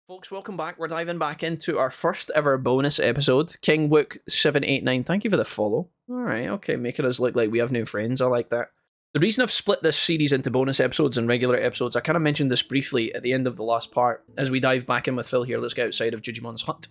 Folks, welcome back. We're diving back into our first ever bonus episode. King Wook 789, thank you for the follow. Alright, okay, making us look like we have new friends. I like that. The reason I've split this series into bonus episodes and regular episodes, I kind of mentioned this briefly at the end of the last part. As we dive back in with Phil here, let's get outside of Jijimon's hut.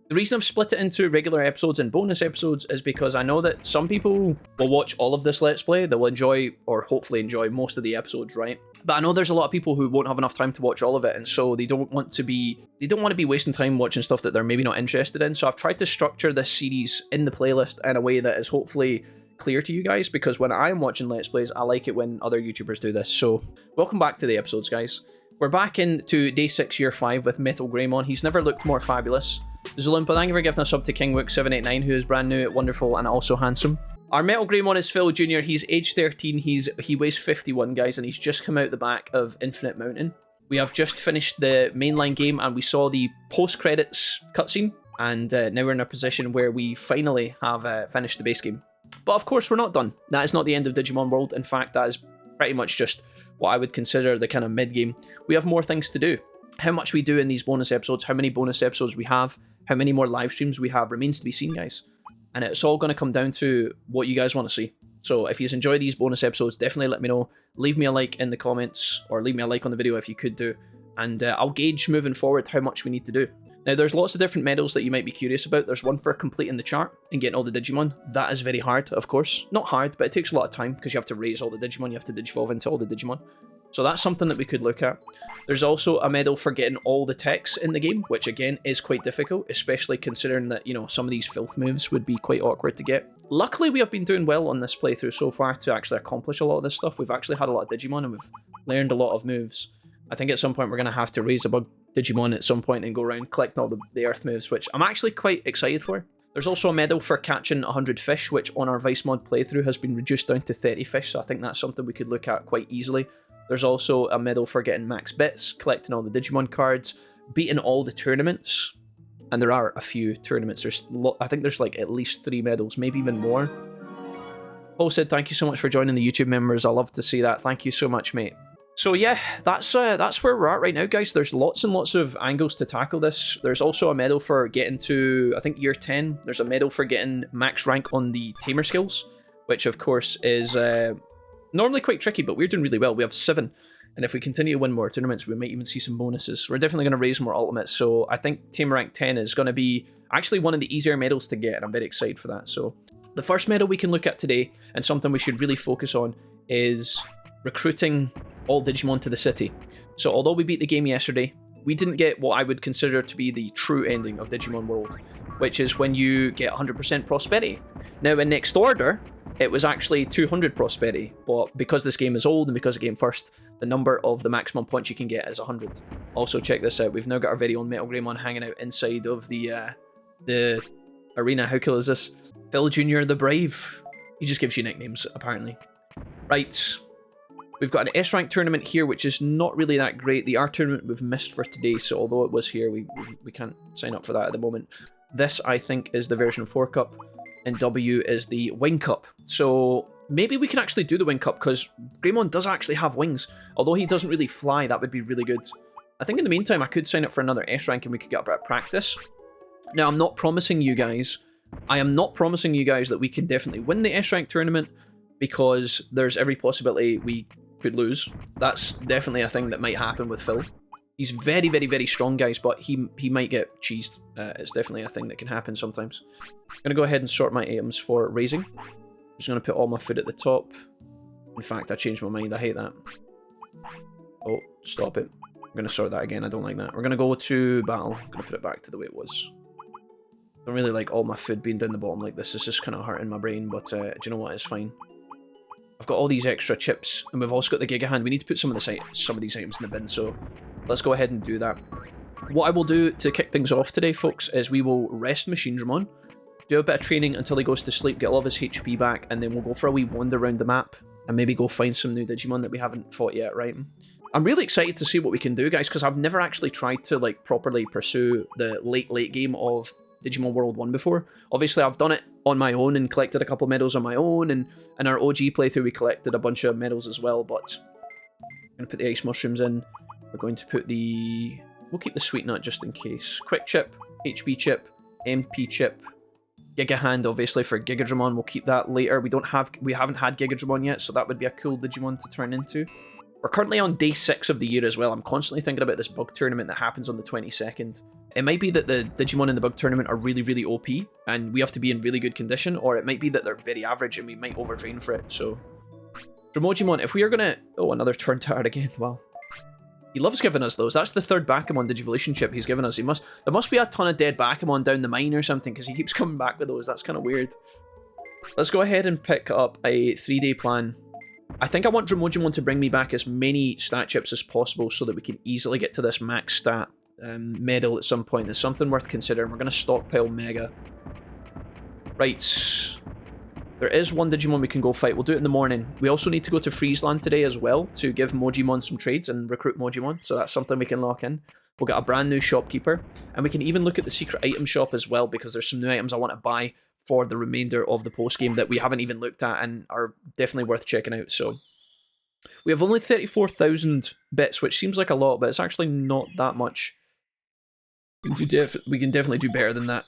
The reason I've split it into regular episodes and bonus episodes is because I know that some people will watch all of this Let's Play. They will enjoy, or hopefully enjoy, most of the episodes, right? But I know there's a lot of people who won't have enough time to watch all of it, and so they don't want to be wasting time watching stuff that they're maybe not interested in. So I've tried to structure this series in the playlist in a way that is hopefully clear to you guys, because when I'm watching Let's Plays, I like it when other YouTubers do this. So welcome back to the episodes, guys. We're back into day 6, year 5 with Weregarurumon. He's never looked more fabulous. Zulumpa, thank you for giving a sub to King Wook 789, who is brand new, wonderful, and also handsome. Our Weregarurumon is Phil Jr. He's age 13. He weighs 51, guys, and he's just come out the back of Infinite Mountain. We have just finished the mainline game, and we saw the post-credits cutscene, and now we're in a position where we finally have finished the base game. But of course, we're not done. That is not the end of Digimon World. In fact, that is pretty much just what I would consider the kind of mid-game. We have more things to do. How much we do in these bonus episodes, how many bonus episodes we have, how many more live streams we have remains to be seen, guys. And it's all going to come down to what you guys want to see. So if you enjoy these bonus episodes, definitely let me know. Leave me a like in the comments, or leave me a like on the video if you could do. And I'll gauge moving forward how much we need to do. Now, there's lots of different medals that you might be curious about. There's one for completing the chart and getting all the Digimon. That is very hard, of course. Not hard, but it takes a lot of time because you have to raise all the Digimon. You have to digivolve into all the Digimon. So that's something that we could look at. There's also a medal for getting all the techs in the game, which again is quite difficult, especially considering that, you know, some of these filth moves would be quite awkward to get. Luckily, we have been doing well on this playthrough so far to actually accomplish a lot of this stuff. We've actually had a lot of Digimon and we've learned a lot of moves. I think at some point we're going to have to raise a bug Digimon at some point and go around collecting all the earth moves, which I'm actually quite excited for. There's also a medal for catching 100 fish, which on our Vice mod playthrough has been reduced down to 30 fish, so I think that's something we could look at quite easily. There's also a medal for getting max bits, collecting all the Digimon cards, beating all the tournaments, and there are a few tournaments. I think there's like at least 3 medals, maybe even more. Paul said, thank you so much for joining the YouTube members. I love to see that. Thank you so much, mate. So yeah, that's where we're at right now, guys. There's lots and lots of angles to tackle this. There's also a medal for getting to, I think, year 10. There's a medal for getting max rank on the tamer skills, which of course is normally quite tricky, but we're doing really well. We have 7, and if we continue to win more tournaments, we might even see some bonuses. We're definitely going to raise more ultimates, so I think tamer rank 10 is going to be actually one of the easier medals to get, and I'm very excited for that. So the first medal we can look at today, and something we should really focus on, is recruiting all Digimon to the city. So although we beat the game yesterday, we didn't get what I would consider to be the true ending of Digimon World, which is when you get 100% prosperity. Now in Next Order, it was actually 200 prosperity, but because this game is old and because it came first, the number of the maximum points you can get is 100. Also check this out, we've now got our very own Weregarurumon hanging out inside of the arena. How cool is this? Phil Jr. the Brave. He just gives you nicknames, apparently. Right. We've got an S-rank tournament here, which is not really that great. The R tournament we've missed for today, so although it was here, we can't sign up for that at the moment. This, I think, is the version 4 cup, and W is the Wing Cup. So maybe we can actually do the Wing Cup, because Greymon does actually have wings. Although he doesn't really fly, that would be really good. I think in the meantime, I could sign up for another S-rank and we could get a bit of practice. Now, I'm not promising you guys, that we can definitely win the S-rank tournament, because there's every possibility we could lose. That's definitely a thing that might happen with Phil. He's very, very, very strong, guys, but he might get cheesed. It's definitely a thing that can happen sometimes. I'm going to go ahead and sort my items for raising. I'm just going to put all my food at the top. In fact, I changed my mind. I hate that. Oh, stop it. I'm going to sort that again. I don't like that. We're going to go to battle. I'm going to put it back to the way it was. I don't really like all my food being down the bottom like this. It's just kind of hurting my brain, but do you know what? It's fine. I've got all these extra chips, and we've also got the Giga Hand. We need to put some of these items in the bin, so let's go ahead and do that. What I will do to kick things off today, folks, is we will rest Jijimon, do a bit of training until he goes to sleep, get all of his HP back, and then we'll go for a wee wander around the map, and maybe go find some new Digimon that we haven't fought yet, right? I'm really excited to see what we can do, guys, because I've never actually tried to, like, properly pursue the late game of Digimon World 1 before. Obviously, I've done it on my own and collected a couple medals on my own, and in our OG playthrough, we collected a bunch of medals as well, but I'm going to put the ice mushrooms in. We're going to put the We'll keep the sweet nut just in case. Quick chip, HP chip, MP chip, Giga Hand obviously for Gigadramon. We'll keep that later. We haven't had Gigadramon yet, so that would be a cool Digimon to turn into. We're currently on day 6 of the year as well. I'm constantly thinking about this bug tournament that happens on the 22nd. It might be that the Digimon in the bug tournament are really, really OP, and we have to be in really good condition, or it might be that they're very average and we might overtrain for it, so... Dromojimon, if we are gonna... Oh, another turn tired again, wow. He loves giving us those. That's the 3rd Bakumon Digivolution chip he's given us. There must be a ton of dead Bakumon down the mine or something, because he keeps coming back with those. That's kind of weird. Let's go ahead and pick up a 3-day plan. I think I want Dromojimon to bring me back as many stat chips as possible so that we can easily get to this max stat medal at some point. It's something worth considering. We're going to stockpile Mega. Right. There is one Digimon we can go fight. We'll do it in the morning. We also need to go to Friesland today as well to give Mojimon some trades and recruit Mojimon. So that's something we can lock in. We'll get a brand new shopkeeper. And we can even look at the secret item shop as well, because there's some new items I want to buy for the remainder of the post-game that we haven't even looked at and are definitely worth checking out. So we have only 34,000 bits, which seems like a lot, but it's actually not that much. We can definitely do better than that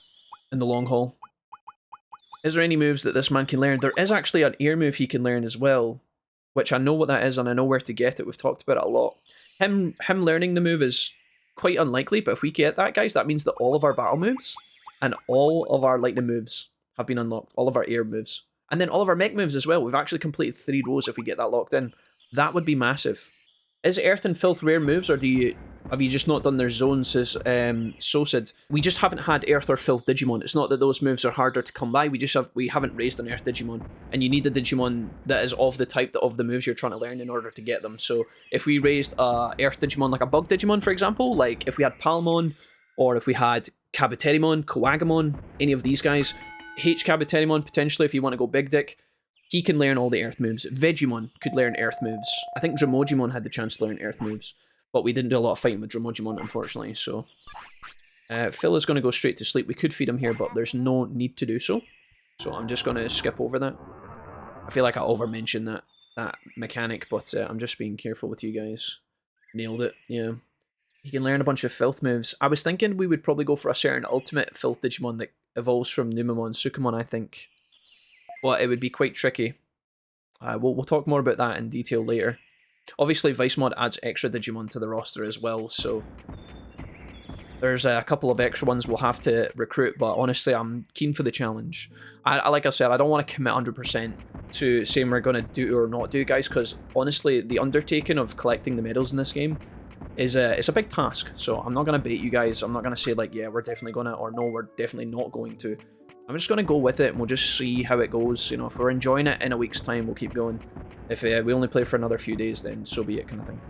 in the long haul. Is there any moves that this man can learn? There is actually an air move he can learn as well, which I know what that is and I know where to get it. We've talked about it a lot. Him learning the move is quite unlikely, but if we get that, guys, that means that all of our battle moves and all of our lightning moves have been unlocked, all of our air moves. And then all of our mech moves as well. We've actually completed 3 rows if we get that locked in. That would be massive. Is Earth and Filth rare moves, or have you just not done their zones as Sosid? We just haven't had Earth or Filth Digimon. It's not that those moves are harder to come by, we haven't raised an Earth Digimon. And you need a Digimon that is of the type of the moves you're trying to learn in order to get them. So if we raised a Earth Digimon, like a Bug Digimon for example, like if we had Palmon, or if we had Kabuterimon, Koagamon, any of these guys, H-Kabuterimon potentially if you want to go big dick, he can learn all the Earth moves. Vegimon could learn Earth moves. I think Dromojimon had the chance to learn Earth moves, but we didn't do a lot of fighting with Dromojimon, unfortunately, so... Phil is going to go straight to sleep. We could feed him here, but there's no need to do so. So I'm just going to skip over that. I feel like I over-mentioned that mechanic, but I'm just being careful with you guys. Nailed it, yeah. He can learn a bunch of Filth moves. I was thinking we would probably go for a certain ultimate Filth Digimon that evolves from Numemon, Sukamon, I think. But it would be quite tricky. We'll talk more about that in detail later. Obviously, Vice Mod adds extra Digimon to the roster as well, so... There's a couple of extra ones we'll have to recruit, but honestly, I'm keen for the challenge. Like I said, I don't want to commit 100% to saying we're going to do or not do, guys, because honestly, the undertaking of collecting the medals in this game is it's a big task. So I'm not going to bait you guys. I'm not going to say, like, yeah, we're definitely going to, or no, we're definitely not going to. I'm just going to go with it, and we'll just see how it goes. You know, if we're enjoying it in a week's time, we'll keep going. If we only play for another few days, then so be it, kind of thing.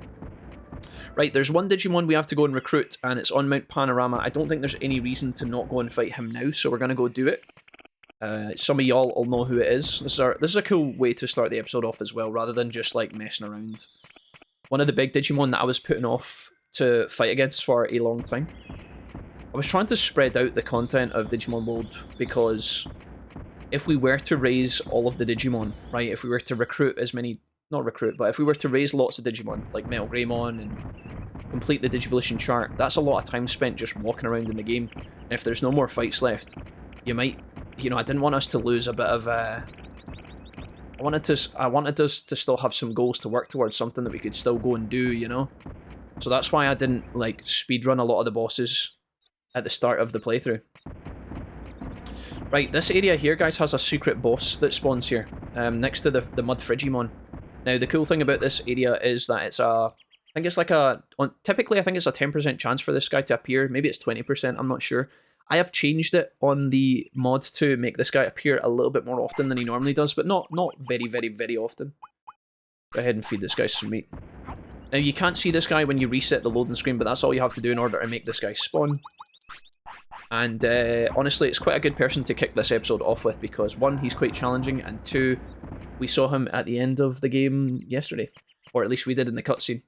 Right, there's one Digimon we have to go and recruit, and it's on Mount Panorama. I don't think there's any reason to not go and fight him now, so we're going to go do it. Some of y'all will know who it is. This is a cool way to start the episode off as well, rather than just, like, messing around. One of the big Digimon that I was putting off to fight against for a long time. I was trying to spread out the content of Digimon World, because if we were to raise all of the Digimon, right, if we were to recruit as many, not recruit, but if we were to raise lots of Digimon, like Metal Greymon, and complete the Digivolution chart, that's a lot of time spent just walking around in the game. And if there's no more fights left, you might, you know, I didn't want us to lose a bit of, I wanted us to still have some goals to work towards, something that we could still go and do, you know? So that's why I didn't, like, speedrun a lot of the bosses at the start of the playthrough. Right, this area here, guys, has a secret boss that spawns here, next to the Mud Frigimon. Now, the cool thing about this area is that it's a... I think it's like typically I think it's a 10% chance for this guy to appear. Maybe it's 20%, I'm not sure. I have changed it on the mod to make this guy appear a little bit more often than he normally does, but not very, very, very often. Go ahead and feed this guy some meat. Now, you can't see this guy when you reset the loading screen, but that's all you have to do in order to make this guy spawn. And honestly, it's quite a good person to kick this episode off with, because one, he's quite challenging, and two, we saw him at the end of the game yesterday. Or at least we did in the cutscene.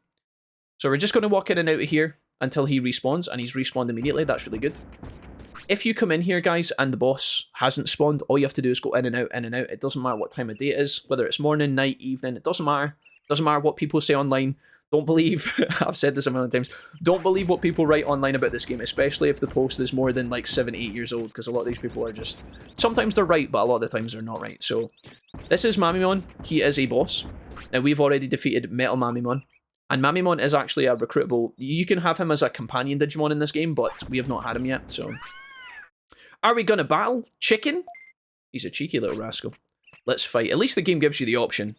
So we're just going to walk in and out of here until he respawns, and he's respawned immediately. That's really good. If you come in here, guys, and the boss hasn't spawned, all you have to do is go in and out, in and out. It doesn't matter what time of day it is, whether it's morning, night, evening, it doesn't matter. It doesn't matter what people say online. Don't believe, I've said this a million times, don't believe what people write online about this game, especially if the post is more than like 7, 8 years old, because a lot of these people are just, sometimes they're right, but a lot of the times they're not right. So, this is Mamimon. He is a boss. Now, we've already defeated Metal Mamimon. And Mamimon is actually a recruitable, you can have him as a companion Digimon in this game, but we have not had him yet, so. Are we gonna battle Chicken? He's a cheeky little rascal. Let's fight. At least the game gives you the option.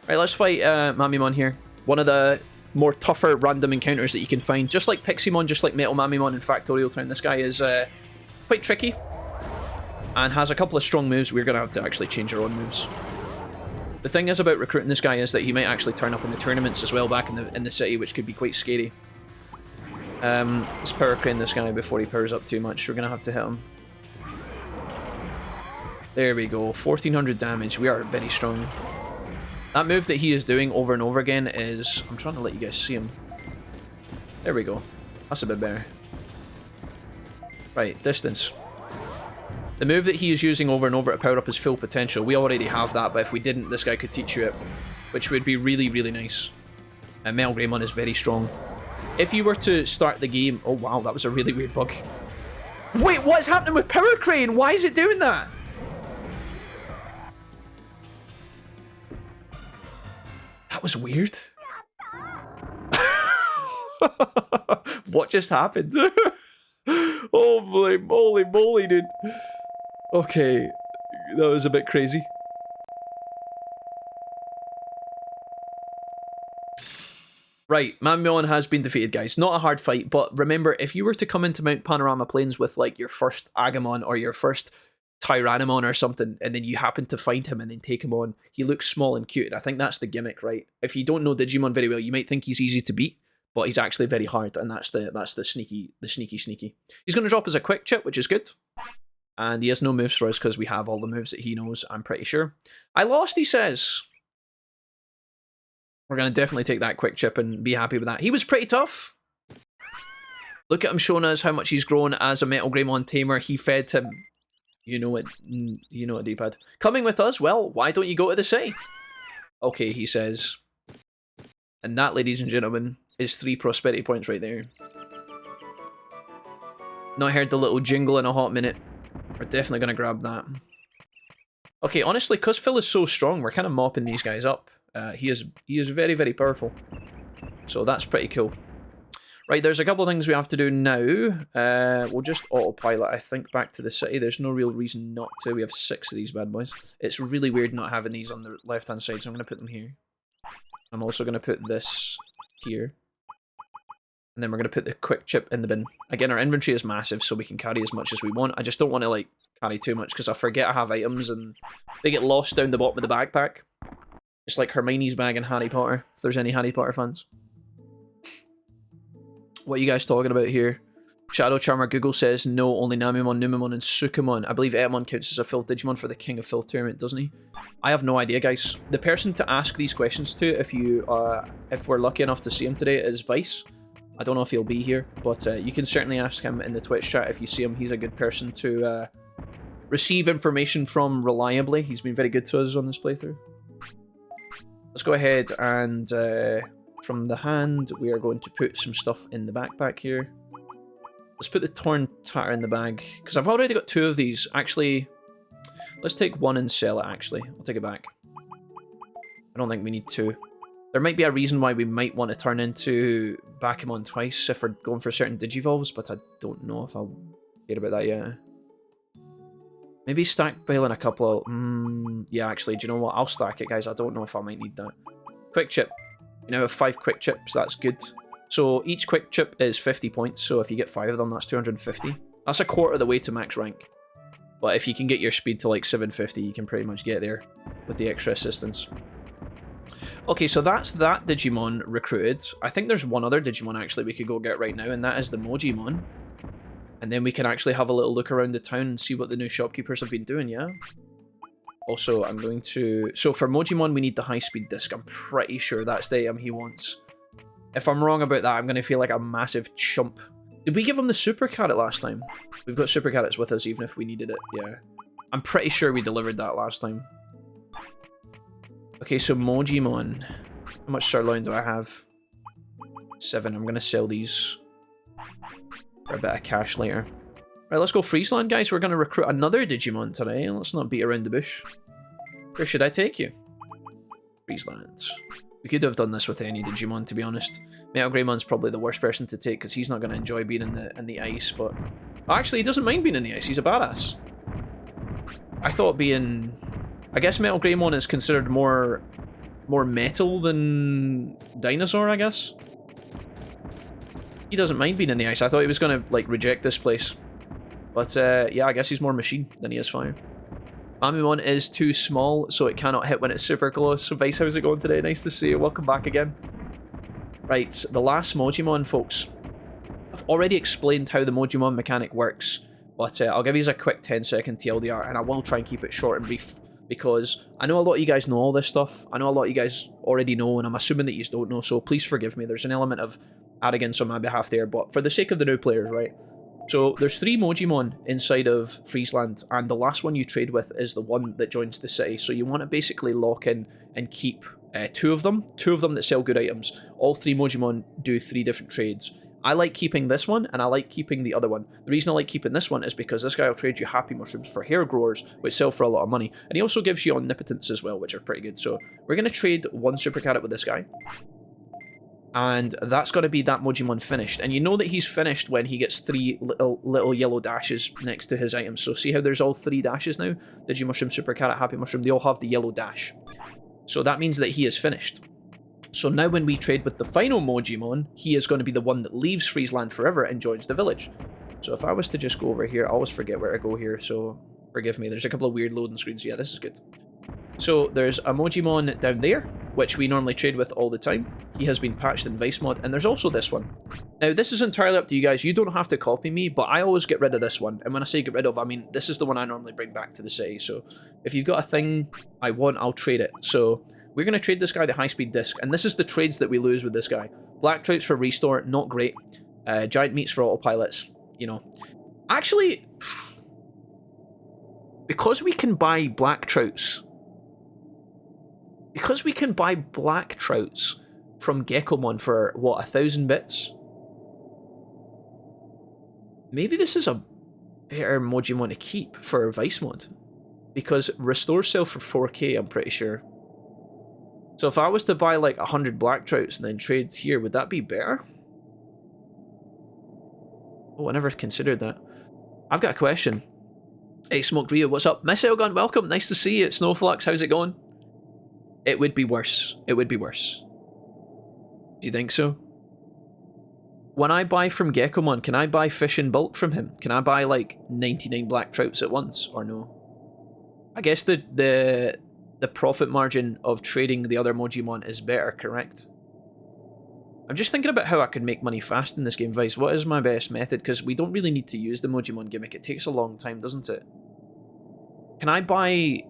Right, let's fight Mamimon here. One of the more tougher random encounters that you can find. Just like Piximon, just like Metal Mamimon in Factorial Town. This guy is quite tricky. And has a couple of strong moves. We're going to have to actually change our own moves. The thing is about recruiting this guy is that he might actually turn up in the tournaments as well back in the city, which could be quite scary. Let's power crane this guy before he powers up too much. We're going to have to hit him. There we go. 1400 damage. We are very strong. That move that he is doing over and over again is... I'm trying to let you guys see him. There we go. That's a bit better. Right, distance. The move that he is using over and over to power up his full potential, we already have that, but if we didn't, this guy could teach you it, which would be really, really nice. And Metal Greymon is very strong. If you were to start the game... Oh, wow, that was a really weird bug. Wait, what is happening with Power Crane? Why is it doing that? That was weird. What just happened? Holy moly, dude. Okay, that was a bit crazy. Right, Mamimon has been defeated, guys. Not a hard fight, but remember, if you were to come into Mount Panorama Plains with, like, your first Agumon or your first Tyrannomon or something, and then you happen to find him and then take him on, he looks small and cute. I think that's the gimmick, right? If you don't know Digimon very well, you might think he's easy to beat, but he's actually very hard, and that's the sneaky. He's going to drop us a quick chip, which is good. And he has no moves for us because we have all the moves that he knows, I'm pretty sure. I lost, he says. We're going to definitely take that quick chip and be happy with that. He was pretty tough. Look at him showing us how much he's grown as a Metal Greymon tamer. He fed him. You know it, D-pad. Coming with us? Well, why don't you go to the city? Okay, he says. And that, ladies and gentlemen, is 3 prosperity points right there. Not heard the little jingle in a hot minute. We're definitely going to grab that. Okay, honestly, because Phil is so strong, we're kind of mopping these guys up. He is very, very powerful. So that's pretty cool. Right, there's a couple of things we have to do now. We'll just autopilot, I think, back to the city. There's no real reason not to. We have 6 of these bad boys. It's really weird not having these on the left-hand side, so I'm going to put them here. I'm also going to put this here. And then we're going to put the quick chip in the bin. Again, our inventory is massive, so we can carry as much as we want. I just don't want to, like, carry too much, because I forget I have items, and they get lost down the bottom of the backpack. It's like Hermione's bag in Harry Potter, if there's any Harry Potter fans. What are you guys talking about here? Shadow Charmer Google says, no, only Namimon, Numemon, and Sukamon. I believe Etamon counts as a Phil Digimon for the King of Phil tournament, doesn't he? I have no idea, guys. The person to ask these questions to, if we're lucky enough to see him today, is Vice. I don't know if he'll be here, but you can certainly ask him in the Twitch chat if you see him. He's a good person to receive information from reliably. He's been very good to us on this playthrough. Let's go ahead and... from the hand, we are going to put some stuff in the backpack here. Let's put the Torn Tatter in the bag, because I've already got 2 of these. Actually, let's take 1 and sell it, actually. I'll take it back. I don't think we need 2. There might be a reason why we might want to turn into Bakemon twice if we're going for certain digivolves, but I don't know if I'll care about that yet. Maybe stack bail in a couple of... yeah, actually, do you know what? I'll stack it, guys. I don't know if I might need that. Quick chip. You now have 5 quick chips, that's good. So each quick chip is 50 points, so if you get 5 of them, that's 250. That's a quarter of the way to max rank. But if you can get your speed to like 750, you can pretty much get there with the extra assistance. Okay, so that's that Digimon recruited. I think there's one other Digimon actually we could go get right now, and that is the Mojimon. And then we can actually have a little look around the town and see what the new shopkeepers have been doing, yeah? Also, I'm going to... So for Mojimon, we need the high-speed disc. I'm pretty sure that's the item he wants. If I'm wrong about that, I'm going to feel like a massive chump. Did we give him the super carrot last time? We've got super carrots with us even if we needed it, yeah. I'm pretty sure we delivered that last time. Okay, so Mojimon. How much sirloin do I have? 7. I'm going to sell these for a bit of cash later. Right, let's go Friesland, guys. We're going to recruit another Digimon today. Let's not beat around the bush. Where should I take you? Friesland. We could have done this with any Digimon, to be honest. Metal-Greymon's probably the worst person to take because he's not going to enjoy being in the ice, but... Actually, he doesn't mind being in the ice. He's a badass. I thought being... I guess Metal-Greymon is considered more metal than dinosaur, I guess. He doesn't mind being in the ice. I thought he was going to, like, reject this place. But, yeah, I guess he's more machine than he is fire. Mamimon is too small, so it cannot hit when it's super close. Vice, how's it going today? Nice to see you. Welcome back again. Right, the last Mogimon, folks. I've already explained how the Mogimon mechanic works, but I'll give you a quick 10-second TLDR, and I will try and keep it short and brief, because I know a lot of you guys know all this stuff. I know a lot of you guys already know, and I'm assuming that you don't know, so please forgive me. There's an element of arrogance on my behalf there, but for the sake of the new players, right? So there's 3 Mogimon inside of Friesland, and the last one you trade with is the one that joins the city. So you want to basically lock in and keep 2 of them that sell good items. All 3 Mogimon do 3 different trades. I like keeping this one, and I like keeping the other one. The reason I like keeping this one is because this guy will trade you happy mushrooms for hair growers, which sell for a lot of money. And he also gives you omnipotence as well, which are pretty good. So we're going to trade 1 super carrot with this guy. And that's going to be that Mogimon finished. And you know that he's finished when he gets 3 little yellow dashes next to his items. So see how there's all 3 dashes now? Digimushroom, Super Carrot, Happy Mushroom, they all have the yellow dash. So that means that he is finished. So now when we trade with the final Mogimon, he is going to be the one that leaves Friesland forever and joins the village. So if I was to just go over here, I always forget where to go here, so forgive me. There's a couple of weird loading screens. Yeah, this is good. So there's a Mogimon down there, which we normally trade with all the time. He has been patched in Vice mod, and there's also this one. Now, this is entirely up to you guys. You don't have to copy me, but I always get rid of this one. And when I say get rid of, I mean, this is the one I normally bring back to the city. So if you've got a thing I want, I'll trade it. So we're going to trade this guy the high-speed disc, and this is the trades that we lose with this guy. Black Trouts for restore, not great. Giant meats for autopilots, you know. Actually, because we can buy black trouts... Because we can buy black trouts from Gekomon for, what, 1,000 bits? Maybe this is a better Mogimon to keep for Vice mod. Because restore sell for 4k, I'm pretty sure. So if I was to buy like 100 black trouts and then trade here, would that be better? Oh, I never considered that. I've got a question. Hey, Smoke Rio, what's up? Miss Elgun, welcome. Nice to see you. Snowflux, how's it going? It would be worse. It would be worse. Do you think so? When I buy from Gekomon, can I buy fish in bulk from him? Can I buy like 99 black trouts at once, or no? I guess the profit margin of trading the other Mogimon is better, correct? I'm just thinking about how I could make money fast in this game, Vice. What is my best method? Because we don't really need to use the Mogimon gimmick. It takes a long time, doesn't it? Can I buy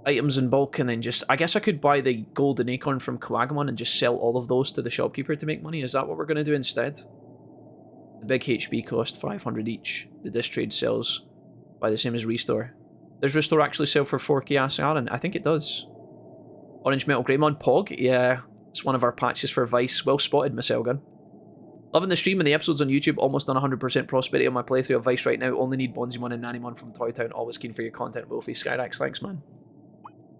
items in bulk and then just... I guess I could buy the golden acorn from Kawagamon and just sell all of those to the shopkeeper to make money. Is that what we're going to do instead? The big HP cost 500 each. The disc trade sells by the same as restore. Does restore actually sell for 4k Asaran? I think it does. Orange Metal Greymon Pog? Yeah, it's one of our patches for Vice. Well spotted, Miss Elgun. Loving the stream and the episodes on YouTube. Almost on 100% prosperity on my playthrough of Vice right now. Only need Bonzimon and Nanimon from Toy Town. Always keen for your content, Wolfie. Skyrax, thanks, man.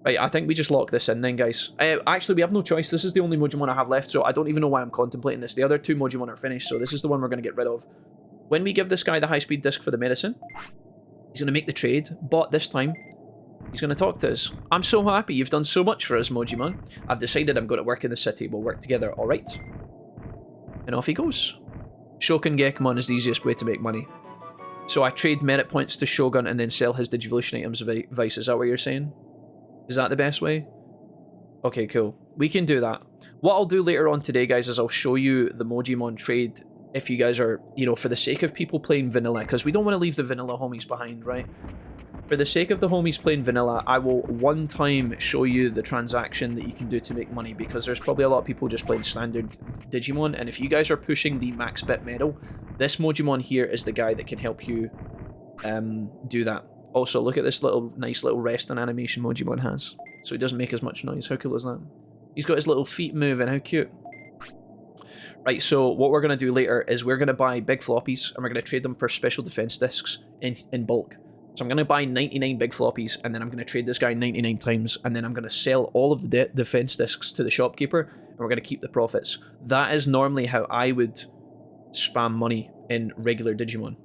Right, I think we just lock this in then, guys. Actually, we have no choice. This is the only Mogimon I have left, so I don't even know why I'm contemplating this. The other 2 Mogimon are finished, so this is the one we're going to get rid of. When we give this guy the high-speed disc for the medicine, he's going to make the trade, but this time, he's going to talk to us. I'm so happy. You've done so much for us, Mogimon. I've decided I'm going to work in the city. We'll work together, alright? And off he goes. Shogun Gekomon is the easiest way to make money. So I trade merit points to Shogun and then sell his Digivolution items Vice. Is that what you're saying? Is that the best way? Okay, cool. We can do that. What I'll do later on today, guys, is I'll show you the Mogimon trade if you guys are, you know, for the sake of people playing vanilla, because we don't want to leave the vanilla homies behind, right? For the sake of the homies playing vanilla, I will one time show you the transaction that you can do to make money, because there's probably a lot of people just playing standard Digimon, and if you guys are pushing the max bit medal, this Mogimon here is the guy that can help you do that. Also, look at this nice little resting animation Mogimon has. So he doesn't make as much noise. How cool is that? He's got his little feet moving, how cute. Right, so what we're going to do later is we're going to buy big floppies and we're going to trade them for special defense discs in bulk. So I'm going to buy 99 big floppies and then I'm going to trade this guy 99 times and then I'm going to sell all of the defense discs to the shopkeeper and we're going to keep the profits. That is normally how I would spam money in regular Digimon.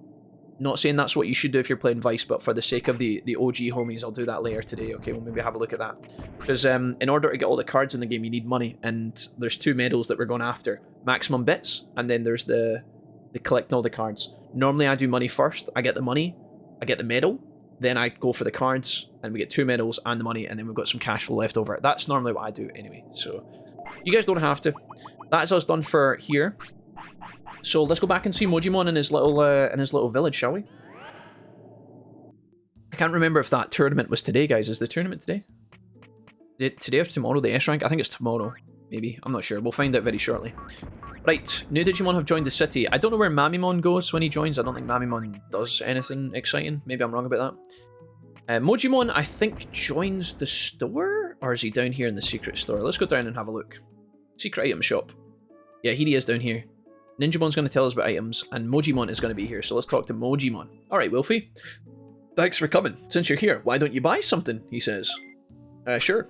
Not saying that's what you should do if you're playing Vice, but for the sake of the OG homies, I'll do that later today, okay? We'll maybe have a look at that. Because in order to get all the cards in the game, you need money, and there's two medals that we're going after. Maximum bits, and then there's the collecting all the cards. Normally I do money first, I get the money, I get the medal, then I go for the cards, and we get two medals and the money, and then we've got some cash flow left over. That's normally what I do anyway, so you guys don't have to. That's us done for here. So let's go back and see Mojimon in his little village, shall we? I can't remember if that tournament was today, guys. Is the tournament today? Today or tomorrow, the S rank? I think it's tomorrow, maybe. I'm not sure. We'll find out very shortly. Right, new Digimon have joined the city. I don't know where Mamimon goes when he joins. I don't think Mamimon does anything exciting. Maybe I'm wrong about that. Mojimon, I think, joins the store? Or is he down here in the secret store? Let's go down and have a look. Secret item shop. Yeah, here he is down here. Ninjamon's going to tell us about items, and Mojimon is going to be here, so let's talk to Mojimon. Alright, Wilfie. Thanks for coming. Since you're here, why don't you buy something, he says. Sure.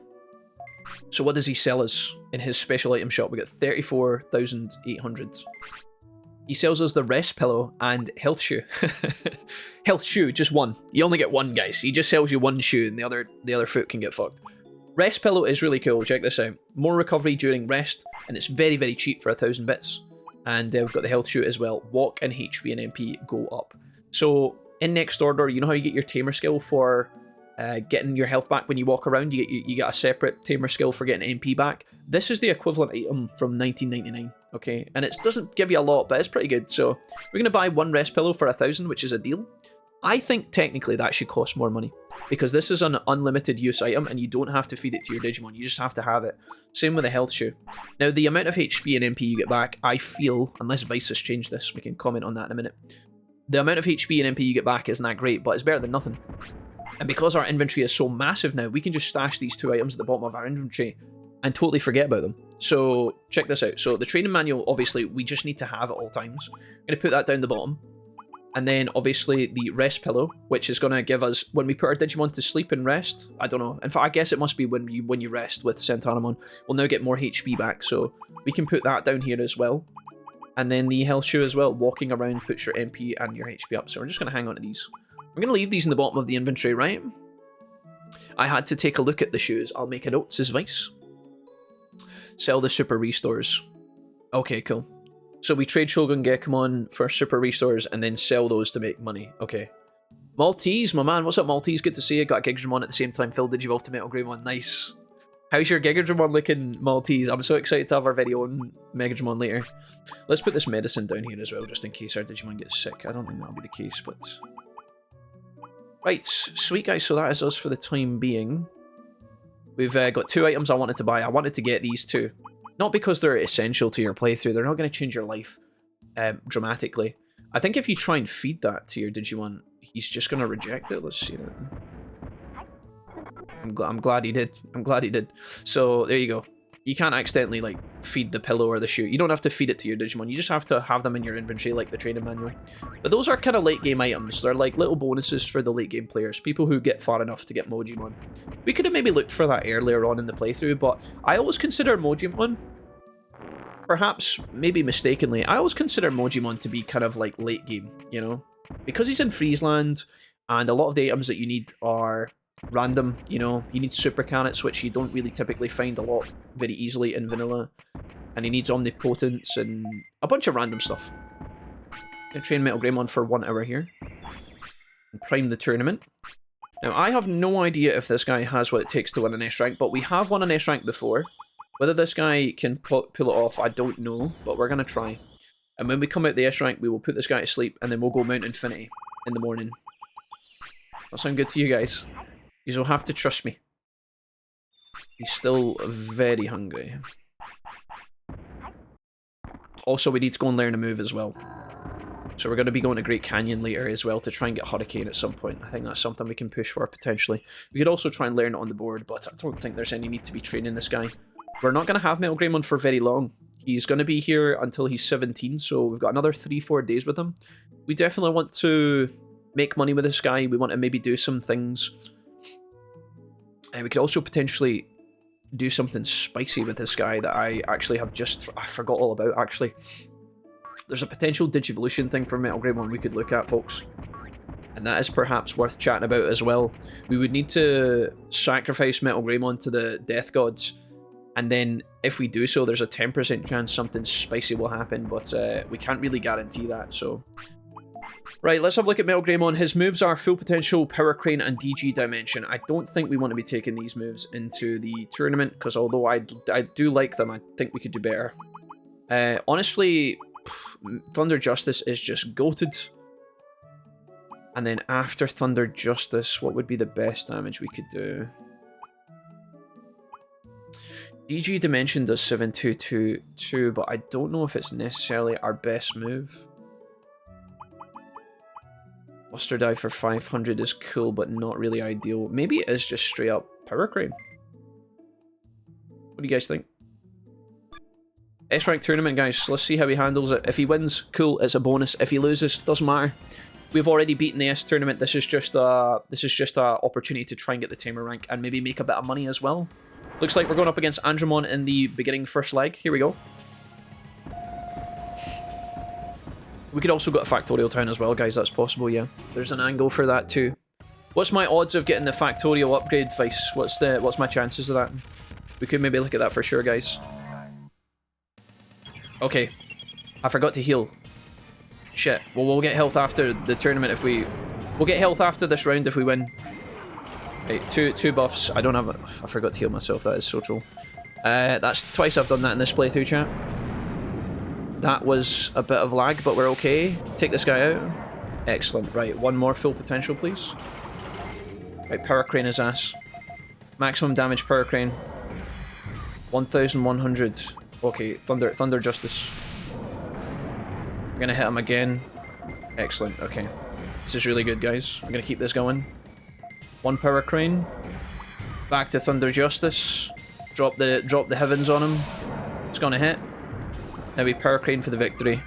So what does he sell us in his special item shop? We got 34,800. He sells us the rest pillow and health shoe. Health shoe, just one. You only get one, guys. He just sells you one shoe, and the other foot can get fucked. Rest pillow is really cool. Check this out. More recovery during rest, and it's very, very cheap for 1,000 bits. And we've got the health shoe as well. Walk and HP and MP go up. So in next order, you know how you get your tamer skill for getting your health back when you walk around? You get a separate tamer skill for getting MP back. This is the equivalent item from 1999, okay? And it doesn't give you a lot, but it's pretty good. So we're going to buy one rest pillow for 1,000, which is a deal. I think technically that should cost more money, because this is an unlimited use item and you don't have to feed it to your Digimon, you just have to have it. Same with the health shoe. Now the amount of HP and MP you get back, I feel, unless Vice has changed this, we can comment on that in a minute. The amount of HP and MP you get back isn't that great, but it's better than nothing. And because our inventory is so massive now, we can just stash these two items at the bottom of our inventory and totally forget about them. So check this out. So the training manual, obviously, we just need to have at all times. I'm going to put that down the bottom. And then, obviously, the rest pillow, which is going to give us, when we put our Digimon to sleep and rest, I don't know. In fact, I guess it must be when you rest with Centauromon. We'll now get more HP back, so we can put that down here as well. And then the health shoe as well. Walking around puts your MP and your HP up. So we're just going to hang on to these. We're going to leave these in the bottom of the inventory, right? I had to take a look at the shoes. I'll make a note, says Vice. Sell the super restores. Okay, cool. So we trade Shogun Gekomon for super restores and then sell those to make money. Okay. Maltese, my man. What's up, Maltese? Good to see you. Got a Gigajimon at the same time. Phil Digivolve to Metal Greymon. Nice. How's your Gigajimon looking, Maltese? I'm so excited to have our very own Megajimon later. Let's put this medicine down here as well, just in case our Digimon gets sick. I don't think that'll be the case, but... Right, sweet guys. So that is us for the time being. We've got two items I wanted to buy. I wanted to get these two. Not because they're essential to your playthrough, they're not going to change your life dramatically. I think if you try and feed that to your Digimon, he's just going to reject it. Let's see that. I'm glad he did. I'm glad he did. So there you go. You can't accidentally like feed the pillow or the shoe. You don't have to feed it to your Digimon. You just have to have them in your inventory like the training manual. But those are kind of late game items. They're like little bonuses for the late game players. People who get far enough to get Mojimon. We could have maybe looked for that earlier on in the playthrough, but I always consider Mojimon, perhaps maybe mistakenly, I always consider Mojimon to be kind of like late game, you know? Because he's in Friesland and a lot of the items that you need are random, you know, he needs super cannots, which you don't really typically find a lot very easily in vanilla, and he needs omnipotence and a bunch of random stuff. Gonna train Metal Greymon for 1 hour here and prime the tournament. Now I have no idea if this guy has what it takes to win an S rank, but we have won an S rank before. Whether this guy can pull it off, I don't know, but we're gonna try. And when we come out the S rank, we will put this guy to sleep, and then we'll go Mount Infinity in the morning. That sound good to you guys? You will have to trust me. He's still very hungry. Also, we need to go and learn a move as well. So we're going to be going to Great Canyon later as well to try and get Hurricane at some point. I think that's something we can push for potentially. We could also try and learn it on the board, but I don't think there's any need to be training this guy. we're not going to have Metal Greymon for very long. He's going to be here until he's 17, so we've got another 3-4 days with him. We definitely want to make money with this guy. We want to maybe do some things. And we could also potentially do something spicy with this guy that I actually have I forgot all about, actually. There's a potential Digivolution thing for Metal Greymon we could look at, folks. And that is perhaps worth chatting about as well. We would need to sacrifice Metal Greymon to the Death Gods. And then, if we do so, there's a 10% chance something spicy will happen, but we can't really guarantee that, so... Right, let's have a look at Metal Greymon. His moves are Full Potential, Power Crane, and DG Dimension. I don't think we want to be taking these moves into the tournament, because although I do like them, I think we could do better. Honestly, Thunder Justice is just goated. And then after Thunder Justice, what would be the best damage we could do? DG Dimension does 722, but I don't know if it's necessarily our best move. Buster Dive for 500 is cool, but not really ideal. Maybe it is just straight up Power Crane. What do you guys think? S-Rank tournament, guys. Let's see how he handles it. If he wins, cool, it's a bonus. If he loses, doesn't matter. We've already beaten the S tournament. This is just a opportunity to try and get the Tamer rank and maybe make a bit of money as well. Looks like we're going up against Andromon in the beginning first leg. Here we go. We could also go to Factorial Town as well, guys. That's possible, yeah. There's an angle for that too. What's my odds of getting the Factorial upgrade, Vice? What's my chances of that? We could maybe look at that for sure, guys. Okay. I forgot to heal. Shit. Well, we'll get health after the tournament if we... We'll get health after this round if we win. Right, two buffs. I don't have... I forgot to heal myself. That is so troll. That's twice I've done that in this playthrough, chat. That was a bit of lag, but we're okay. Take this guy out. Excellent. Right, one more Full Potential, please. Right, Power Crane his ass. Maximum damage Power Crane. 1,100. Okay, Thunder Justice. We're gonna hit him again. Excellent, okay. This is really good, guys. We're gonna keep this going. One Power Crane. Back to Thunder Justice. Drop the heavens on him. It's gonna hit. Now we Power Crane for the victory.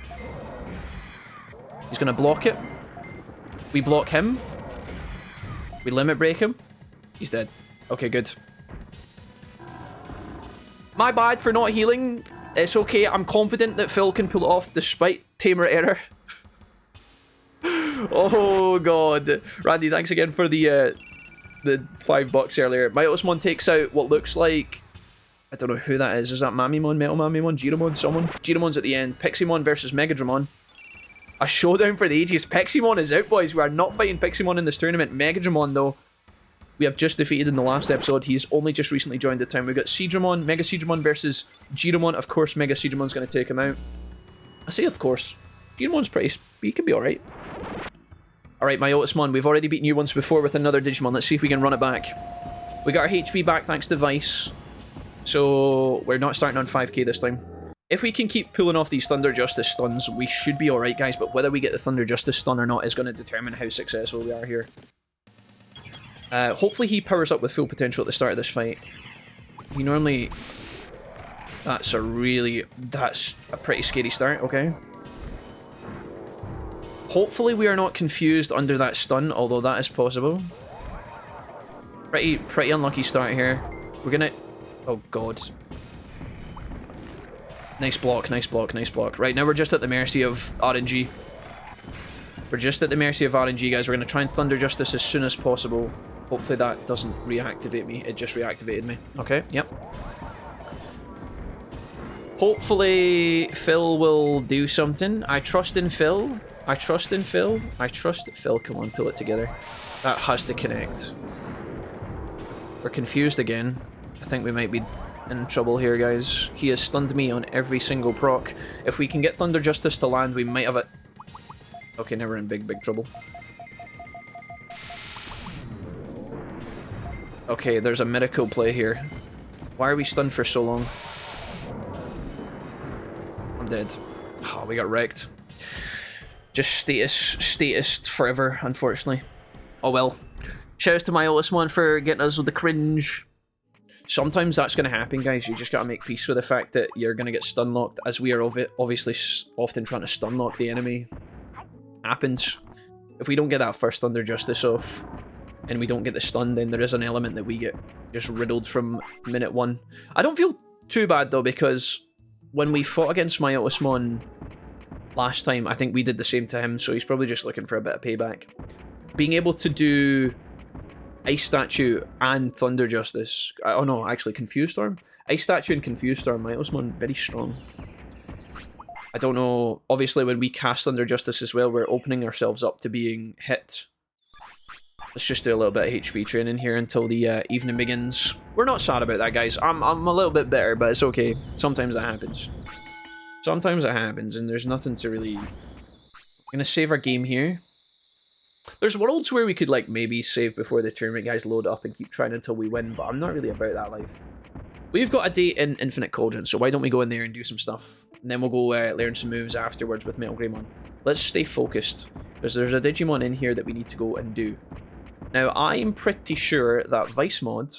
He's gonna block it. We block him. We limit break him. He's dead. Okay, good. My bad for not healing. It's okay. I'm confident that Phil can pull it off despite Tamer error. Oh god. Randy, thanks again for the $5 earlier. My Osmon takes out what looks like... I don't know who that is. Is that Mamimon, Metal Mamimon, Jijimon, someone? Jijimon's at the end. Piximon versus Megadramon. A showdown for the ages. Piximon is out, boys. We are not fighting Piximon in this tournament. Megadramon, though, we have just defeated in the last episode. He's only just recently joined the town. We've got Seedramon, Mega Seedramon versus Jijimon. Of course, Mega Seedramon's going to take him out. I say of course. Jijimon's pretty... He can be alright. Alright, my Otismon. We've already beaten you once before with another Digimon. Let's see if we can run it back. We got our HP back thanks to Vice. So, we're not starting on 5k this time. If we can keep pulling off these Thunder Justice stuns, we should be alright, guys. But whether we get the Thunder Justice stun or not is going to determine how successful we are here. Hopefully he powers up with Full Potential at the start of this fight. He normally... That's a pretty scary start, okay. Hopefully we are not confused under that stun, although that is possible. Pretty unlucky start here. We're gonna... Oh god. Nice block, nice block, nice block. Right, now we're just at the mercy of RNG. We're just at the mercy of RNG, guys. We're gonna try and Thunder Justice as soon as possible. Hopefully that doesn't reactivate me. It just reactivated me. Okay, yep. Hopefully Phil will do something. I trust in Phil. I trust in Phil. I trust Phil. Come on, pull it together. That has to connect. We're confused again. I think we might be in trouble here, guys. He has stunned me on every single proc. If we can get Thunder Justice to land, we might have it. Okay, now we're in big trouble. Okay, there's a miracle play here. Why are we stunned for so long? I'm dead. Oh, we got wrecked. Just status forever, unfortunately. Oh well. Shout out to my Otismon for getting us with the cringe. Sometimes that's going to happen, guys. You just got to make peace with the fact that you're going to get stun locked, as we are obviously often trying to stun lock the enemy. Happens. If we don't get that first Thunder Justice off, and we don't get the stun, then there is an element that we get just riddled from minute 1. I don't feel too bad, though, because when we fought against Weregarurumon last time, I think we did the same to him, so he's probably just looking for a bit of payback. Being able to do Ice Statue and Thunder Justice. Oh no, actually Confused Storm. Ice Statue and Confused Storm. Weregarurumon, very strong. I don't know. Obviously, when we cast Thunder Justice as well, we're opening ourselves up to being hit. Let's just do a little bit of HP training here until the evening begins. We're not sad about that, guys. I'm a little bit bitter, but it's okay. Sometimes that happens. Sometimes it happens, and there's nothing to really... I'm gonna save our game here. There's worlds where we could, like, maybe save before the tournament guys load up and keep trying until we win, but I'm not really about that life. We've got a date in Infinite Cauldron, so why don't we go in there and do some stuff? And then we'll go learn some moves afterwards with Weregarurumon. Let's stay focused, because there's a Digimon in here that we need to go and do. Now, I'm pretty sure that Vice Mod...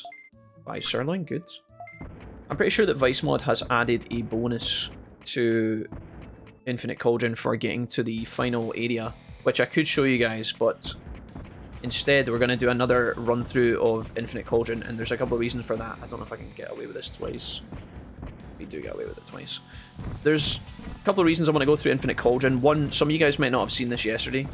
By Sirloin, good. I'm pretty sure that Vice Mod has added a bonus to Infinite Cauldron for getting to the final area, which I could show you guys, but instead we're going to do another run through of Infinite Cauldron, and there's a couple of reasons for that. I don't know if I can get away with this twice. We do get away with it twice. There's a couple of reasons I want to go through Infinite Cauldron. One, some of you guys might not have seen this yesterday.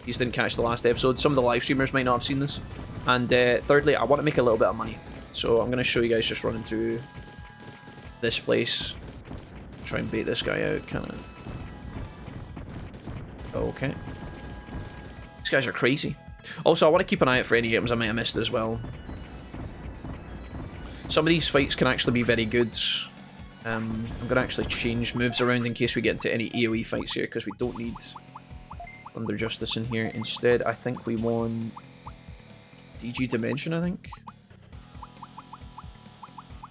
You didn't catch the last episode. Some of the live streamers might not have seen this. And thirdly, I want to make a little bit of money. So I'm going to show you guys just running through this place. Try and bait this guy out, kind of. Okay. These guys are crazy. Also, I want to keep an eye out for any items I might have missed as well. Some of these fights can actually be very good. I'm going to actually change moves around in case we get into any AoE fights here, because we don't need Thunder Justice in here. Instead, I think we want DG Dimension, I think.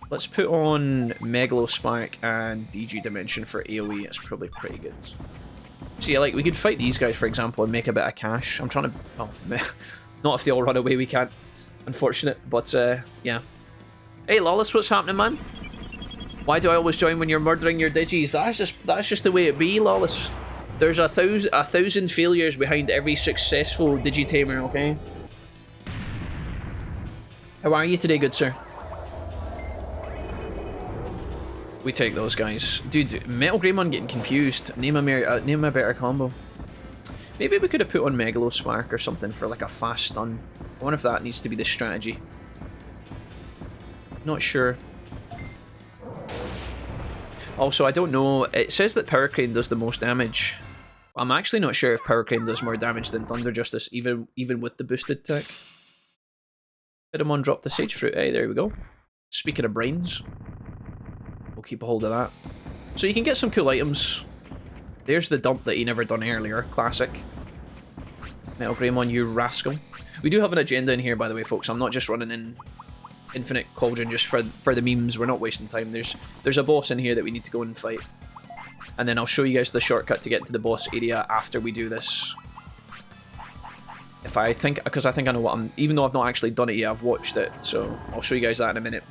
Let's put on Megalospark and DG Dimension for AoE. It's probably pretty good. See, like, we could fight these guys, for example, and make a bit of cash. I'm trying to... Oh, not if they all run away, we can't. Unfortunate, but, yeah. Hey, Lawless, what's happening, man? Why do I always join when you're murdering your digis? That's just the way it be, Lawless. There's a thousand failures behind every successful Digitamer, okay? How are you today, good sir? We take those guys. Dude, Weregarurumon getting confused. Name a better combo. Maybe we could have put on Megalospark or something for like a fast stun. I wonder if that needs to be the strategy. Not sure. Also, I don't know. It says that Power Crane does the most damage. I'm actually not sure if Power Crane does more damage than Thunder Justice, even with the boosted tech. Digimon dropped the Sage Fruit. Hey, there we go. Speaking of brains, we'll keep a hold of that. So you can get some cool items. There's the dump that he never done earlier. Classic. Weregarurumon, you rascal. We do have an agenda in here, by the way, folks. I'm not just running in Infinite Cauldron just for the memes. We're not wasting time. There's a boss in here that we need to go and fight. And then I'll show you guys the shortcut to get to the boss area after we do this. Because I think I know what I'm... Even though I've not actually done it yet, I've watched it. So I'll show you guys that in a minute.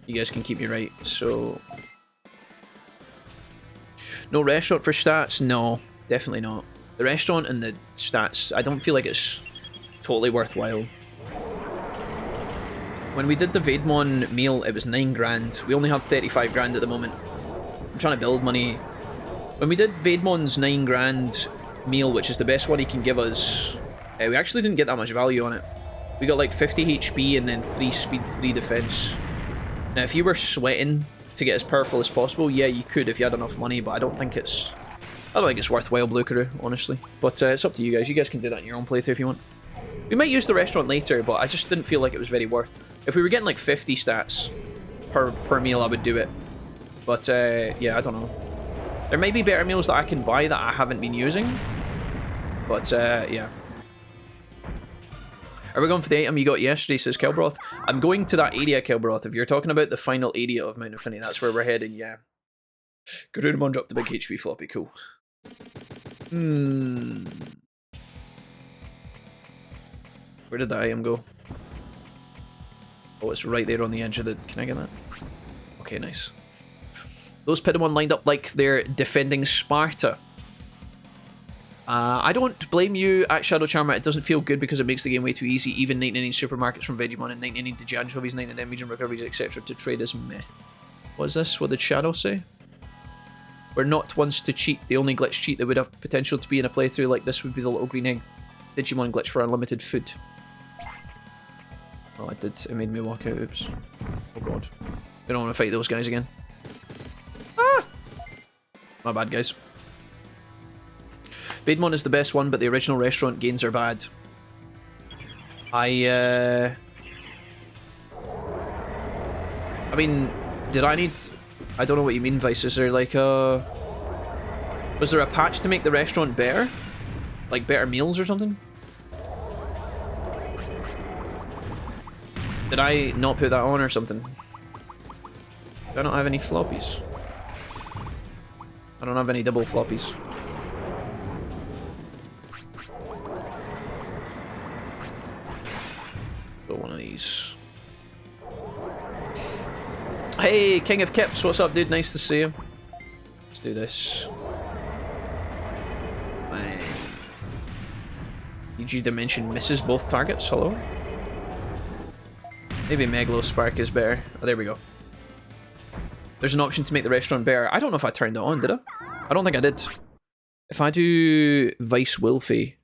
You guys can keep me right. So... No restaurant for stats? No, definitely not. The restaurant and the stats, I don't feel like it's totally worthwhile. When we did the Vaidmon meal, it was 9 grand. We only have 35 grand at the moment. I'm trying to build money. When we did Vaidmon's 9 grand meal, which is the best one he can give us, we actually didn't get that much value on it. We got like 50 HP and then 3 speed, 3 defense. Now, if you were sweating to get as powerful as possible, yeah, you could if you had enough money, but I don't think it's worthwhile, Bluekaroo, honestly. But it's up to you guys. You guys can do that in your own playthrough if you want. We might use the restaurant later, but I just didn't feel like it was very worth. If we were getting like 50 stats per meal, I would do it. But yeah, I don't know. There may be better meals that I can buy that I haven't been using. But yeah. Are we going for the item you got yesterday, says Kelbroth? I'm going to that area, Kelbroth. If you're talking about the final area of Mount Infinity, that's where we're heading, yeah. Garurumon dropped the big HP floppy, cool. Where did the item go? Oh, it's right there on the edge of the... Can I get that? Okay, nice. Those Pidamon lined up like they're defending Sparta. I don't blame you at Shadow Charmer. It doesn't feel good because it makes the game way too easy. Even 99 supermarkets from Vegemon and 99 Digianchovies, 99 region recoveries, etc. to trade is meh. What is this? What did Shadow say? We're not ones to cheat. The only glitch cheat that would have potential to be in a playthrough like this would be the little green egg Digimon glitch for unlimited food. Oh, I did. It made me walk out. Oops. Oh god. I don't want to fight those guys again. Ah! My bad, guys. Vegemon is the best one, but the original restaurant gains are bad. I mean, did I need... I don't know what you mean, Vice. Is there like a... Was there a patch to make the restaurant better? Like better meals or something? Did I not put that on or something? Do I not have any floppies? I don't have any double floppies. Got one of these. Hey, King of Kips, what's up, dude? Nice to see you. Let's do this. Bang. EG Dimension misses both targets. Hello? Maybe Megalo Spark is better. Oh, there we go. There's an option to make the restaurant better. I don't know if I turned it on, did I? I don't think I did. If I do Vice Wilfie,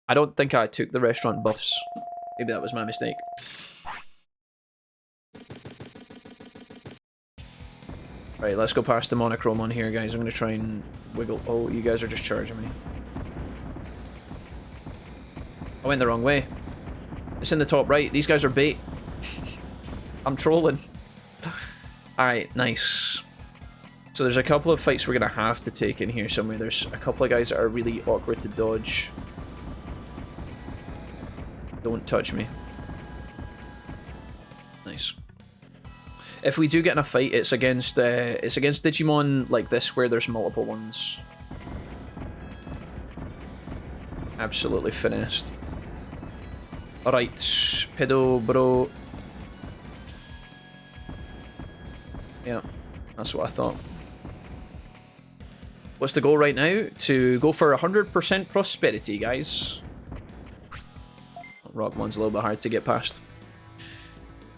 I don't think I took the restaurant buffs. Maybe that was my mistake. Right, let's go past the monochromon here, guys. I'm going to try and wiggle. Oh, you guys are just charging me. I went the wrong way. It's in the top right. These guys are bait. I'm trolling. Alright, nice. So there's a couple of fights we're going to have to take in here somewhere. There's a couple of guys that are really awkward to dodge. Don't touch me. Nice. If we do get in a fight, it's against Digimon like this where there's multiple ones. Absolutely finessed. Alright, Pido bro. Yeah, that's what I thought. What's the goal right now? To go for 100% prosperity, guys. Rockmon's a little bit hard to get past.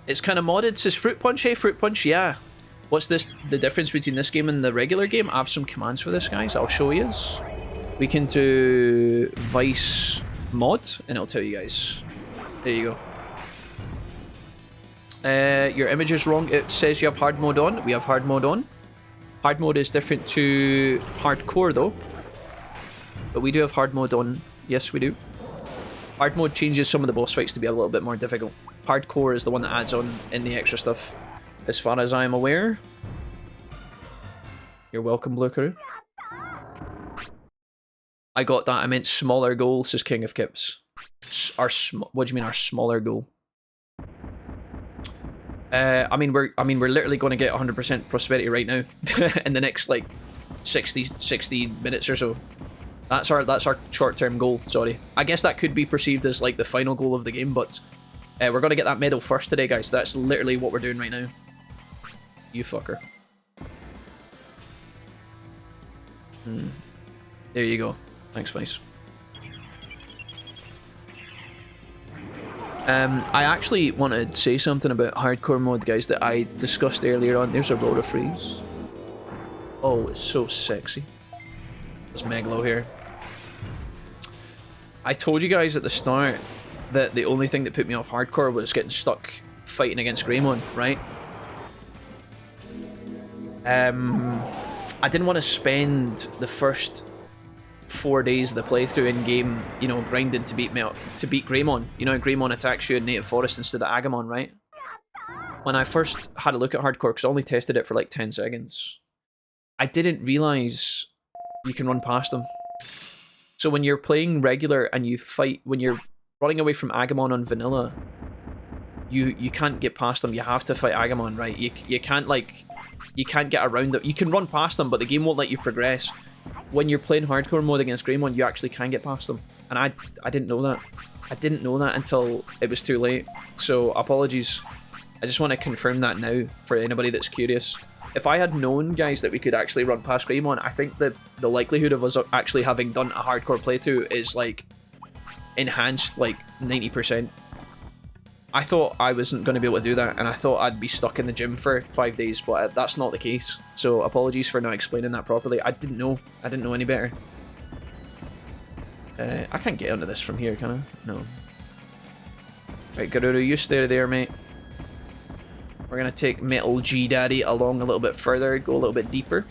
It's kind of modded, says Fruit Punch. Hey, Fruit Punch, yeah. What's this? The difference between this game and the regular game? I have some commands for this, guys. I'll show you. We can do Vice Mod, and I'll tell you guys. There you go. Your image is wrong. It says you have hard mode on. We have hard mode on. Hard mode is different to hardcore, though. But we do have hard mode on. Yes, we do. Hard mode changes some of the boss fights to be a little bit more difficult. Hardcore is the one that adds on in the extra stuff, as far as I am aware. You're welcome, Blue Crew. I got that. I meant smaller goal, says King of Kips. What do you mean our smaller goal? I mean we're literally going to get 100% prosperity right now in the next like 60 minutes or so. That's our short-term goal. Sorry, I guess that could be perceived as like the final goal of the game, but we're going to get that medal first today, guys. That's literally what we're doing right now. You fucker. There you go. Thanks, Vice. I actually want to say something about hardcore mode, guys, that I discussed earlier on. There's a Aurora Freeze. Oh, it's so sexy. There's Megalo here. I told you guys at the start that the only thing that put me off hardcore was getting stuck fighting against Greymon, right? I didn't want to spend the first 4 days of the playthrough in game, you know, grinding to beat Greymon. You know, Greymon attacks you in Native Forest instead of Agumon, right? When I first had a look at hardcore, because I only tested it for like 10 seconds, I didn't realize you can run past them. So when you're playing regular and you fight, when you're running away from Agumon on vanilla, you can't get past them. You have to fight Agumon, right? You can't like, you can't get around it. You can run past them, but the game won't let you progress. When you're playing hardcore mode against Greymon, you actually can get past them. And I didn't know that. I didn't know that until it was too late. So apologies. I just want to confirm that now for anybody that's curious. If I had known, guys, that we could actually run past Greymon, I think the likelihood of us actually having done a hardcore playthrough is like enhanced like 90%. I thought I wasn't going to be able to do that, and I thought I'd be stuck in the gym for 5 days, but that's not the case. So apologies for not explaining that properly. I didn't know. I didn't know any better. I can't get onto this from here, can I? No. Right, Garuru, you stay there, mate. We're going to take Metal G Daddy along a little bit further, go a little bit deeper.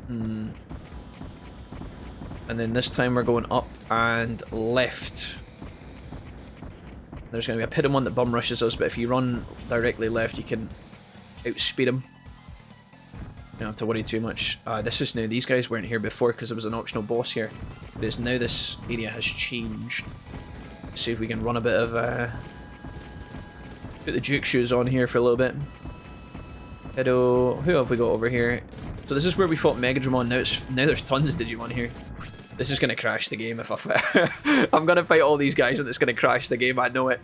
And then this time we're going up and left. There's going to be a Pidamon that bum rushes us, but if you run directly left, you can outspeed him. Don't have to worry too much. This is new. These guys weren't here before because there was an optional boss here. But it's now this area has changed. Let's see if we can run a bit of... put the Duke shoes on here for a little bit. Hello. Who have we got over here? So this is where we fought Megadramon. Now there's tons of Digimon here. This is going to crash the game if I fight. I'm going to fight all these guys and it's going to crash the game. I know it.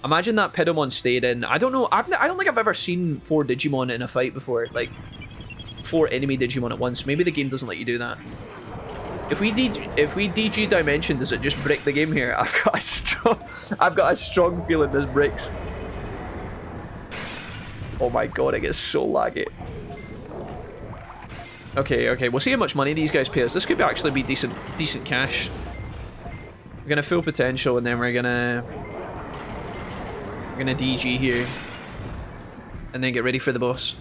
Imagine that Pidamon stayed in. I don't know. I don't think I've ever seen 4 Digimon in a fight before. Like, 4 enemy Digimon at once. Maybe the game doesn't let you do that. If we DG Dimension, does it just break the game here? I've got a strong feeling this breaks. Oh my god, it gets so laggy. Okay, we'll see how much money these guys pay us. This could actually be decent cash. We're gonna full potential, and then we're gonna DG here, and then get ready for the boss.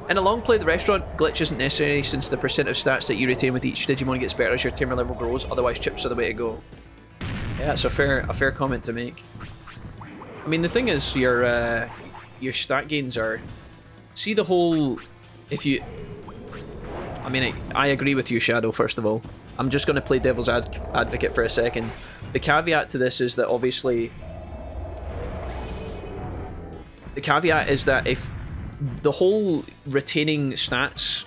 In a long play, the restaurant glitch isn't necessary since the percent of stats that you retain with each Digimon gets better as your tamer level grows. Otherwise, chips are the way to go. Yeah, that's a fair comment to make. I mean, the thing is, your stat gains are. See the whole. If you. I mean, I agree with you, Shadow. First of all, I'm just going to play devil's advocate for a second. The caveat to this is that obviously. The caveat is that if the whole retaining stats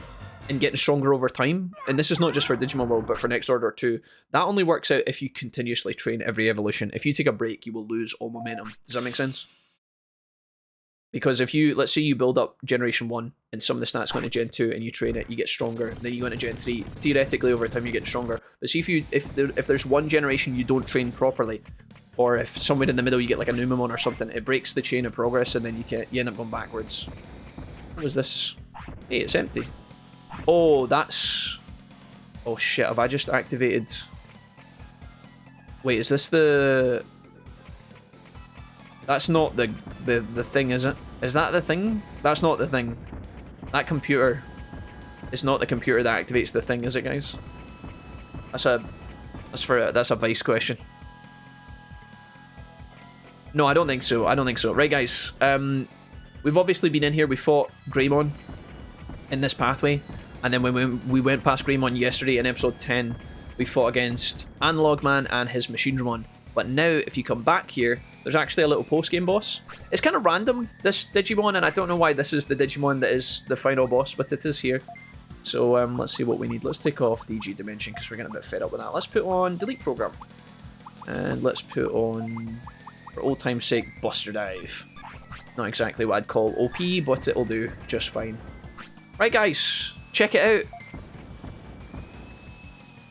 and getting stronger over time, and this is not just for Digimon World, but for Next Order too, that only works out if you continuously train every evolution. If you take a break, you will lose all momentum. Does that make sense? Because if you, let's say you build up Generation 1, and some of the stats go into Gen 2, and you train it, you get stronger, then you go into Gen 3, theoretically over time you get stronger. But see if there's one generation you don't train properly, or if somewhere in the middle you get like a Numemon or something, it breaks the chain of progress, and then you end up going backwards. What was this? Hey, it's empty. Oh, that's... Oh shit, have I just activated... Wait, is this the... That's not the thing, is it? Is that the thing? That's not the thing. That computer is not the computer that activates the thing, is it, guys? That's a Vice question. No, I don't think so. I don't think so. Right, guys. We've obviously been in here. We fought Greymon in this pathway, and then when we went past Greymon yesterday in episode 10, we fought against Analog Man and his Machinedramon. But now, if you come back here, there's actually a little post-game boss. It's kind of random, this Digimon, and I don't know why this is the Digimon that is the final boss, but it is here. So let's see what we need. Let's take off DG Dimension because we're getting a bit fed up with that. Let's put on Delete Program. And let's put on, for old time's sake, Buster Dive. Not exactly what I'd call OP, but it'll do just fine. Right, guys, check it out.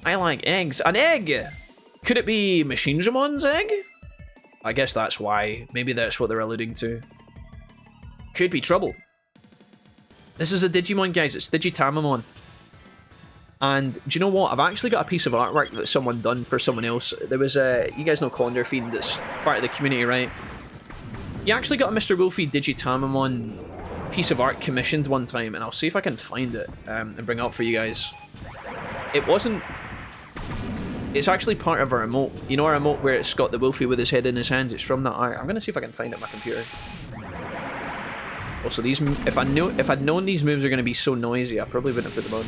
I like eggs. An egg! Could it be Machinedramon's egg? I guess that's why. Maybe that's what they're alluding to. Could be trouble. This is a Digimon, guys. It's Digitamamon. And do you know what? I've actually got a piece of artwork that someone done for someone else. There was a... You guys know Condor Fiend, that's part of the community, right? He actually got a Mr. Wolfie Digitamamon piece of art commissioned one time, and I'll see if I can find it and bring it up for you guys. It wasn't... It's actually part of our emote. You know our emote where it's got the Wolfie with his head in his hands? It's from that art. I'm going to see if I can find it on my computer. Also, these... If I'd known these moves are going to be so noisy, I probably wouldn't have put them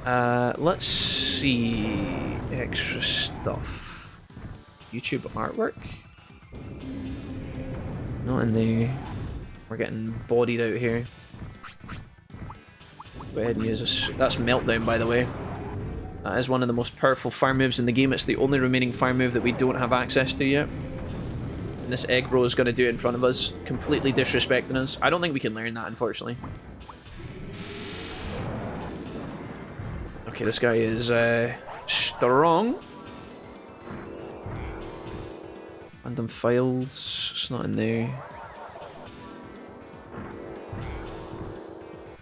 on. Let's see... Extra stuff. YouTube artwork? Not in there. We're getting bodied out here. Go ahead and use this. That's Meltdown, by the way. That is one of the most powerful fire moves in the game. It's the only remaining fire move that we don't have access to yet. And this egg bro is going to do it in front of us, completely disrespecting us. I don't think we can learn that, unfortunately. Okay, this guy is strong. Random files. It's not in there.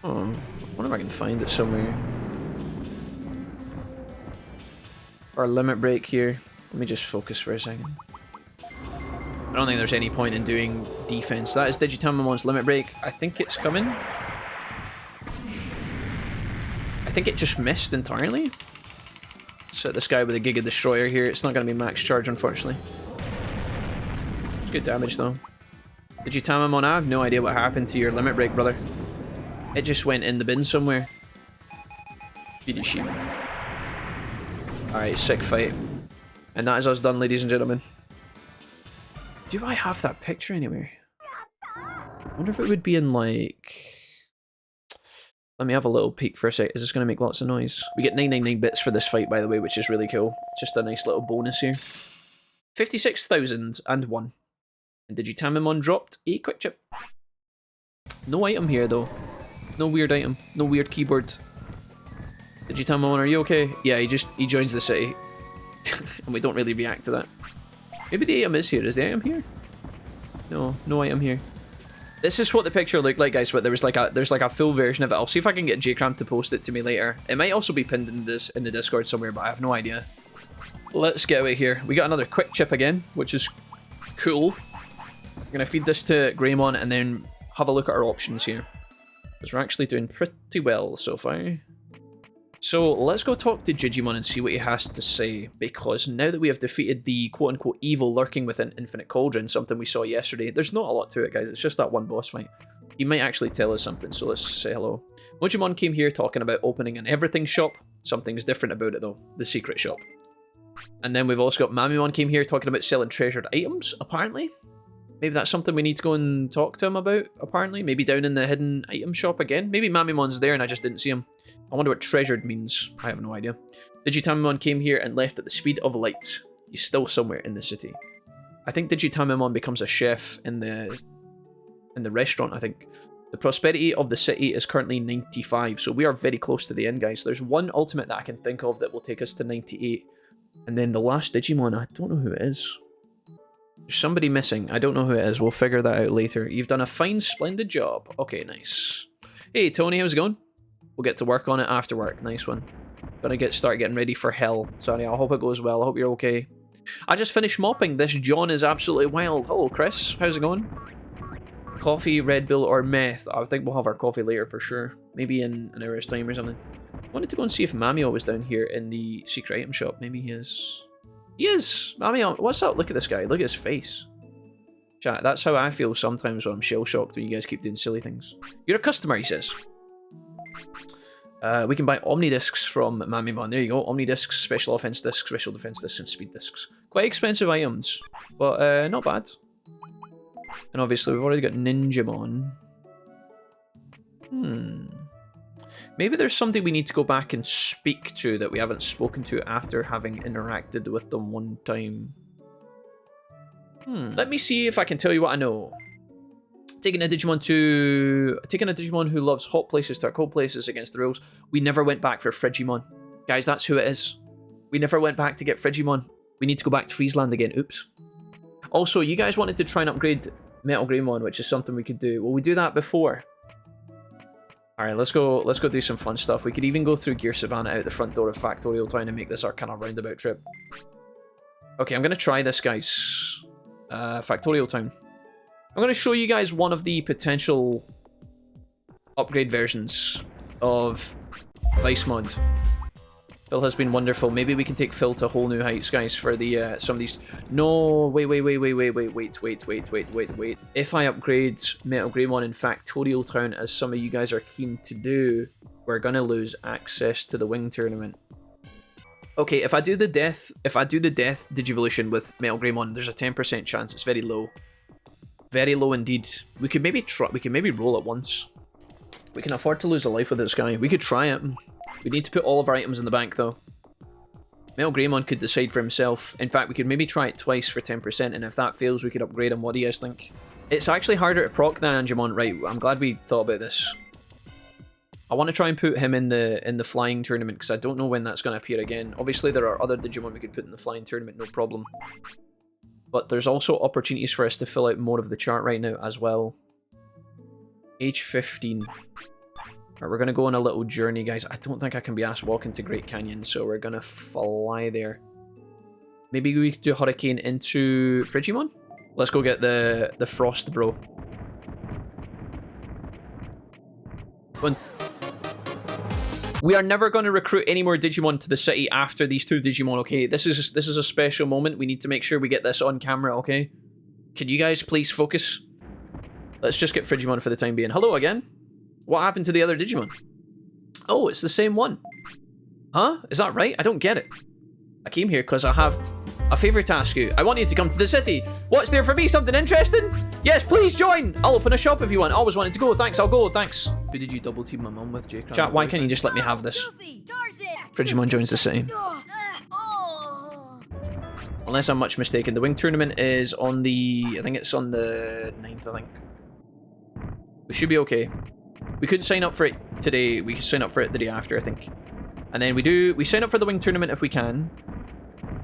Oh, I wonder if I can find it somewhere. Our limit break here. Let me just focus for a second. I don't think there's any point in doing defense. That is Digitamon's limit break. I think it's coming. I think it just missed entirely. Set this guy with a Giga Destroyer here. It's not going to be max charge, unfortunately. It's good damage, though. Digitamon, I have no idea what happened to your limit break, brother. It just went in the bin somewhere. Beauty sheep. Alright, sick fight. And that is us done, ladies and gentlemen. Do I have that picture anywhere? I wonder if it would be in, like... Let me have a little peek for a sec. Is this going to make lots of noise? We get 999 bits for this fight, by the way, which is really cool. It's just a nice little bonus here. 56,001. And Digitamon dropped a quick chip. No item here, though. No weird item. No weird keyboard. Digitamon, are you okay? Yeah, he joins the city. And we don't really react to that. Maybe the item is here. Is the item here? No, no item here. This is what the picture looked like, guys, but there's like a full version of it. I'll see if I can get J-Cram to post it to me later. It might also be pinned in the Discord somewhere, but I have no idea. Let's get away here. We got another quick chip again, which is cool. We're gonna feed this to Greymon and then have a look at our options here. Because we're actually doing pretty well so far. So let's go talk to Jijimon and see what he has to say, because now that we have defeated the quote-unquote evil lurking within Infinite Cauldron, something we saw yesterday, there's not a lot to it, guys. It's just that one boss fight. He might actually tell us something, so let's say hello. Mojimon came here talking about opening an everything shop. Something's different about it, though. The secret shop. And then we've also got Mamimon came here talking about selling treasured items, apparently. Maybe that's something we need to go and talk to him about, apparently. Maybe down in the hidden item shop again. Maybe Mamimon's there and I just didn't see him. I wonder what treasured means. I have no idea. Digitamon came here and left at the speed of light. He's still somewhere in the city. I think Digitamon becomes a chef in the restaurant, I think. The prosperity of the city is currently 95, so we are very close to the end, guys. There's one ultimate that I can think of that will take us to 98. And then the last Digimon, I don't know who it is. There's somebody missing. I don't know who it is. We'll figure that out later. You've done a fine, splendid job. Okay, nice. Hey, Tony, how's it going? We'll get to work on it after work. Nice one. Gonna start getting ready for hell. Sorry, I hope it goes well. I hope you're okay. I just finished mopping. This John is absolutely wild. Hello, Chris. How's it going? Coffee, Red Bull, or meth? I think we'll have our coffee later for sure. Maybe in an hour's time or something. I wanted to go and see if Mamio was down here in the secret item shop. Maybe he is. He is! Mamio, what's up? Look at this guy. Look at his face. Chat, that's how I feel sometimes when I'm shell-shocked when you guys keep doing silly things. You're a customer, he says. We can buy Omnidiscs from Mamimon. There you go. Omnidiscs, special offense discs, special defense discs, and speed discs. Quite expensive items, but not bad. And obviously we've already got Ninjamon. Maybe there's something we need to go back and speak to that we haven't spoken to after having interacted with them one time. Let me see if I can tell you what I know. Taking a Digimon who loves hot places to our cold places against the rules. We never went back for Frigimon. Guys, that's who it is. We never went back to get Frigimon. We need to go back to Friesland again. Oops. Also, you guys wanted to try and upgrade Metal Greymon, which is something we could do. Will we do that before? Alright, let's go do some fun stuff. We could even go through Gear Savannah out the front door of Factorial Town and make this our kind of roundabout trip. Okay, I'm going to try this, guys. Factorial Town. I'm going to show you guys one of the potential upgrade versions of Vice Mod. Phil has been wonderful. Maybe we can take Phil to whole new heights, guys, for the some of these. No, wait. If I upgrade Metal Greymon in Factorial Town, as some of you guys are keen to do, we're gonna lose access to the Wing Tournament. Okay, if I do the death Digivolution with Metal Greymon, there's a 10% chance. It's very low. Very low indeed. We could maybe roll it once. We can afford to lose a life with this guy. We could try it. We need to put all of our items in the bank, though. Weregarurumon could decide for himself. In fact, we could maybe try it twice for 10%, and if that fails, we could upgrade him. What do you guys think? It's actually harder to proc than Jijimon. Right, I'm glad we thought about this. I want to try and put him in the flying tournament, because I don't know when that's going to appear again. Obviously, there are other Digimon we could put in the flying tournament, no problem. But there's also opportunities for us to fill out more of the chart right now as well. Age 15. Right, we're going to go on a little journey, guys. I don't think I can be asked walking to Great Canyon, so we're going to fly there. Maybe we could do Hurricane into Frigimon? Let's go get the Frost Bro. We are never going to recruit any more Digimon to the city after these two Digimon, okay? This is a special moment. We need to make sure we get this on camera, okay? Can you guys please focus? Let's just get Frigimon for the time being. Hello again. What happened to the other Digimon? Oh, it's the same one. Huh? Is that right? I don't get it. I came here because I have a favour to ask you. I want you to come to the city. What's there for me? Something interesting? Yes, please join. I'll open a shop if you want. Always wanted to go. Thanks, I'll go. Thanks. Who did you double team my mum with, Jake? Chat, why can't you just let me have this? Frigimon joins the city. Unless I'm much mistaken, the wing tournament is on the... I think it's on the 9th, I think. We should be okay. We couldn't sign up for it today. We could sign up for it the day after, I think. And then we sign up for the wing tournament if we can.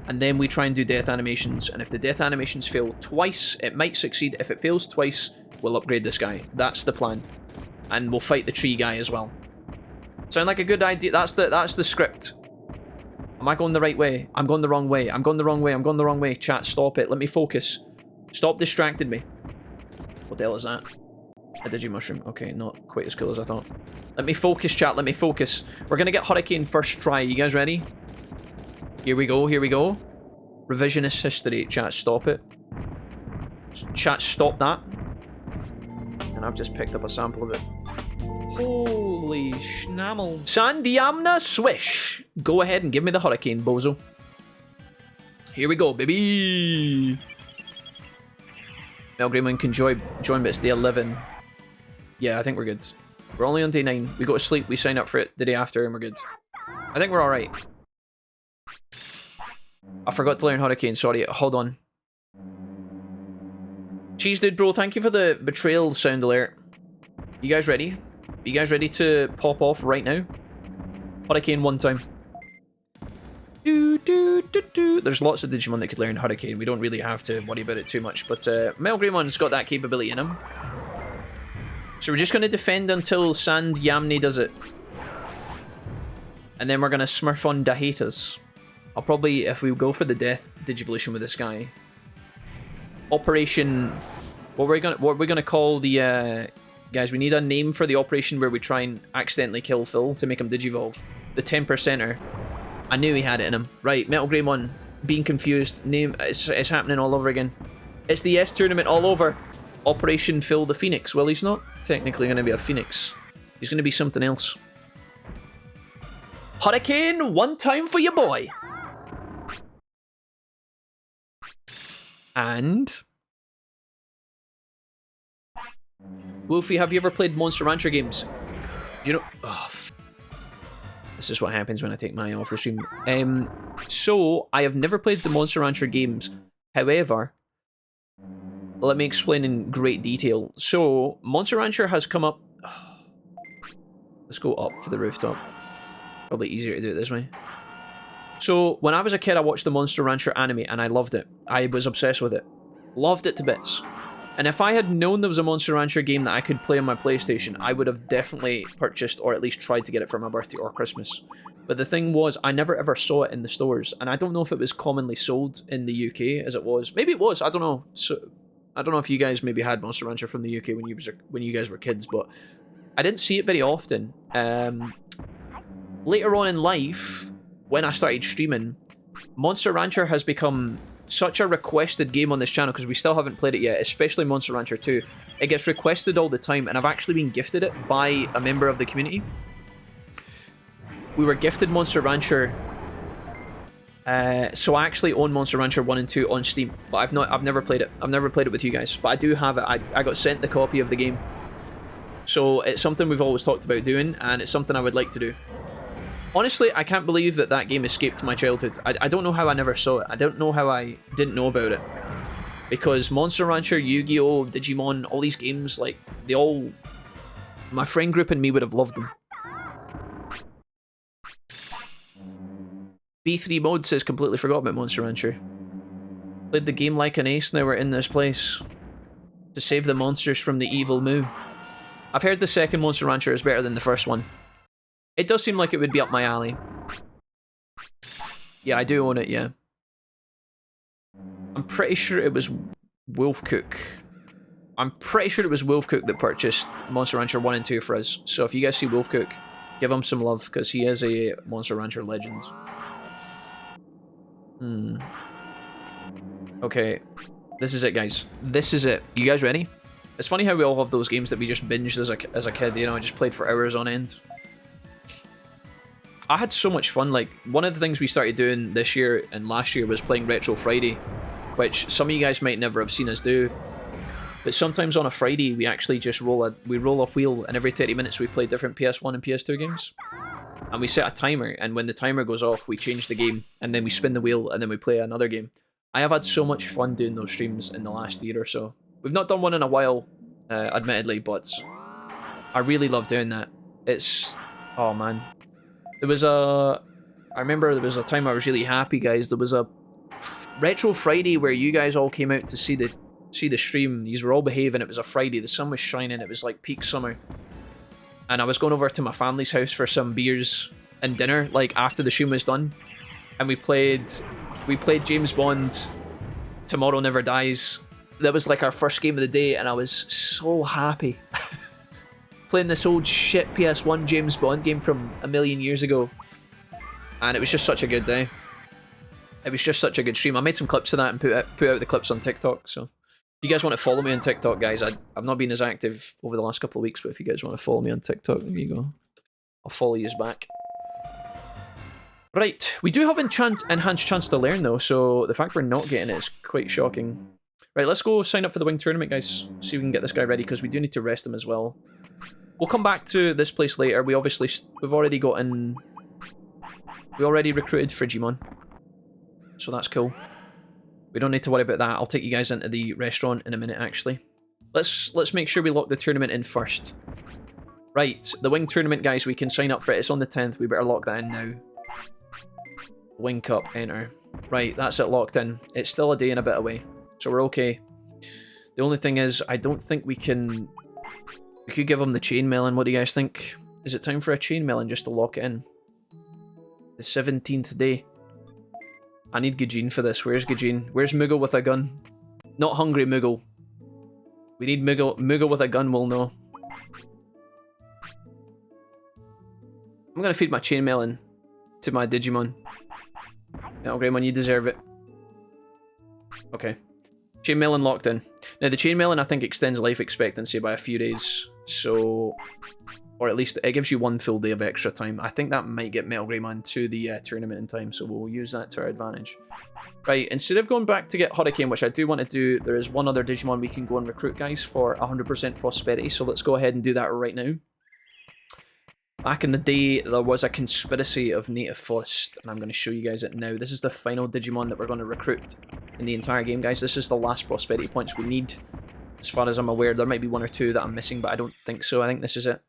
And then we try and do death animations. And if the death animations fail twice, it might succeed. If it fails twice, we'll upgrade this guy. That's the plan. And we'll fight the tree guy as well. Sound like a good idea? That's the script. Am I going the right way? I'm going the wrong way. I'm going the wrong way. I'm going the wrong way. Chat, stop it. Let me focus. Stop distracting me. What the hell is that? A Digimushroom. Okay, not quite as cool as I thought. Let me focus, chat. Let me focus. We're going to get Hurricane first try. You guys ready? Here we go. Here we go. Revisionist history. Chat, stop it. Chat, stop that. And I've just picked up a sample of it. Holy schnammels. Sandiamna Swish. Go ahead and give me the Hurricane, bozo. Here we go, baby. Weregarurumon can join, but it's day 11. Yeah, I think we're good. We're only on day 9. We go to sleep, we sign up for it the day after, and we're good. I think we're alright. I forgot to learn Hurricane, sorry. Hold on. Cheese dude, bro, thank you for the betrayal sound alert. You guys ready? You guys ready to pop off right now? Hurricane one time. There's lots of Digimon that could learn Hurricane. We don't really have to worry about it too much, but Weregarurumon's got that capability in him. So we're just going to defend until Sand Yamni does it. And then we're going to smurf on Dahatas. I'll probably, if we go for the death Digivolution with this guy, Operation... What are we gonna call the... Guys, we need a name for the operation where we try and accidentally kill Phil to make him Digivolve. The 10%er. I knew he had it in him. Right, Weregarurumon, being confused. Name, it's happening all over again. It's the S tournament all over. Operation Phil the Phoenix. Well, he's not technically going to be a Phoenix. He's going to be something else. Hurricane, one time for your boy. And... Wolfie, have you ever played Monster Rancher games? Do you know... Oh, this is what happens when I take my eye off the stream. So, I have never played the Monster Rancher games. However, let me explain in great detail. So, Monster Rancher has come up... Let's go up to the rooftop. Probably easier to do it this way. So, when I was a kid, I watched the Monster Rancher anime and I loved it. I was obsessed with it. Loved it to bits. And if I had known there was a Monster Rancher game that I could play on my PlayStation, I would have definitely purchased or at least tried to get it for my birthday or Christmas. But the thing was, I never ever saw it in the stores, and I don't know if it was commonly sold in the UK as it was. Maybe it was, I don't know. So, I don't know if you guys maybe had Monster Rancher from the UK when you guys were kids, but I didn't see it very often. Later on in life, when I started streaming, Monster Rancher has become such a requested game on this channel because we still haven't played it yet, especially Monster Rancher 2. It gets requested all the time, and I've actually been gifted it by a member of the community. We were gifted Monster Rancher, so I actually own Monster Rancher 1 and 2 on Steam, but I've never played it. I've never played it with you guys, but I do have it. I got sent the copy of the game. So it's something we've always talked about doing, and it's something I would like to do. Honestly, I can't believe that that game escaped my childhood. I don't know how I never saw it. I don't know how I didn't know about it. Because Monster Rancher, Yu-Gi-Oh!, Digimon, all these games, like, they all... My friend group and me would have loved them. B3 Mode says completely forgot about Monster Rancher. Played the game like an ace, now we're in this place. To save the monsters from the evil Moo. I've heard the second Monster Rancher is better than the first one. It does seem like it would be up my alley. Yeah, I do own it, yeah. I'm pretty sure it was Wolfcook. I'm pretty sure it was Wolfcook that purchased Monster Rancher 1 and 2 for us. So if you guys see Wolfcook, give him some love, because he is a Monster Rancher legend. Okay, this is it, guys. This is it. You guys ready? It's funny how we all have those games that we just binged as a kid, you know, just played for hours on end. I had so much fun. Like, one of the things we started doing this year and last year was playing Retro Friday, which some of you guys might never have seen us do. But sometimes on a Friday, we actually just roll a wheel, and every 30 minutes we play different PS1 and PS2 games. And we set a timer, and when the timer goes off, we change the game, and then we spin the wheel, and then we play another game. I have had so much fun doing those streams in the last year or so. We've not done one in a while, admittedly, but I really love doing that. It's... oh man. There was a... I remember there was a time I was really happy, guys. There was a Retro Friday where you guys all came out to see the stream. These were all behaving. It was a Friday. The sun was shining. It was like peak summer. And I was going over to my family's house for some beers and dinner, like after the stream was done. And we played James Bond, Tomorrow Never Dies. That was like our first game of the day, and I was so happy. Playing this old shit PS1 James Bond game from a million years ago. And it was just such a good day. It was just such a good stream. I made some clips of that and put out the clips on TikTok. So if you guys want to follow me on TikTok, guys, I've not been as active over the last couple of weeks, but if you guys want to follow me on TikTok, there you go. I'll follow you back. Right, we do have enhanced chance to learn though, so the fact we're not getting it is quite shocking. Right, let's go sign up for the wing tournament, guys. See if we can get this guy ready, because we do need to rest him as well. We'll come back to this place later. We've already gotten... We already recruited Frigimon. So that's cool. We don't need to worry about that. I'll take you guys into the restaurant in a minute, actually. Let's make sure we lock the tournament in first. Right, the wing tournament, guys, we can sign up for it. It's on the 10th. We better lock that in now. Wing Cup, enter. Right, that's it locked in. It's still a day and a bit away, so we're okay. The only thing is, I don't think we can... We could give him the chainmail. What do you guys think? Is it time for a chainmail just to lock it in? The 17th day. I need Jijimon for this. Where's Jijimon? Where's Moogle with a gun? Not hungry Moogle. We need Moogle with a gun, we'll know. I'm gonna feed my chainmail to my Digimon. Metalgreymon, you deserve it. Okay. Chainmail locked in. Now the chainmail I think extends life expectancy by a few days, so... Or at least it gives you 1 full day of extra time. I think that might get Metalgreymon to the tournament in time, so we'll use that to our advantage. Right, instead of going back to get Hurricane, which I do want to do, there is one other Digimon we can go and recruit, guys, for 100% prosperity, so let's go ahead and do that right now. Back in the day, there was a conspiracy of native forest, and I'm going to show you guys it now. This is the final Digimon that we're going to recruit in the entire game, guys. This is the last prosperity points we need. As far as I'm aware, there might be 1 or 2 that I'm missing, but I don't think so. I think this is it.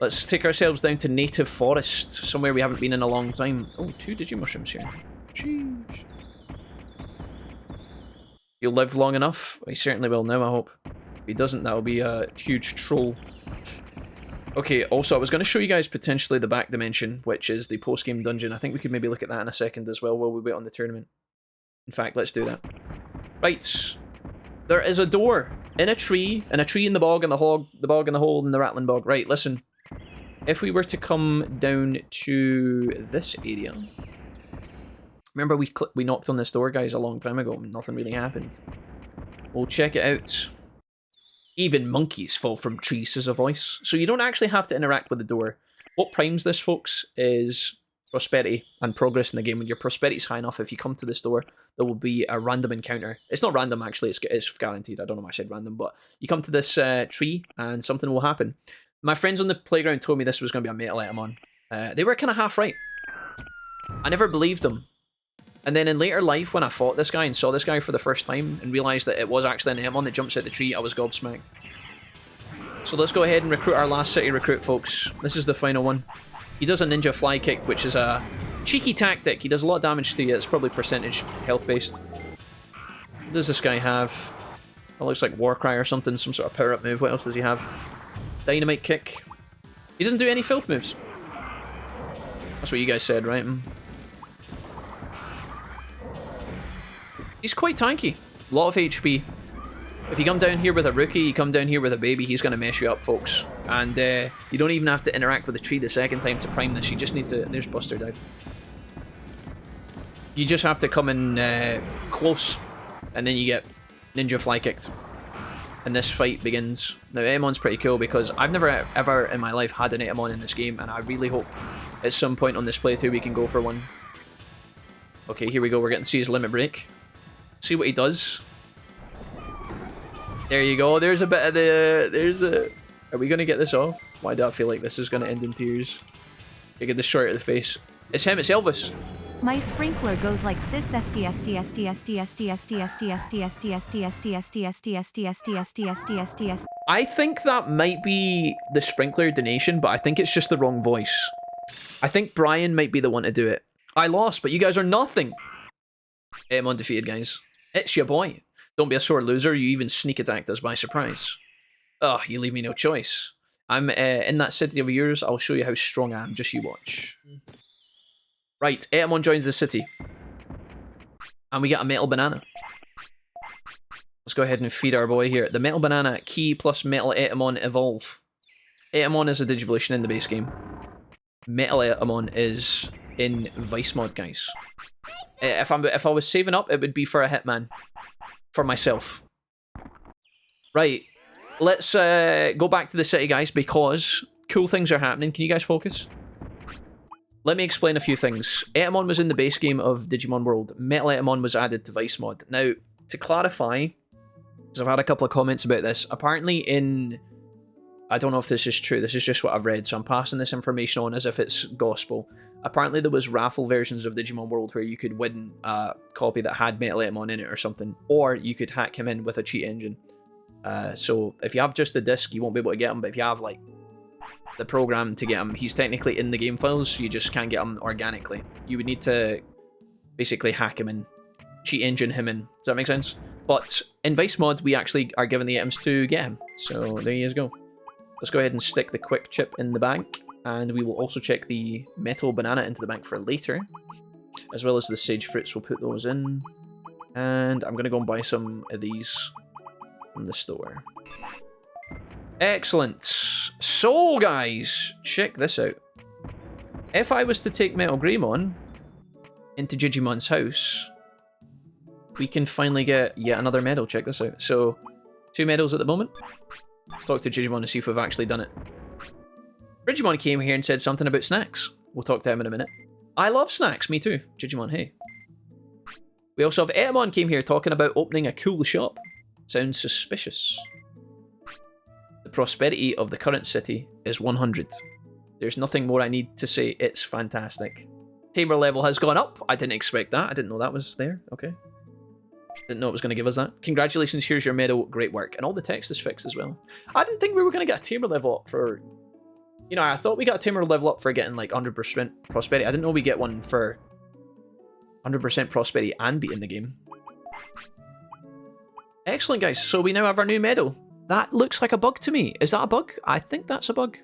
Let's take ourselves down to native forest, somewhere we haven't been in a long time. Oh, 2 Digimushrooms here. Jeez. He'll live long enough. He certainly will now, I hope. If he doesn't, that'll be a huge troll. Okay, also, I was going to show you guys potentially the back dimension, which is the post-game dungeon. I think we could maybe look at that in a second as well while we wait on the tournament. In fact, let's do that. Right. There is a door in a tree in the bog, and the bog in the hole, and the rattling bog. Right, listen. If we were to come down to this area... Remember we knocked on this door, guys, a long time ago, and nothing really happened. We'll check it out. Even monkeys fall from trees, says a voice. So you don't actually have to interact with the door. What primes this, folks, is prosperity and progress in the game. When your prosperity is high enough, if you come to this door, there will be a random encounter. It's not random, actually. It's guaranteed. I don't know why I said random, but you come to this tree and something will happen. My friends on the playground told me this was going to be a metal Etamon. They were kind of half right. I never believed them. And then in later life, when I fought this guy and saw this guy for the first time and realised that it was actually an Etamon that jumps out the tree, I was gobsmacked. So let's go ahead and recruit our last city recruit, folks. This is the final one. He does a ninja fly kick, which is a cheeky tactic. He does a lot of damage to you. It's probably percentage health based. What does this guy have? It looks like Warcry or something, some sort of power up move. What else does he have? Dynamite kick. He doesn't do any filth moves. That's what you guys said, right? He's quite tanky. A lot of HP. If you come down here with a rookie, you come down here with a baby, he's going to mess you up, folks. And you don't even have to interact with the tree the second time to prime this. You just need to... There's Buster Dive. You just have to come in close, and then you get ninja fly kicked. And this fight begins. Now, Etamon's pretty cool because I've never ever in my life had an Etamon in this game, and I really hope at some point on this playthrough we can go for one. Okay, here we go. We're getting to see his limit break. See what he does. There you go. There's a bit of the... Are we going to get this off? Why do I feel like this is going to end in tears? You get the short of the face. It's him. It's Elvis. My sprinkler goes like this. I think that might be the sprinkler donation, but I think it's just the wrong voice. I think Brian might be the one to do it. I lost, but you guys are nothing. Etamon defeated, guys. It's your boy. Don't be a sore loser. You even sneak attacked us by surprise. Oh, you leave me no choice. I'm in that city of yours. I'll show you how strong I am. Just you watch. Right, Etamon joins the city. And we get a metal banana. Let's go ahead and feed our boy here. The metal banana, key plus metal Etamon evolve. Etamon is a digivolution in the base game. Metal Etamon is in Vice mod, guys. If I was saving up, it would be for a Hitman. For myself. Right. Let's go back to the city, guys, because cool things are happening. Can you guys focus? Let me explain a few things. Etamon was in the base game of Digimon World. Metal Etamon was added to Vice mod. Now, to clarify, because I've had a couple of comments about this, apparently in... I don't know if this is true. This is just what I've read, so I'm passing this information on as if it's gospel. Apparently there was raffle versions of Digimon World where you could win a copy that had Metal Etamon in it or something, or you could hack him in with a cheat engine. So if you have just the disc, you won't be able to get him, but if you have like the program to get him, he's technically in the game files, you just can't get him organically. You would need to basically hack him in, cheat engine him in. Does that make sense? But in Vice mod, we actually are given the items to get him. So there you go. Let's go ahead and stick the quick chip in the bank. And we will also check the metal banana into the bank for later. As well as the sage fruits, we'll put those in. And I'm going to go and buy some of these from the store. Excellent. So, guys, check this out. If I was to take Metal Greymon into Jijimon's house, we can finally get yet another medal. Check this out. So, 2 medals at the moment. Let's talk to Jijimon to see if we've actually done it. Digimon came here and said something about snacks. We'll talk to him in a minute. I love snacks, me too. Jijimon, hey. We also have Etamon came here talking about opening a cool shop. Sounds suspicious. The prosperity of the current city is 100. There's nothing more I need to say. It's fantastic. Tamer level has gone up. I didn't expect that. I didn't know that was there. Okay. Didn't know it was going to give us that. Congratulations, here's your medal. Great work. And all the text is fixed as well. I didn't think we were going to get a tamer level up for... You know, I thought we got a tamer level up for getting like 100% prosperity. I didn't know we get one for 100% prosperity and beating the game. Excellent, guys. So we now have our new medal. That looks like a bug to me. Is that a bug? I think that's a bug.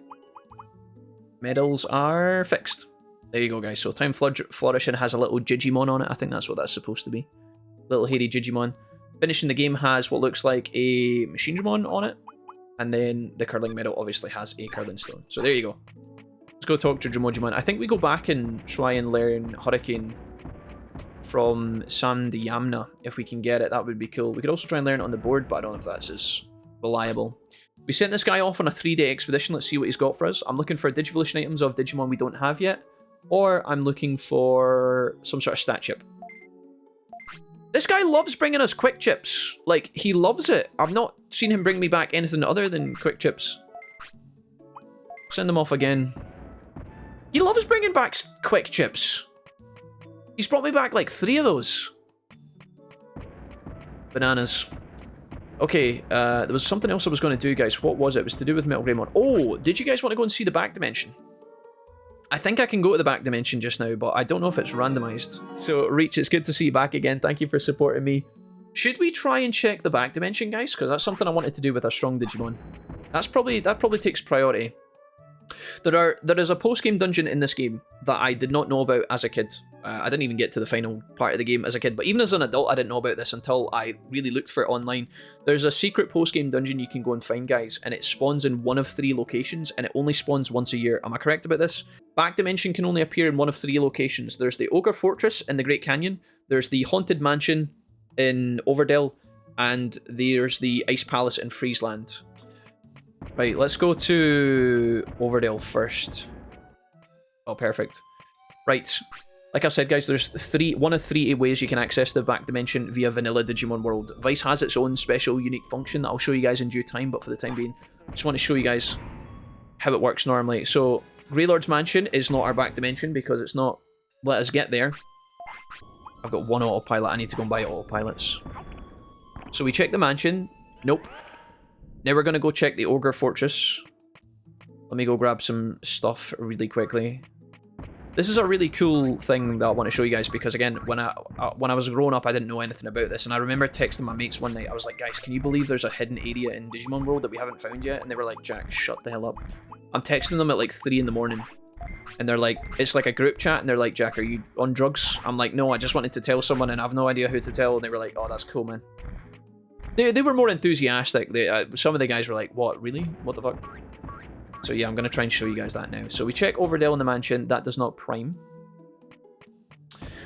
Medals are fixed. There you go, guys. So Time Flourishing has a little Jijimon on it. I think that's what that's supposed to be. Little hairy Jijimon. Finishing the game has what looks like a Machinedramon on it. And then the curling medal obviously has a curling stone. So there you go. Let's go talk to Jijimon. I think we go back and try and learn Hurricane from Sandiyamna. If we can get it, that would be cool. We could also try and learn it on the board, but I don't know if that's as reliable. We sent this guy off on a 3-day expedition. Let's see what he's got for us. I'm looking for Digivolution items of Digimon we don't have yet. or I'm looking for some sort of stat chip. This guy loves bringing us quick chips. Like, he loves it. I've not seen him bring me back anything other than quick chips. Send them off again. He loves bringing back quick chips. He's brought me back like 3 of those. Bananas. Okay, there was something else I was going to do, guys. What was it? It was to do with Weregarurumon. Oh, did you guys want to go and see the back dimension? I think I can go to the back dimension just now, but I don't know if it's randomized. So, Reach, it's good to see you back again. Thank you for supporting me. Should we try and check the back dimension, guys? Because that's something I wanted to do with a strong Digimon. That probably takes priority. There is a post-game dungeon in this game that I did not know about as a kid. I didn't even get to the final part of the game as a kid, but even as an adult, I didn't know about this until I really looked for it online. There's a secret post-game dungeon you can go and find, guys, and it spawns in 1 of 3 locations, and it only spawns once a year. Am I correct about this? Back dimension can only appear in 1 of 3 locations. There's the Ogre Fortress in the Great Canyon, there's the Haunted Mansion in Overdell, and there's the Ice Palace in Friesland. Right, let's go to Overdell first. Oh, perfect. Right. Like I said, guys, there's 1 of 3 ways you can access the back dimension via vanilla Digimon World. Vice has its own special, unique function that I'll show you guys in due time, but for the time being, I just want to show you guys how it works normally. So, Greylord's Mansion is not our back dimension because it's not let us get there. I've got 1 autopilot. I need to go and buy autopilots. So we check the mansion. Nope. Now we're going to go check the Ogre Fortress. Let me go grab some stuff really quickly. This is a really cool thing that I want to show you guys because, again, when I was growing up, I didn't know anything about this. And I remember texting my mates one night. I was like, guys, can you believe there's a hidden area in Digimon World that we haven't found yet? And they were like, Jack, shut the hell up. I'm texting them at like 3 in the morning. And they're like, it's like a group chat. And they're like, Jack, are you on drugs? I'm like, no, I just wanted to tell someone and I have no idea who to tell. And they were like, oh, that's cool, man. They were more enthusiastic. Some of the guys were like, what, really? What the fuck? So yeah, I'm going to try and show you guys that now. So we check Overdell in the mansion. That does not prime.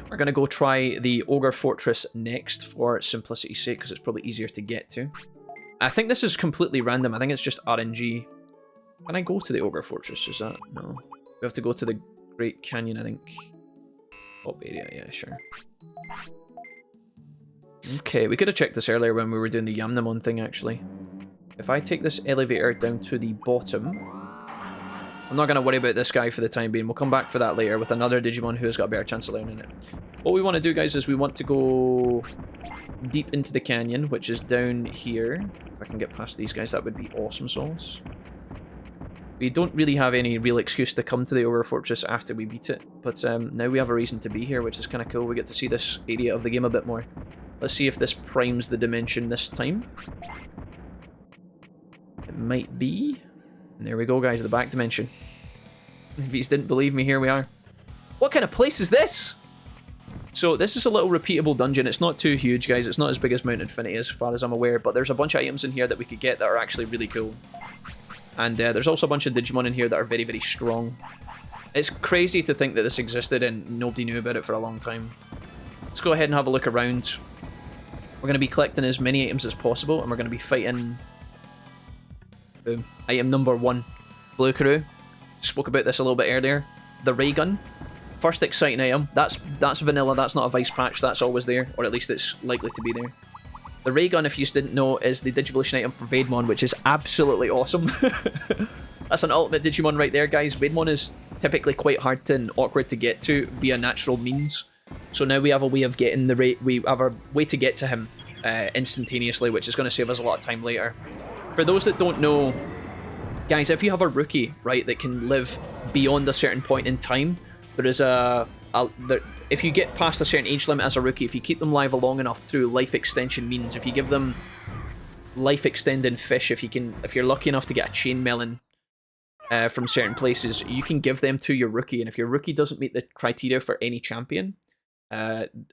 We're going to go try the Ogre Fortress next for simplicity's sake, because it's probably easier to get to. I think this is completely random. I think it's just RNG. Can I go to the Ogre Fortress? Is that... No. We have to go to the Great Canyon, I think. Top area, yeah, sure. Okay, we could have checked this earlier when we were doing the Yamnamon thing, actually. If I take this elevator down to the bottom... I'm not going to worry about this guy for the time being. We'll come back for that later with another Digimon who has got a better chance of learning it. What we want to do, guys, is we want to go deep into the canyon, which is down here. If I can get past these guys, that would be awesome sauce. We don't really have any real excuse to come to the Ogre Fortress after we beat it, but now we have a reason to be here, which is kind of cool. We get to see this area of the game a bit more. Let's see if this primes the dimension this time. It might be. And there we go, guys, the back dimension. If you didn't believe me, here we are. What kind of place is this? So this is a little repeatable dungeon. It's not too huge, guys. It's not as big as Mount Infinity as far as I'm aware, but there's a bunch of items in here that we could get that are actually really cool. And there's also a bunch of Digimon in here that are very, very strong. It's crazy to think that this existed and nobody knew about it for a long time. Let's go ahead and have a look around. We're going to be collecting as many items as possible, and we're going to be fighting... Boom. Item number 1. Blue Crew. Spoke about this a little bit earlier. The ray gun. First exciting item. That's vanilla. That's not a Vice patch. That's always there. Or at least it's likely to be there. The ray gun, if you didn't know, is the Digivolution item for Veidmon, which is absolutely awesome. That's an ultimate Digimon right there, guys. Veidmon is typically quite hard and awkward to get to via natural means. So now we have a way of getting the ray. We have a way to get to him instantaneously, which is going to save us a lot of time later. For those that don't know, guys, if you have a rookie, right, that can live beyond a certain point in time, there is if you get past a certain age limit as a rookie, if you keep them live long enough through life extension means, if you give them life extending fish, if you're lucky enough to get a chain melon from certain places, you can give them to your rookie, and if your rookie doesn't meet the criteria for any champion,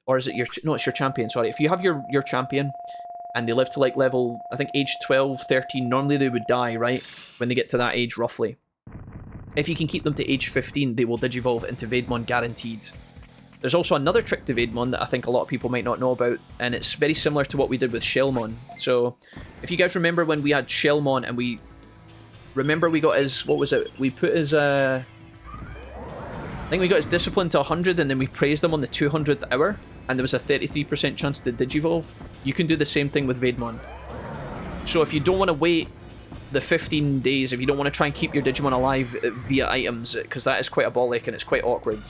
or is it your... No, it's your champion, sorry. If you have your champion... and they live to like level, I think age 12, 13, normally they would die, right? When they get to that age, roughly. If you can keep them to age 15, they will digivolve into Veidmon guaranteed. There's also another trick to Veidmon that I think a lot of people might not know about, and it's very similar to what we did with Shellmon. So, if you guys remember when we had Shellmon and we... Remember we got his... What was it? We put his... I think we got his discipline to 100 and then we praised him on the 200th hour and there was a 33% chance to digivolve. You can do the same thing with Veidmon. So if you don't want to wait the 15 days, if you don't want to try and keep your Digimon alive via items, because that is quite a bollock and it's quite awkward.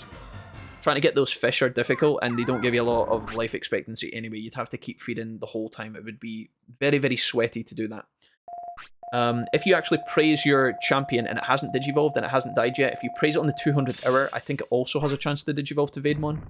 Trying to get those fish are difficult and they don't give you a lot of life expectancy anyway. You'd have to keep feeding the whole time. It would be very, very sweaty to do that. If you actually praise your champion and it hasn't digivolved and it hasn't died yet, if you praise it on the 200th hour, I think it also has a chance to digivolve to Veidmon.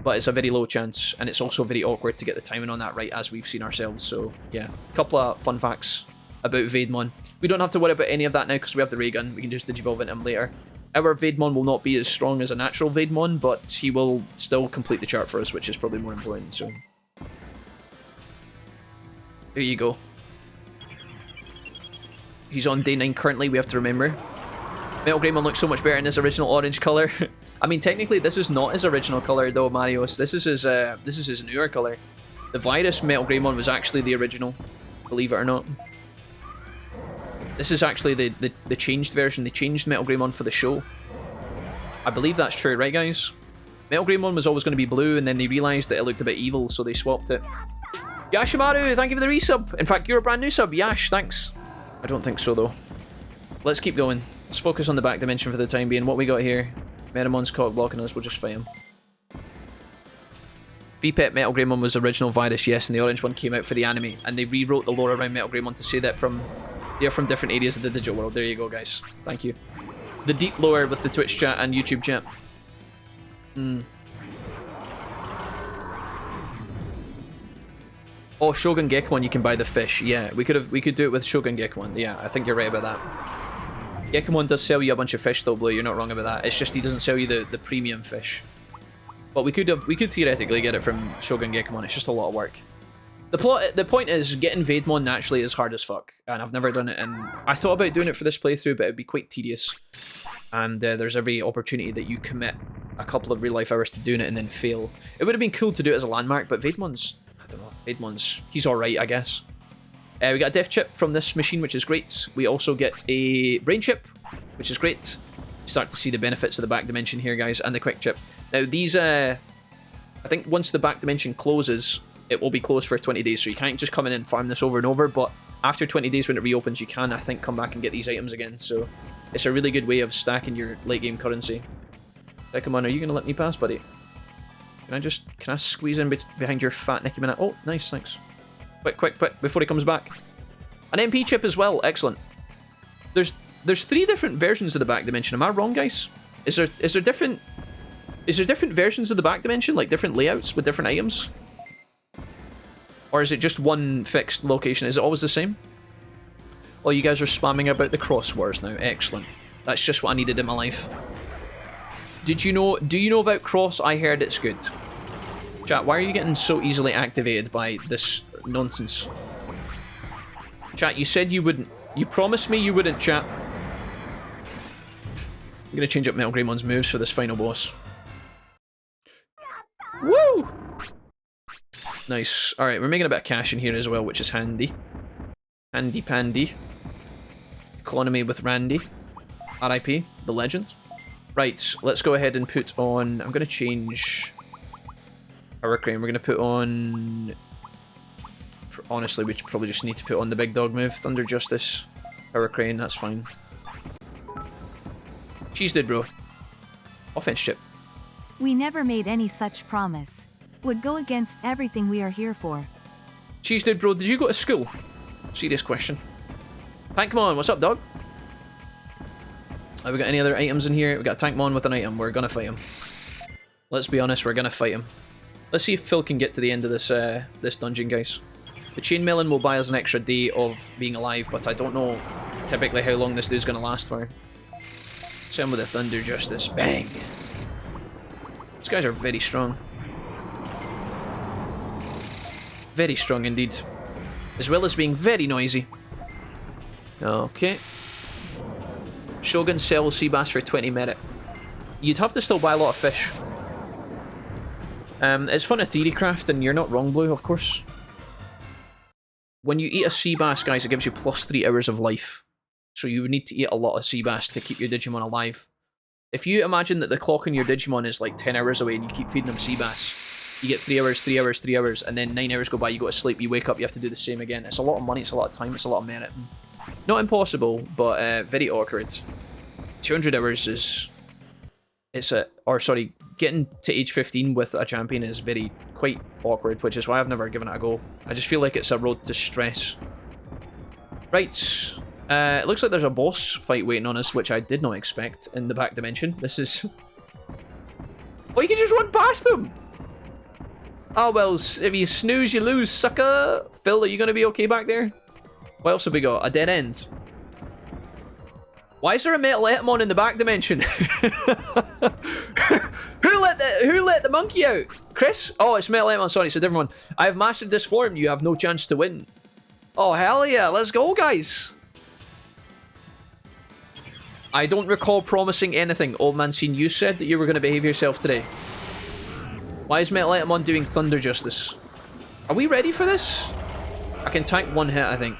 But it's a very low chance, and it's also very awkward to get the timing on that right, as we've seen ourselves. So, yeah, a couple of fun facts about Veidmon. We don't have to worry about any of that now because we have the ray gun. We can just digivolve into him later. Our Veidmon will not be as strong as a natural Veidmon, but he will still complete the chart for us, which is probably more important. So, here you go. He's on day 9 currently, we have to remember. Metal Greymon looks so much better in his original orange colour. I mean, technically, this is not his original colour, though, Marios. This is his newer colour. The Virus Metal Greymon was actually the original, believe it or not. This is actually the changed version. They changed Metal Greymon for the show. I believe that's true, right, guys? Metal Greymon was always going to be blue, and then they realised that it looked a bit evil, so they swapped it. Yashimaru, thank you for the resub. In fact, you're a brand new sub. Yash, thanks. I don't think so, though. Let's keep going. Let's focus on the back dimension for the time being. What we got here? Metamon's caught blocking us. We'll just fight him. VPET Metal Greymon was the original Virus, yes, and the orange one came out for the anime. And they rewrote the lore around Metal Greymon to say that they're from different areas of the digital world. There you go, guys. Thank you. The deep lore with the Twitch chat and YouTube chat. Oh, Shogun Gekomon, you can buy the fish. Yeah, we could do it with Shogun Gekomon. Yeah, I think you're right about that. Gekomon does sell you a bunch of fish though, Blue. You're not wrong about that. It's just he doesn't sell you the premium fish. But we could theoretically get it from Shogun Gekomon. It's just a lot of work. The point is, getting Veidmon naturally is hard as fuck, and I've never done it, and I thought about doing it for this playthrough, but it'd be quite tedious. And there's every opportunity that you commit a couple of real life hours to doing it and then fail. It would have been cool to do it as a landmark, but Veidmon's, I don't know, Veidmon's, he's alright, I guess. We got a death chip from this machine, which is great. We also get a brain chip, which is great. You start to see the benefits of the back dimension here, guys, and the quick chip. Now, these, I think once the back dimension closes, it will be closed for 20 days, so you can't just come in and farm this over and over, but after 20 days when it reopens, you can, I think, come back and get these items again, so it's a really good way of stacking your late game currency. Digimon, are you going to let me pass, buddy? Can I squeeze in behind your fat Nicky Minute? Oh, nice, thanks. Quick, before he comes back. An MP chip as well, excellent. There's 3 different versions of the back dimension, am I wrong, guys? Is there different versions of the back dimension, like different layouts with different items? Or is it just one fixed location? Is it always the same? Oh, you guys are spamming about the crosswords now. Excellent. That's just what I needed in my life. Do you know about cross? I heard it's good. Chat, why are you getting so easily activated by this nonsense? Chat, you said you wouldn't. You promised me you wouldn't, chat. I'm going to change up Metal Greymon's moves for this final boss. Woo! Nice. Alright, we're making a bit of cash in here as well, which is handy. Handy pandy. Economy with Randy. RIP, the legend. Right, let's go ahead and put on... I'm going to change... Hurricane. We're going to put on... Honestly, we probably just need to put on the big dog move. Thunder Justice. Hurricane, that's fine. Cheese did, bro. Offense chip. We never made any such promise. Would go against everything we are here for. Cheese did, bro. Did you go to school? Serious question. Tankmon, what's up, dog? Have we got any other items in here? We got Tankmon with an item. We're gonna fight him. Let's be honest, we're gonna fight him. Let's see if Phil can get to the end of this this dungeon, guys. The chainmailing will buy us an extra day of being alive, but I don't know typically how long this dude's gonna last for. Same with the Thunder Justice. Bang! These guys are very strong. Very strong indeed. As well as being very noisy. Okay. Shogun sells sea bass for 20 merit. You'd have to still buy a lot of fish. It's fun to theory craft, and you're not wrong, Blue, of course. When you eat a sea bass, guys, it gives you +3 hours of life. So you would need to eat a lot of sea bass to keep your Digimon alive. If you imagine that the clock on your Digimon is like 10 hours away and you keep feeding them sea bass, you get 3 hours, 3 hours, 3 hours, and then 9 hours go by, you go to sleep, you wake up, you have to do the same again. It's a lot of money, it's a lot of time, it's a lot of merit. Not impossible, but very awkward. 200 hours is... getting to age 15 with a champion is quite awkward, which is why I've never given it a go. I just feel like it's a road to stress. Right. It looks like there's a boss fight waiting on us, which I did not expect in the back dimension. This is... Oh, you can just run past them! Oh, well, if you snooze, you lose, sucker! Phil, are you going to be okay back there? What else have we got? A dead end. Why is there a metal Etamon in the back dimension? Who let the monkey out? Chris? Oh, it's metal Etamon. Sorry, it's a different one. I have mastered this form. You have no chance to win. Oh, hell yeah. Let's go, guys. I don't recall promising anything. Old man scene, you said that you were going to behave yourself today. Why is metal Etamon doing thunder justice? Are we ready for this? I can tank one hit, I think.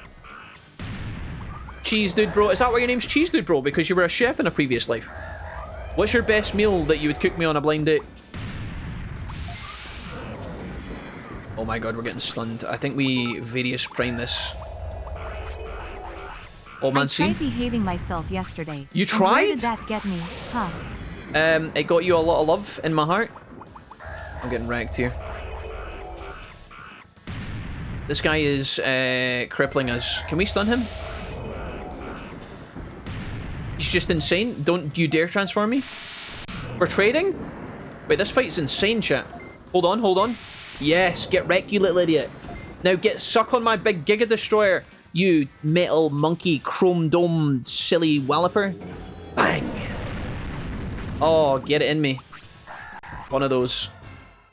Cheese Dude Bro. Is that why your name's Cheese Dude Bro? Because you were a chef in a previous life. What's your best meal that you would cook me on a blind date? Oh my god, we're getting stunned. I think we Various Prime this. Oh man, see? I tried behaving myself yesterday. You tried? Where did that get me? Huh. It got you a lot of love in my heart. I'm getting wrecked here. This guy is crippling us. Can we stun him? He's just insane. Don't you dare transform me. We're trading? Wait, this fight's insane, chat. Hold on, hold on. Yes, get wrecked, you little idiot. Now get suck on my big Giga Destroyer, you metal monkey chrome dome silly walloper. Bang. Oh, get it in me. One of those.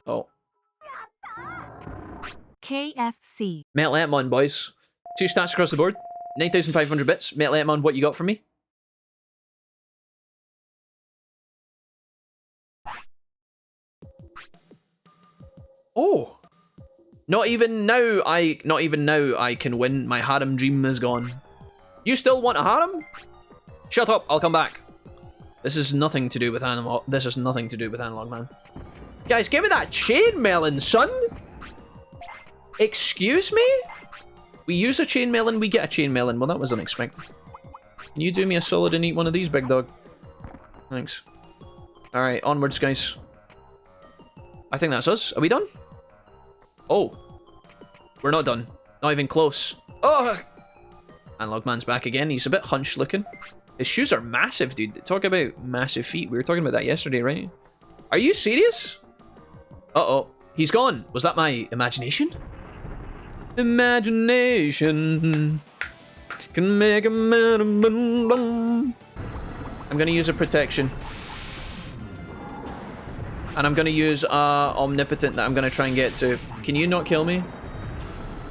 Oh. KFC. Metal Etamon, boys. 2 stats across the board. 9,500 bits. Metal Etamon, what you got for me? Oh. Not even now I can win. My harem dream is gone. You still want a harem? Shut up, I'll come back. This is nothing to do with analog. This is nothing to do with analog, man. Guys, give me that chain melon, son. Excuse me? We use a chain melon, we get a chain melon. Well, that was unexpected. Can you do me a solid and eat one of these, big dog? Thanks. Alright, onwards, guys. I think that's us. Are we done? Oh. We're not done. Not even close. Oh! Analog man's back again. He's a bit hunched looking. His shoes are massive, dude. Talk about massive feet. We were talking about that yesterday, right? Are you serious? Uh-oh. He's gone. Was that my imagination? Imagination can make a man. I'm gonna use a protection. And I'm gonna use omnipotent that I'm gonna try and get to. Can you not kill me?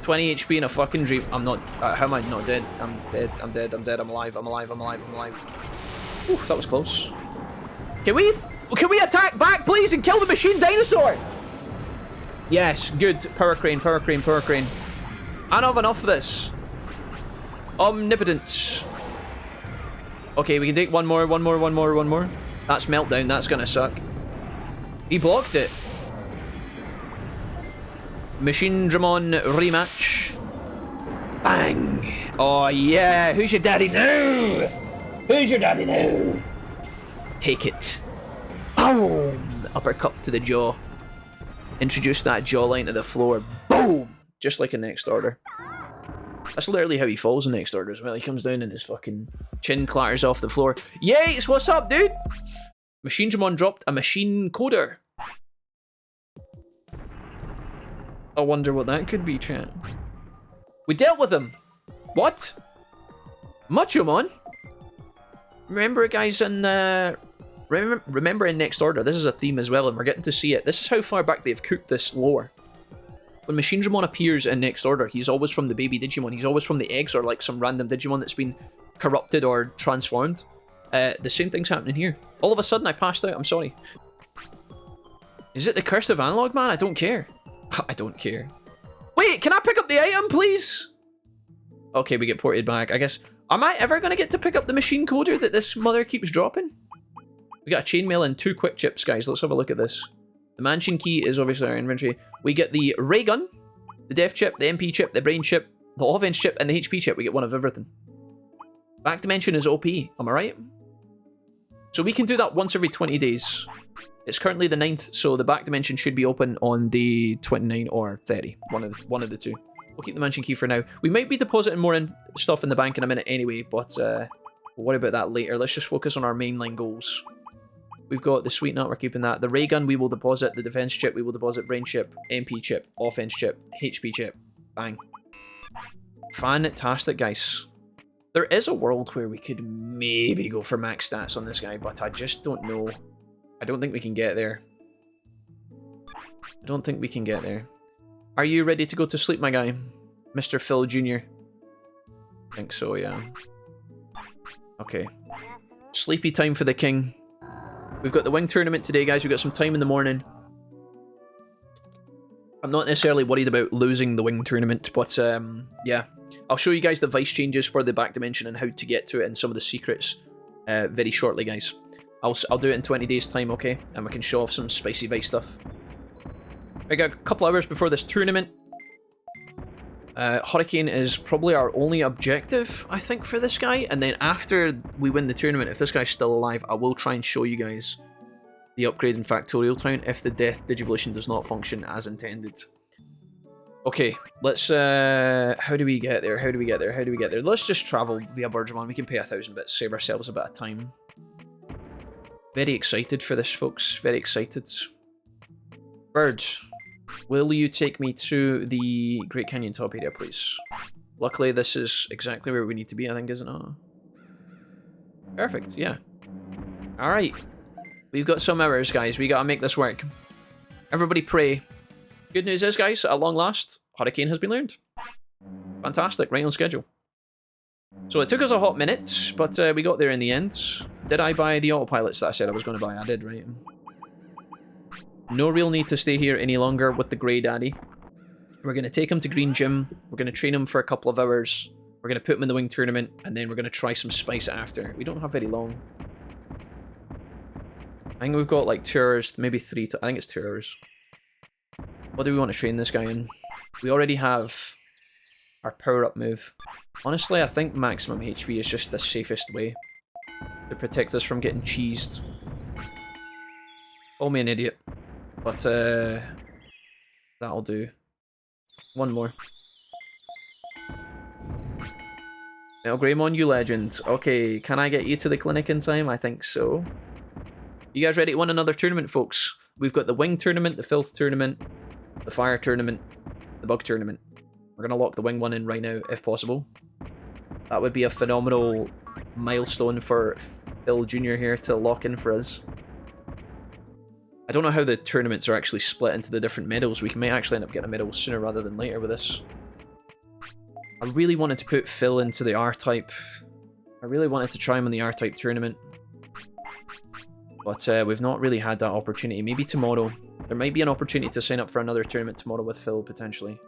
20 HP in a fucking dream. I'm not. How am I not dead? I'm dead. I'm dead. I'm dead. I'm alive. I'm alive. I'm alive. I'm alive. Oof, that was close. Can we attack back, please, and kill the machine dinosaur? Yes, good. Power crane. Power crane. Power crane. I don't have enough of this. Omnipotent. Okay, we can take one more. One more. One more. One more. That's meltdown. That's gonna suck. He blocked it. Jijimon rematch. Bang. Oh, yeah. Who's your daddy now? Who's your daddy now? Take it. Boom. Uppercut to the jaw. Introduce that jawline to the floor. Boom. Just like in Next Order. That's literally how he falls in Next Order as well. He comes down and his fucking chin clatters off the floor. Yates, what's up, dude? Jijimon dropped a machine coder. I wonder what that could be, chat. We dealt with him. What? Machomon? Remember, guys, in remember in Next Order, this is a theme as well, and we're getting to see it. This is how far back they've cooked this lore. When Jijimon appears in Next Order, he's always from the baby Digimon. He's always from the eggs or like some random Digimon that's been corrupted or transformed. The same thing's happening here. All of a sudden, I passed out. I'm sorry. Is it the curse of analog, man? I don't care. I don't care. Wait, can I pick up the item, please? Okay, we get ported back. I guess. Am I ever going to get to pick up the machine coder that this mother keeps dropping? We got a chainmail and 2 quick chips, guys. Let's have a look at this. The mansion key is obviously our inventory. We get the ray gun, the death chip, the MP chip, the brain chip, the offense chip, and the HP chip. We get one of everything. Back dimension is OP, am I right? So we can do that once every 20 days. It's currently the 9th, so the back dimension should be open on the 29 or 30. One of the two. We'll keep the mansion key for now. We might be depositing more stuff in the bank in a minute anyway, but we'll worry about that later. Let's just focus on our mainline goals. We've got the sweet nut, we're keeping that. The ray gun we will deposit. The defense chip we will deposit. Brain chip, MP chip, offense chip, HP chip. Bang. Fantastic, guys. There is a world where we could maybe go for max stats on this guy, but I just don't know. I don't think we can get there. I don't think we can get there. Are you ready to go to sleep, my guy? Mr. Phil Jr.? I think so, yeah. Okay. Sleepy time for the king. We've got the wing tournament today, guys. We've got some time in the morning. I'm not necessarily worried about losing the wing tournament, but yeah. I'll show you guys the vice changes for the back dimension and how to get to it and some of the secrets very shortly, guys. I'll do it in 20 days' time, okay? And we can show off some spicy vice stuff. We got a couple hours before this tournament. Hurricane is probably our only objective, I think, for this guy. And then after we win the tournament, if this guy's still alive, I will try and show you guys the upgrade in Factorial Town if the Death Digivolution does not function as intended. Okay, let's... how do we get there? How do we get there? How do we get there? Let's just travel via Birdramon. We can pay 1,000 bits, save ourselves a bit of time. Very excited for this, folks. Very excited. Birds, will you take me to the Great Canyon top area, please? Luckily, this is exactly where we need to be, I think, isn't it? Perfect, yeah. Alright. We've got some hours, guys. We gotta make this work. Everybody pray. Good news is, guys, at long last, Hurricane has been learned. Fantastic, right on schedule. So it took us a hot minute, but we got there in the end. Did I buy the autopilots that I said I was going to buy? I did, right? No real need to stay here any longer with the Grey Daddy. We're going to take him to Green Gym. We're going to train him for a couple of hours. We're going to put him in the wing tournament, and then we're going to try some spice after. We don't have very long. I think we've got like 2 hours, maybe 3. I think it's 2 hours. What do we want to train this guy in? We already have our power-up move. Honestly, I think maximum HP is just the safest way to protect us from getting cheesed. Call me an idiot. But, that'll do. One more. Weregarurumon, you legend. Okay, can I get you to the clinic in time? I think so. You guys ready to win another tournament, folks? We've got the wing tournament, the filth tournament, the fire tournament, the bug tournament. We're going to lock the wing one in right now, if possible. That would be a phenomenal milestone for Phil Jr. here to lock in for us. I don't know how the tournaments are actually split into the different medals. We may actually end up getting a medal sooner rather than later with this. I really wanted to put Phil into the R-Type. I really wanted to try him in the R-Type tournament. But we've not really had that opportunity. Maybe tomorrow. There might be an opportunity to sign up for another tournament tomorrow with Phil, potentially.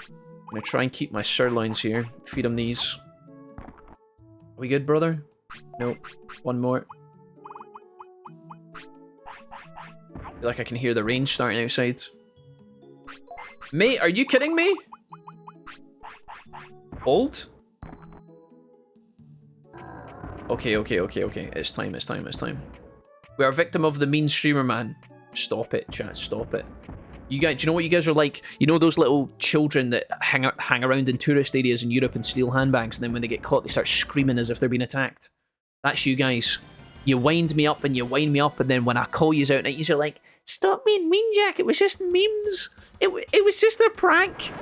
I'm going to try and keep my sirloins here. Feed him these. Are we good, brother? Nope. One more. I feel like I can hear the rain starting outside. Mate, are you kidding me? Hold? Okay. It's time. We are a victim of the mean streamer, man. Stop it, chat. Stop it. You guys, do you know what you guys are like? You know those little children that hang around in tourist areas in Europe and steal handbags, and then when they get caught, they start screaming as if they're being attacked? That's you guys. You wind me up, and then when I call you out, you're like, stop being mean, Jack. It was just memes. It was just a prank.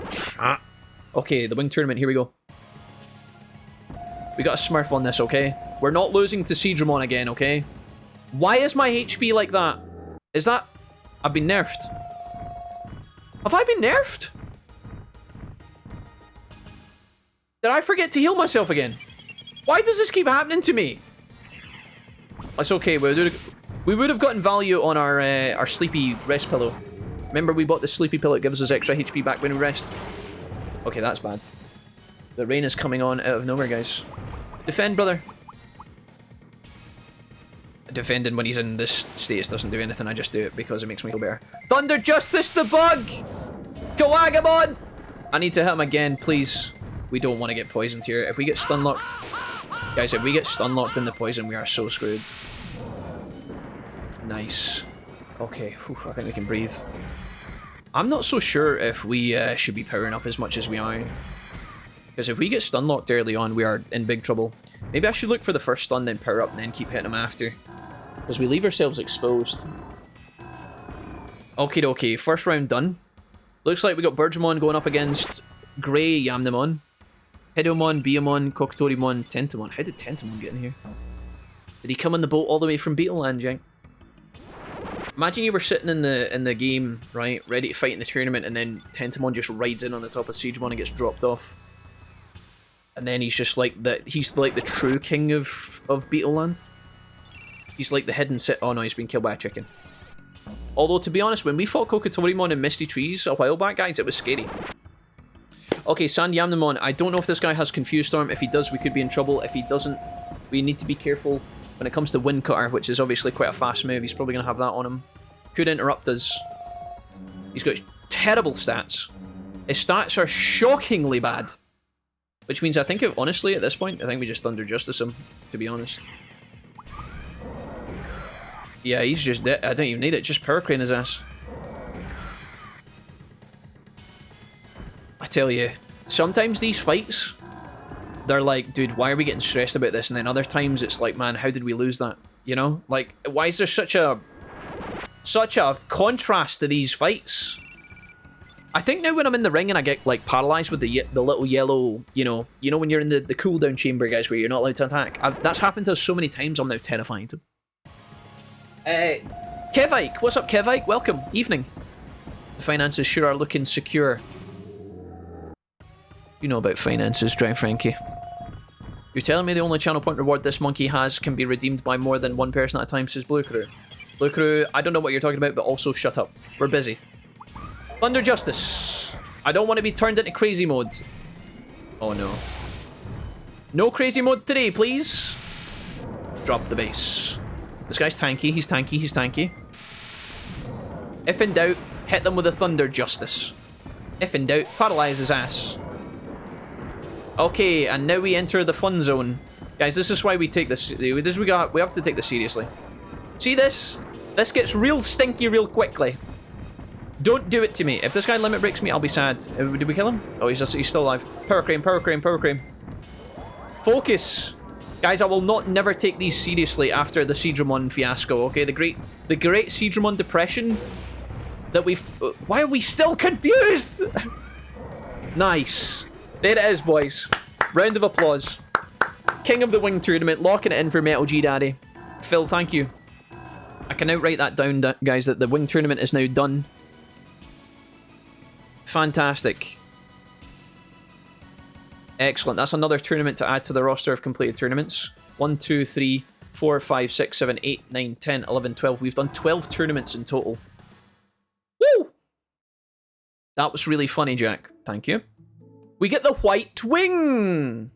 Okay, the wing tournament. Here we go. We got a smurf on this, okay? We're not losing to Jijimon again, okay? Why is my HP like that? Is that... I've been nerfed. Have I been nerfed? Did I forget to heal myself again? Why does this keep happening to me? That's okay. We would have gotten value on our sleepy rest pillow. Remember, we bought the sleepy pillow. It gives us extra HP back when we rest. Okay, that's bad. The rain is coming on out of nowhere, guys. Defend, brother. defending when he's in this status doesn't do anything. I just do it because it makes me feel better. Thunder Justice the bug! Kawagamon! I need to hit him again, please. We don't want to get poisoned here. If we get stun locked... Guys, if we get stun locked in the poison, we are so screwed. Nice. Okay, whew, I think we can breathe. I'm not so sure if we should be powering up as much as we are. Because if we get stun locked early on, we are in big trouble. Maybe I should look for the first stun, then power up, and then keep hitting him after. Because we leave ourselves exposed. Okie dokie, first round done. Looks like we got Birdramon going up against Grey Yamnamon. Hidomon, Biyamon, Kokotorimon, Tentomon. How did Tentomon get in here? Did he come on the boat all the way from Beetleland, Jank? Imagine you were sitting in the game, right, ready to fight in the tournament, and then Tentomon just rides in on the top of Siegemon and gets dropped off. And then he's just like he's like the true king of Beetleland. He's like the hidden oh no, he's been killed by a chicken. Although, to be honest, when we fought Kokotorimon in Misty Trees a while back, guys, it was scary. Okay, Sand Yamnamon, I don't know if this guy has Confused Storm. If he does, we could be in trouble. If he doesn't, we need to be careful when it comes to Wind Cutter, which is obviously quite a fast move. He's probably going to have that on him. Could interrupt us. He's got terrible stats. His stats are shockingly bad. Which means I think, honestly, at this point, I think we just Thunder Justice him, to be honest. Yeah, he's just dead. I don't even need it. Just Power Crane his ass. I tell you, sometimes these fights, they're like, dude, why are we getting stressed about this? And then other times it's like, man, how did we lose that? You know? Like, why is there such a contrast to these fights? I think now when I'm in the ring and I get, like, paralyzed with the little yellow, you know when you're in the cooldown chamber, guys, where you're not allowed to attack. That's happened to us so many times, I'm now terrified. Kevike, what's up, Kevike? Welcome. Evening. The finances sure are looking secure. You know about finances, Dry Frankie. You're telling me the only channel point reward this monkey has can be redeemed by more than one person at a time, says Blue Crew. Blue Crew, I don't know what you're talking about, but also shut up. We're busy. Thunder Justice. I don't want to be turned into crazy mode. Oh no. No crazy mode today, please. Drop the base. This guy's tanky, he's tanky, he's tanky. If in doubt, hit them with a Thunder Justice. If in doubt, paralyze his ass. Okay, and now we enter the fun zone. Guys, this is why we take this. We have to take this seriously. See this? This gets real stinky real quickly. Don't do it to me. If this guy limit breaks me, I'll be sad. Did we kill him? Oh, he's still alive. Power Crane, Power Crane, Power Crane. Focus. Guys, I will never take these seriously after the Jijimon fiasco, okay? The great Jijimon depression that why are we still confused? Nice. There it is, boys. Round of applause. King of the Wing Tournament, locking it in for Metal G Daddy. Phil, thank you. I can now write that down, guys, that the Wing Tournament is now done. Fantastic. Excellent. That's another tournament to add to the roster of completed tournaments. 1, 2, 3, 4, 5, 6, 7, 8, 9, 10, 11, 12. We've done 12 tournaments in total. Woo! That was really funny, Jack. Thank you. We get the White Wing!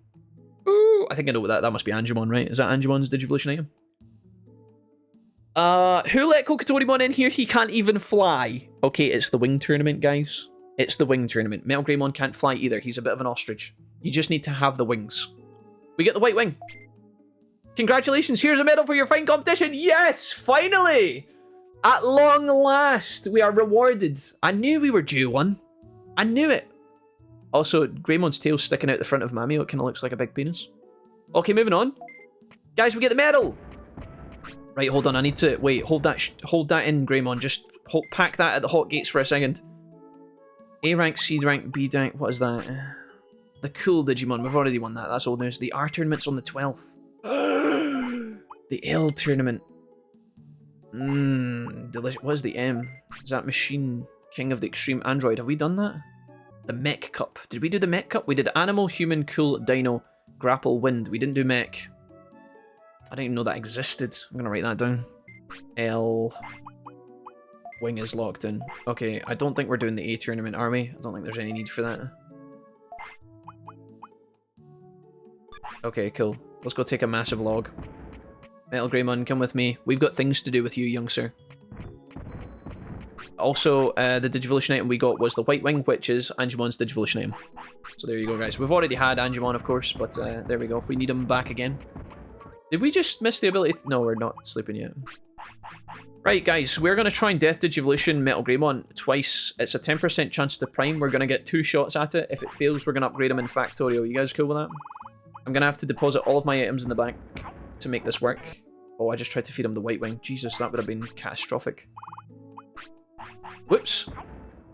Ooh, I think I know what that must be Angemon, right? Is that Angemon's Digivolution item? Who let Kokotorimon in here? He can't even fly. Okay, it's the Wing Tournament, guys. It's the Wing Tournament. Metal Greymon can't fly either. He's a bit of an ostrich. You just need to have the wings. We get the White Wing. Congratulations, here's a medal for your fine competition. Yes, finally! At long last, we are rewarded. I knew we were due one. I knew it. Also, Greymon's tail's sticking out the front of Mamio. It kind of looks like a big penis. Okay, moving on. Guys, we get the medal. Right, hold on. I need to... Wait, hold that in, Greymon. Just pack that at the hot gates for a second. A rank, C rank, B rank. What is that? The cool Digimon. We've already won that. That's old news. The R tournament's on the 12th. The L tournament. Delicious. What is the M? Is that Machine King of the Extreme Android? Have we done that? The Mech Cup. Did we do the Mech Cup? We did Animal, Human, Cool, Dino, Grapple, Wind. We didn't do Mech. I didn't even know that existed. I'm going to write that down. L. Wing is locked in. Okay, I don't think we're doing the A tournament, are we? I don't think there's any need for that. Okay, cool. Let's go take a massive log. Metal Greymon, come with me. We've got things to do with you, young sir. Also, the Digivolution item we got was the White Wing, which is Angemon's Digivolution item. So there you go, guys. We've already had Angemon, of course, but there we go. If we need him back again. Did we just miss the ability? No, we're not sleeping yet. Right, guys, we're going to try and Death Digivolution Metal Greymon twice. It's a 10% chance to prime. We're going to get 2 shots at it. If it fails, we're going to upgrade him in Factorio. You guys cool with that? I'm going to have to deposit all of my items in the bank to make this work. Oh, I just tried to feed him the White Wing. Jesus, that would have been catastrophic. Whoops.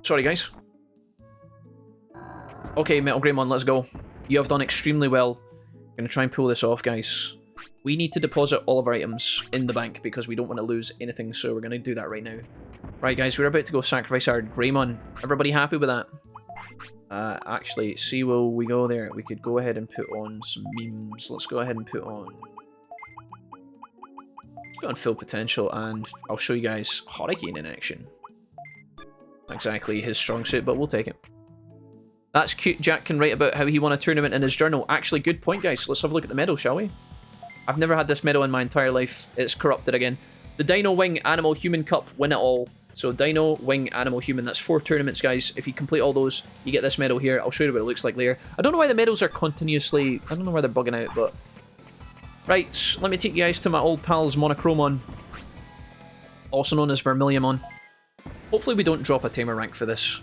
Sorry, guys. Okay, Metal Greymon, let's go. You have done extremely well. I'm going to try and pull this off, guys. We need to deposit all of our items in the bank because we don't want to lose anything, so we're going to do that right now. Right, guys, we're about to go sacrifice our Greymon. Everybody happy with that? Actually, see, will we go there? We could go ahead and put on some memes. Let's go ahead and put on... Let's put on Full Potential, and I'll show you guys Hurricane in action. Not exactly his strong suit, but we'll take it. That's cute. Jack can write about how he won a tournament in his journal. Actually, good point, guys. Let's have a look at the medal, shall we? I've never had this medal in my entire life. It's corrupted again. The Dino Wing Animal Human Cup. Win it all. So Dino, Wing, Animal, Human. That's 4 tournaments, guys. If you complete all those, you get this medal here. I'll show you what it looks like later. I don't know why the medals are continuously... I don't know why they're bugging out, but... Right, let me take you guys to my old pals monochromon. Also known as Vermiliamon. Hopefully we don't drop a tamer rank for this.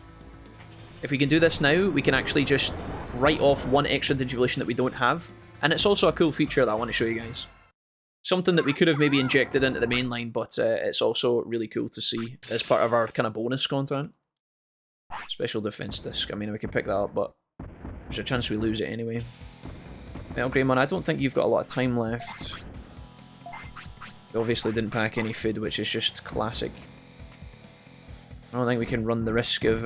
If we can do this now, we can actually just write off 1 extra Digivolution that we don't have. And it's also a cool feature that I want to show you guys. Something that we could have maybe injected into the main line, but it's also really cool to see as part of our kind of bonus content. Special Defense Disc. I mean, we can pick that up, but there's a chance we lose it anyway. Metal Greymon, I don't think you've got a lot of time left. You obviously didn't pack any food, which is just classic. I don't think we can run the risk of...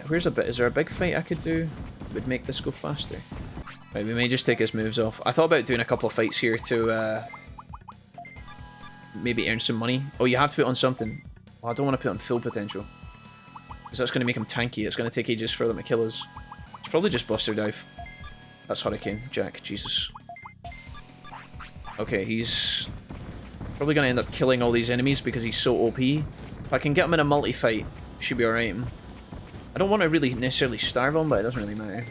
where's a bit? Is there a big fight I could do? Would make this go faster. Right, we may just take his moves off. I thought about doing a couple of fights here to maybe earn some money. Oh, you have to put on something. Well, I don't want to put on Full Potential. Because that's going to make him tanky. It's going to take ages for them to kill us. It's probably just Buster Dive. That's Hurricane. Jack. Jesus. Okay, he's probably going to end up killing all these enemies because he's so OP. If I can get him in a multi-fight, should be alright. I don't want to really necessarily starve him, but it doesn't really matter.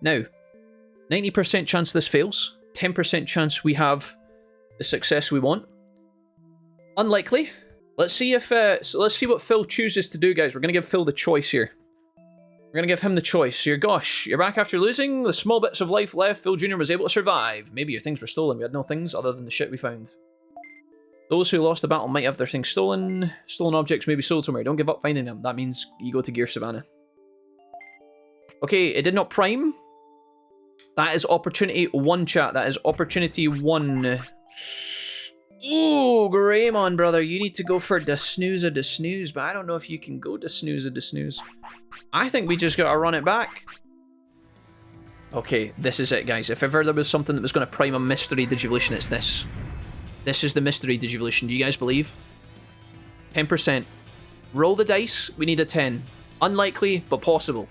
Now, 90% chance this fails. 10% chance we have the success we want. Unlikely. Let's see if so let's see what Phil chooses to do, guys. We're gonna give Phil the choice here. We're gonna give him the choice. Gosh, you're back after losing. The small bits of life left. Phil Jr. was able to survive. Maybe your things were stolen. We had no things other than the shit we found. Those who lost the battle might have their things stolen. Stolen objects may be sold somewhere. Don't give up finding them. That means you go to Gear Savannah. Okay, it did not prime. That is opportunity 1, chat. That is opportunity 1. Ooh, Greymon, brother. You need to go for the snooze of the snooze, but I don't know if you can go to snooze of the snooze. I think we just gotta run it back. Okay, this is it, guys. If ever there was something that was going to prime a mystery Digivolution, it's this. This is the mystery Digivolution. Do you guys believe? 10%. Roll the dice. We need a 10. Unlikely, but possible.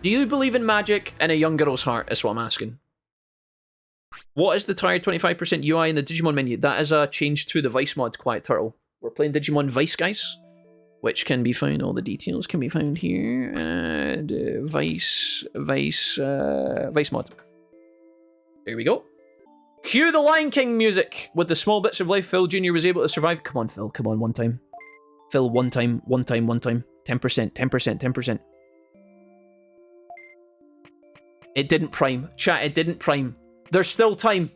Do you believe in magic in a young girl's heart, is what I'm asking. What is the tired 25% UI in the Digimon menu? That is a change to the Vice mod, Quiet Turtle. We're playing Digimon Vice, guys. Which can be found, all the details can be found here. Vice mod. There we go. Cue the Lion King music! With the small bits of life Phil Jr. was able to survive. Come on, Phil, come on, one time. Phil, one time. 10%, 10%, 10%. It didn't prime. Chat, it didn't prime. There's still time.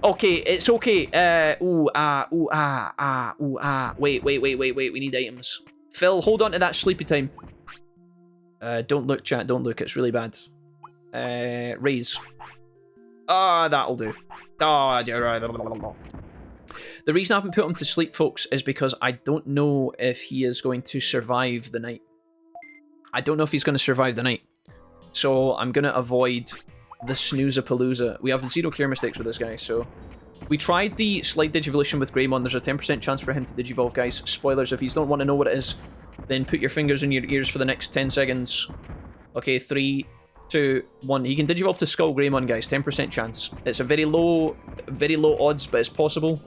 Okay, it's okay. Wait. We need items. Phil, hold on to that sleepy time. Don't look, chat. Don't look. It's really bad. Raise. That'll do. The reason I haven't put him to sleep, folks, is because I don't know if he is going to survive the night. I don't know if he's going to survive the night. So I'm going to avoid the snooze-a-palooza. We have 0 care mistakes with this guy, so... We tried the slide digivolution with Greymon. There's a 10% chance for him to digivolve, guys. Spoilers, if you don't want to know what it is, then put your fingers in your ears for the next 10 seconds. Okay, 3, 2, 1. He can digivolve to Skull Greymon, guys. 10% chance. It's a very low odds, but it's possible.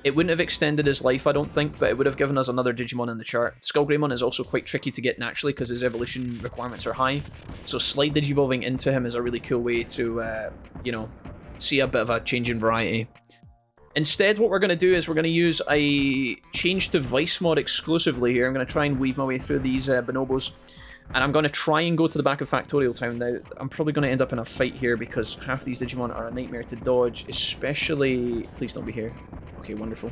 It wouldn't have extended his life, I don't think, but it would have given us another Digimon in the chart. Skull Greymon is also quite tricky to get naturally because his evolution requirements are high. So slide digivolving into him is a really cool way to, you know, see a bit of a change in variety. Instead, what we're going to do is we're going to use a change to Vice mod exclusively here. I'm going to try and weave my way through these bonobos. And I'm going to try and go to the back of Factorial Town. Now, I'm probably going to end up in a fight here because half these Digimon are a nightmare to dodge, especially... Please don't be here. Okay, wonderful.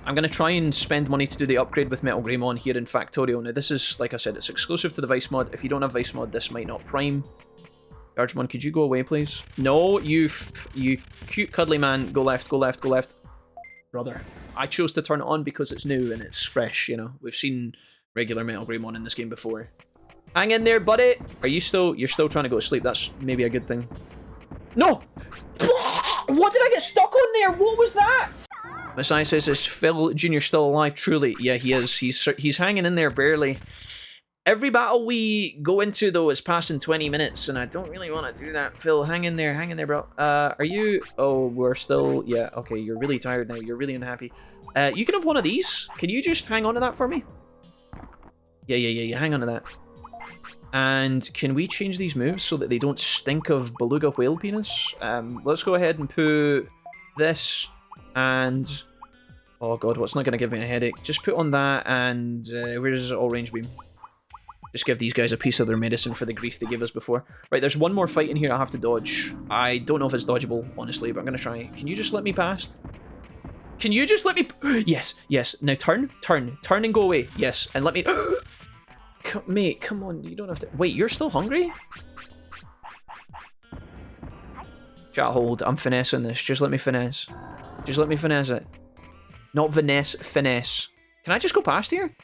I'm going to try and spend money to do the upgrade with Metal Greymon here in Factorial. Now, this is, like I said, it's exclusive to the Vice mod. If you don't have Vice mod, this might not prime. Jijimon, could you go away, please? No, you cute cuddly man. Go left, go left, go left. Brother. I chose to turn it on because it's new and it's fresh, you know. We've seen regular Metal Greymon in this game before. Hang in there, buddy. Are you still... You're still trying to go to sleep. That's maybe a good thing. No! What did I get stuck on there? What was that? Messiah says, is Phil Jr. still alive? Truly. Yeah, he is. He's hanging in there barely. Every battle we go into, though, is passing 20 minutes, and I don't really want to do that. Phil, hang in there, bro. Are you... Oh, we're still... Yeah, okay, you're really tired now. You're really unhappy. You can have one of these. Can you just hang on to that for me? Yeah, hang on to that. And can we change these moves so that they don't stink of beluga whale penis? Let's go ahead and put this and... Oh, God, what's not going to give me a headache? Just put on that and... where's all range beam? Just give these guys a piece of their medicine for the grief they gave us before. Right, there's one more fight in here I have to dodge. I don't know if it's dodgeable, honestly, but I'm going to try. Can you just let me past? Can you just let me... Yes. Now turn and go away. Yes, and let me... Mate, come on, you don't have to... Wait, you're still hungry? Chat, hold. I'm finessing this. Just let me finesse. Just let me finesse it. Not finesse. Can I just go past here?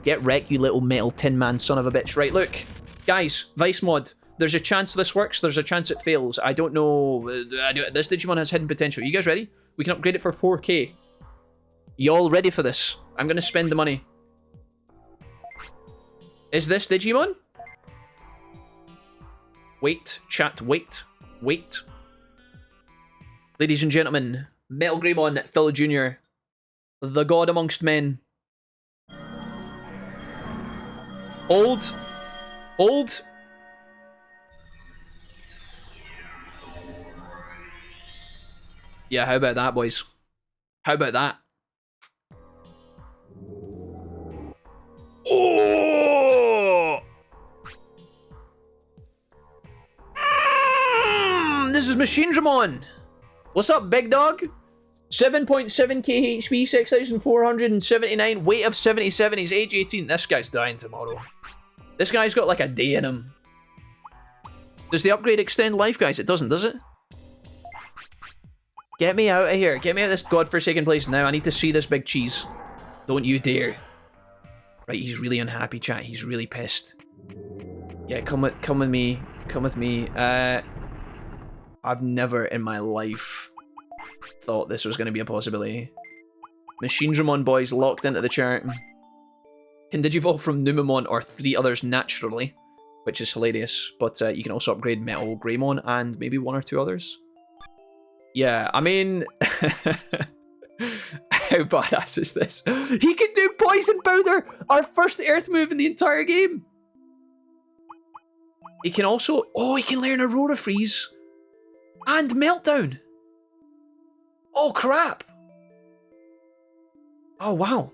Get wrecked, you little metal tin man son of a bitch. Right, look. Guys, Vice mod. There's a chance this works. There's a chance it fails. I don't know. This Digimon has hidden potential. You guys ready? We can upgrade it for 4K. Y'all ready for this? I'm going to spend the money. Is this Digimon? Wait, chat, wait. Ladies and gentlemen, Metal Greymon, Phil Jr., the god amongst men. Old. Yeah, how about that, boys? How about that? Oh! This is Jijimon. What's up, big dog? 7.7k HP, 6,479, weight of 77, he's age 18. This guy's dying tomorrow. This guy's got like a day in him. Does the upgrade extend life, guys? It doesn't, does it? Get me out of here. Get me out of this godforsaken place now. I need to see this big cheese. Don't you dare. Right, he's really unhappy, chat. He's really pissed. Yeah, come with me. Come with me. I've never in my life thought this was going to be a possibility. Jijimon boys locked into the chart. Can digivolve from Numemon or 3 others naturally, which is hilarious. But you can also upgrade Metal Greymon and maybe 1 or 2 others. Yeah, I mean... How badass is this? He can do Poison Powder! Our first Earth move in the entire game! He can also... Oh, he can learn Aurora Freeze! And Meltdown! Oh, crap! Oh, wow.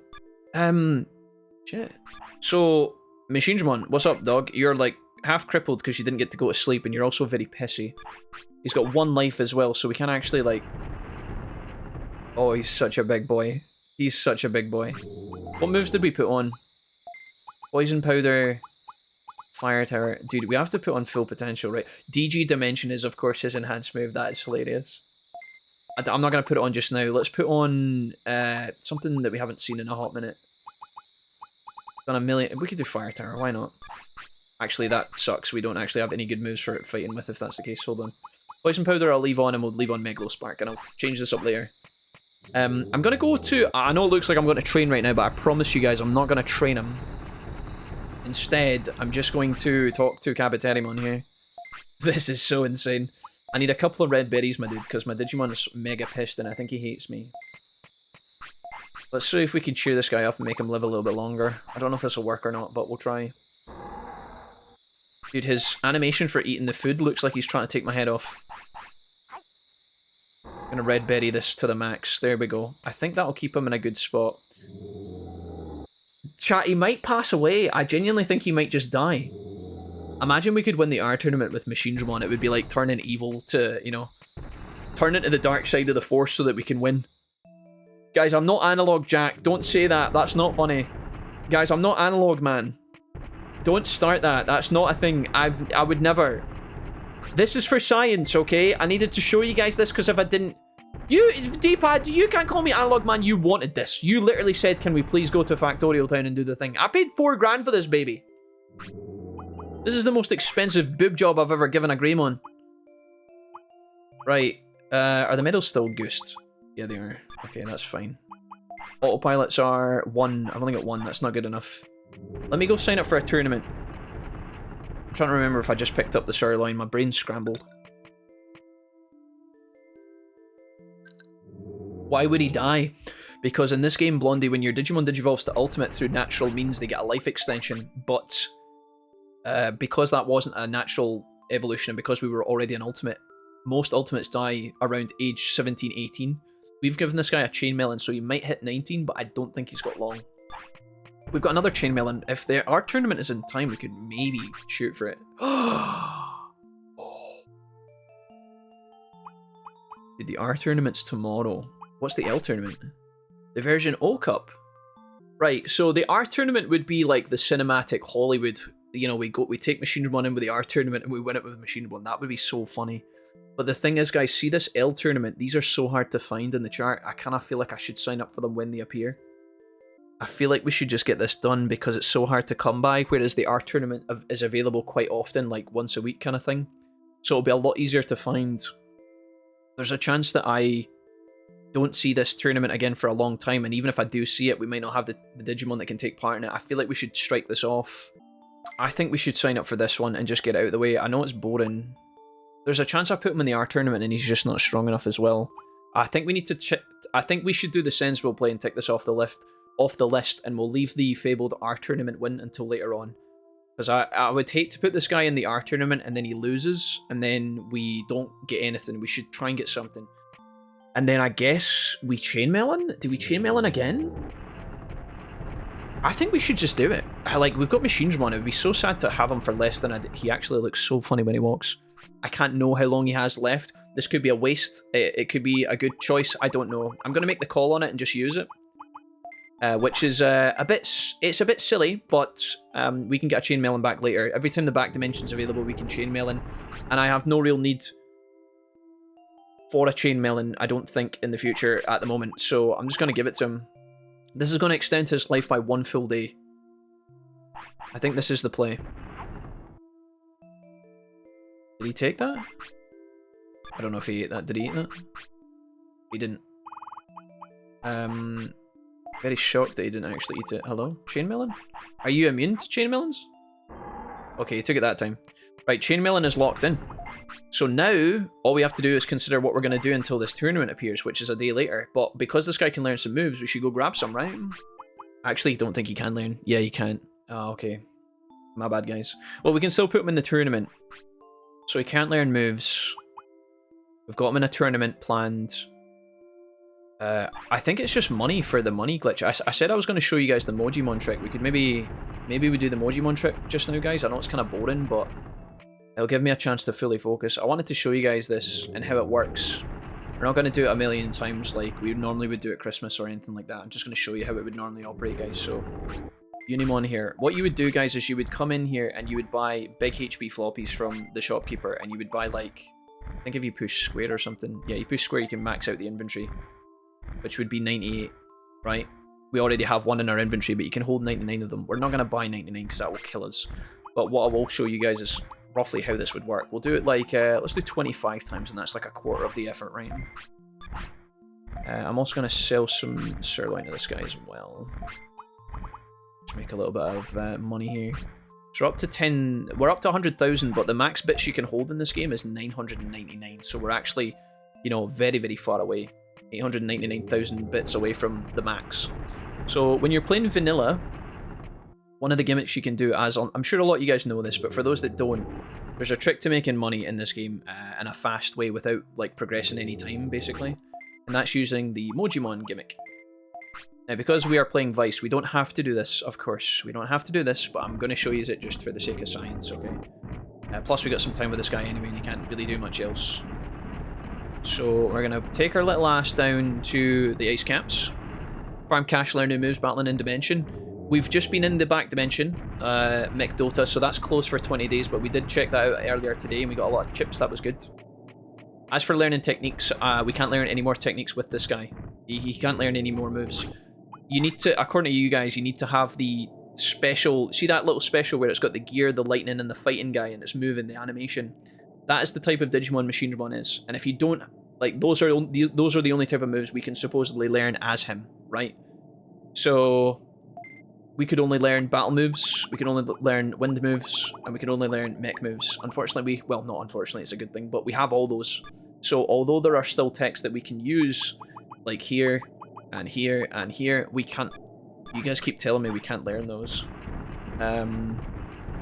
Shit. So, Jijimon, what's up, dog? You're, like, half crippled because you didn't get to go to sleep, and you're also very pissy. He's got 1 life as well, so we can actually, like... Oh, he's such a big boy. He's such a big boy. What moves did we put on? Poison Powder... Fire Tower. Dude, we have to put on full potential, right? DG Dimension is, of course, his enhanced move. That is hilarious. I'm not going to put it on just now. Let's put on something that we haven't seen in a hot minute. Done a million. We could do Fire Tower. Why not? Actually, that sucks. We don't actually have any good moves for fighting with if that's the case. Hold on. Poison Powder I'll leave on, and we'll leave on Megalospark, and I'll change this up later. I'm going to go to... I know it looks like I'm going to train right now, but I promise you guys I'm not going to train him. Instead, I'm just going to talk to Kabuterimon here. This is so insane. I need a couple of red berries, my dude, because my Digimon is mega pissed and I think he hates me. Let's see if we can cheer this guy up and make him live a little bit longer. I don't know if this will work or not, but we'll try. Dude, his animation for eating the food looks like he's trying to take my head off. I'm gonna red berry this to the max. There we go. I think that'll keep him in a good spot. Chat, he might pass away. I genuinely think he might just die. Imagine we could win the R tournament with Machinedramon. It would be like turning evil to, you know, turn into the dark side of the Force so that we can win. Guys, I'm not analog, Jack. Don't say that. That's not funny. Guys, I'm not analog, man. Don't start that. That's not a thing. I would never. This is for science, okay? I needed to show you guys this because if I didn't... You, D-pad, you can't call me analog, man. You wanted this. You literally said, can we please go to Factorial Town and do the thing? I paid $4 grand for this, baby. This is the most expensive boob job I've ever given a Greymon. Right. Are the medals still goosed? Yeah, they are. Okay, that's fine. Autopilots are 1. I've only got 1. That's not good enough. Let me go sign up for a tournament. I'm trying to remember if I just picked up the Sirloin. My brain's scrambled. Why would he die? Because in this game, Blondie, when your Digimon digivolves to Ultimate through natural means, they get a life extension. But because that wasn't a natural evolution and because we were already an Ultimate, most Ultimates die around age 17, 18. We've given this guy a Chainmelon, so he might hit 19, but I don't think he's got long. We've got another Chainmelon. If our tournament is in time, we could maybe shoot for it. Dude, the R tournament's tomorrow. What's the L tournament? The version O Cup. Right, so the R tournament would be like the cinematic Hollywood. You know, we take Machinedramon in with the R tournament and we win it with Machinedramon. That would be so funny. But the thing is, guys, see this L tournament? These are so hard to find in the chart. I kind of feel like I should sign up for them when they appear. I feel like we should just get this done because it's so hard to come by, whereas the R tournament is available quite often, like once a week kind of thing. So it'll be a lot easier to find. There's a chance that I don't see this tournament again for a long time, and even if I do see it, we might not have the Digimon that can take part in it. I feel like we should strike this off. I think we should sign up for this one and just get it out of the way. I know it's boring. There's a chance I put him in the R tournament and he's just not strong enough as well. I think we need to check. I think we should do the sensible play and tick this off the list, and we'll leave the fabled R tournament win until later on. Because I would hate to put this guy in the R tournament and then he loses and then we don't get anything. We should try and get something. And then I guess we Chainmelon? Do we Chainmelon again? I think we should just do it. We've got Machinedramon. It would be so sad to have him for less than he actually looks so funny when he walks. I can't know how long he has left. This could be a waste. It could be a good choice. I don't know. I'm going to make the call on it and just use it. Which is it's a bit silly, but we can get a Chainmelon back later. Every time the back dimension's available, we can Chainmelon. And I have no real need for a Chainmelon, I don't think, in the future at the moment. So I'm just going to give it to him. This is going to extend his life by 1 full day. I think this is the play. Did he take that? I don't know if he ate that. Did he eat that? He didn't. Very shocked that he didn't actually eat it. Hello? Chainmelon? Are you immune to Chainmelons? Okay, he took it that time. Right, Chainmelon is locked in. So now, all we have to do is consider what we're going to do until this tournament appears, which is a day later. But because this guy can learn some moves, we should go grab some, right? I actually don't think he can learn. Yeah, he can't. Oh, okay. My bad, guys. Well, we can still put him in the tournament. So he can't learn moves. We've got him in a tournament planned. I think it's just money for the money glitch. I said I was going to show you guys the Mojimon trick. We could maybe we do the Mojimon trick just now, guys. I know it's kind of boring, but it'll give me a chance to fully focus. I wanted to show you guys this and how it works. We're not going to do it a million times like we normally would do at Christmas or anything like that. I'm just going to show you how it would normally operate, guys. So, Unimon here. What you would do, guys, is you would come in here and you would buy big HP floppies from the shopkeeper, and you would buy, like, I think if you push square or something. Yeah, you push square, you can max out the inventory, which would be 98, right? We already have one in our inventory, but you can hold 99 of them. We're not going to buy 99 because that will kill us. But what I will show you guys is roughly how this would work. We'll do it like, let's do 25 times, and that's like a quarter of the effort, right? I'm also going to sell some sirloin to this guy as well. Let's make a little bit of money here. So we're up to 10, we're up to 100,000, but the max bits you can hold in this game is 999. So we're actually, you know, very, very far away. 899,000 bits away from the max. So when you're playing vanilla, one of the gimmicks you can do, as I'm sure a lot of you guys know this, but for those that don't, there's a trick to making money in this game in a fast way without like progressing any time, basically. And that's using the Mojimon gimmick. Now, because we are playing Vice, we don't have to do this, of course. We don't have to do this, but I'm going to show you it just for the sake of science, okay? Plus, we got some time with this guy anyway, and you can't really do much else. So, we're going to take our little ass down to the ice caps. Farm cash, learn new moves, battling in Dimension. We've just been in the back dimension, Mech Dota, so that's closed for 20 days, but we did check that out earlier today, and we got a lot of chips. That was good. As for learning techniques, we can't learn any more techniques with this guy. He can't learn any more moves. You need to, according to you guys, you need to have the special, see that little special where it's got the gear, the lightning, and the fighting guy, and it's moving, the animation. That is the type of Digimon Machinimon is. And if you don't, like, those are the only type of moves we can supposedly learn as him, right? So, we could only learn battle moves, we can only learn wind moves, and we can only learn mech moves. Unfortunately, well, not unfortunately, it's a good thing, but we have all those. So, although there are still techs that we can use, like here, and here, and here, we can't... You guys keep telling me we can't learn those.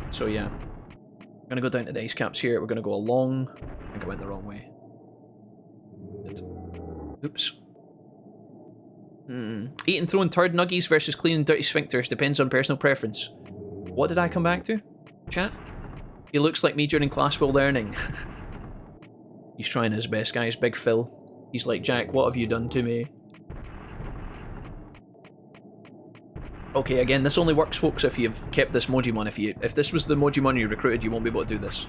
So yeah. I'm gonna go down to the ice caps here. We're gonna go along. I think I went the wrong way. Oops. Eat and throwing turd nuggies versus cleaning dirty sphincters. Depends on personal preference. What did I come back to? Chat? He looks like me during class while learning. He's trying his best, guys. Big Phil. He's like, Jack, what have you done to me? Okay, again, this only works, folks, if you've kept this Mojimon. If this was the Mojimon you recruited, you won't be able to do this.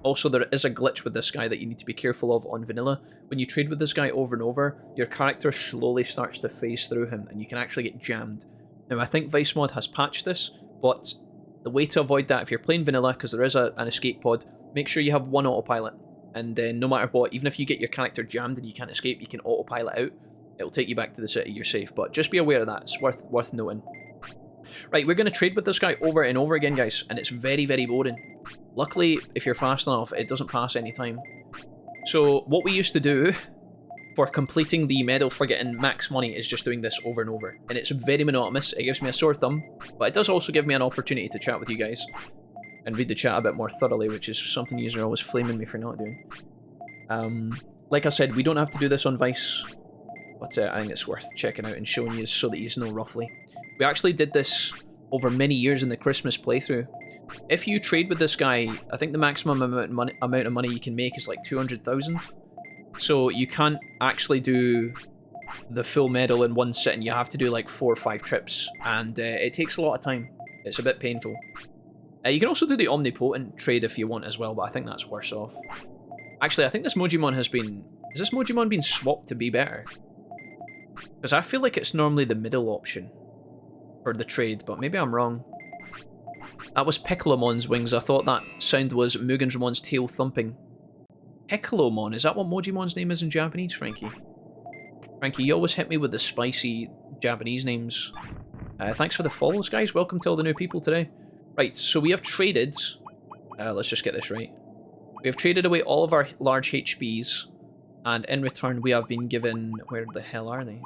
Also, there is a glitch with this guy that you need to be careful of on vanilla. When you trade with this guy over and over, your character slowly starts to phase through him, and you can actually get jammed. Now, I think Vice Mod has patched this, but the way to avoid that, if you're playing vanilla, because there is an escape pod, make sure you have one autopilot. And then, no matter what, even if you get your character jammed and you can't escape, you can autopilot out. It'll take you back to the city, you're safe. But just be aware of that, it's worth noting. Right, we're going to trade with this guy over and over again, guys, and it's very, very boring. Luckily, if you're fast enough, it doesn't pass any time. So, what we used to do for completing the medal for getting max money is just doing this over and over. And it's very monotonous, it gives me a sore thumb, but it does also give me an opportunity to chat with you guys and read the chat a bit more thoroughly, which is something you are always flaming me for not doing. Like I said, we don't have to do this on Vice, but I think it's worth checking out and showing you so that you know roughly. We actually did this over many years in the Christmas playthrough. If you trade with this guy, I think the maximum amount of money you can make is like 200,000. So you can't actually do the full medal in one sitting. You have to do like 4 or 5 trips, and it takes a lot of time. It's a bit painful. You can also do the omnipotent trade if you want as well, but I think that's worse off. Actually, I think this Mojimon has been... Has this Mojimon been swapped to be better? Because I feel like it's normally the middle option for the trade, but maybe I'm wrong. That was Piccolomon's wings. I thought that sound was Mugenramon's tail thumping. Piccolomonn, is that what Mojimon's name is in Japanese, Frankie? Frankie, you always hit me with the spicy Japanese names. Thanks for the follows, guys. Welcome to all the new people today. Right, so we have traded... let's just get this right. We have traded away all of our large HPs, and in return we have been given... Where the hell are they?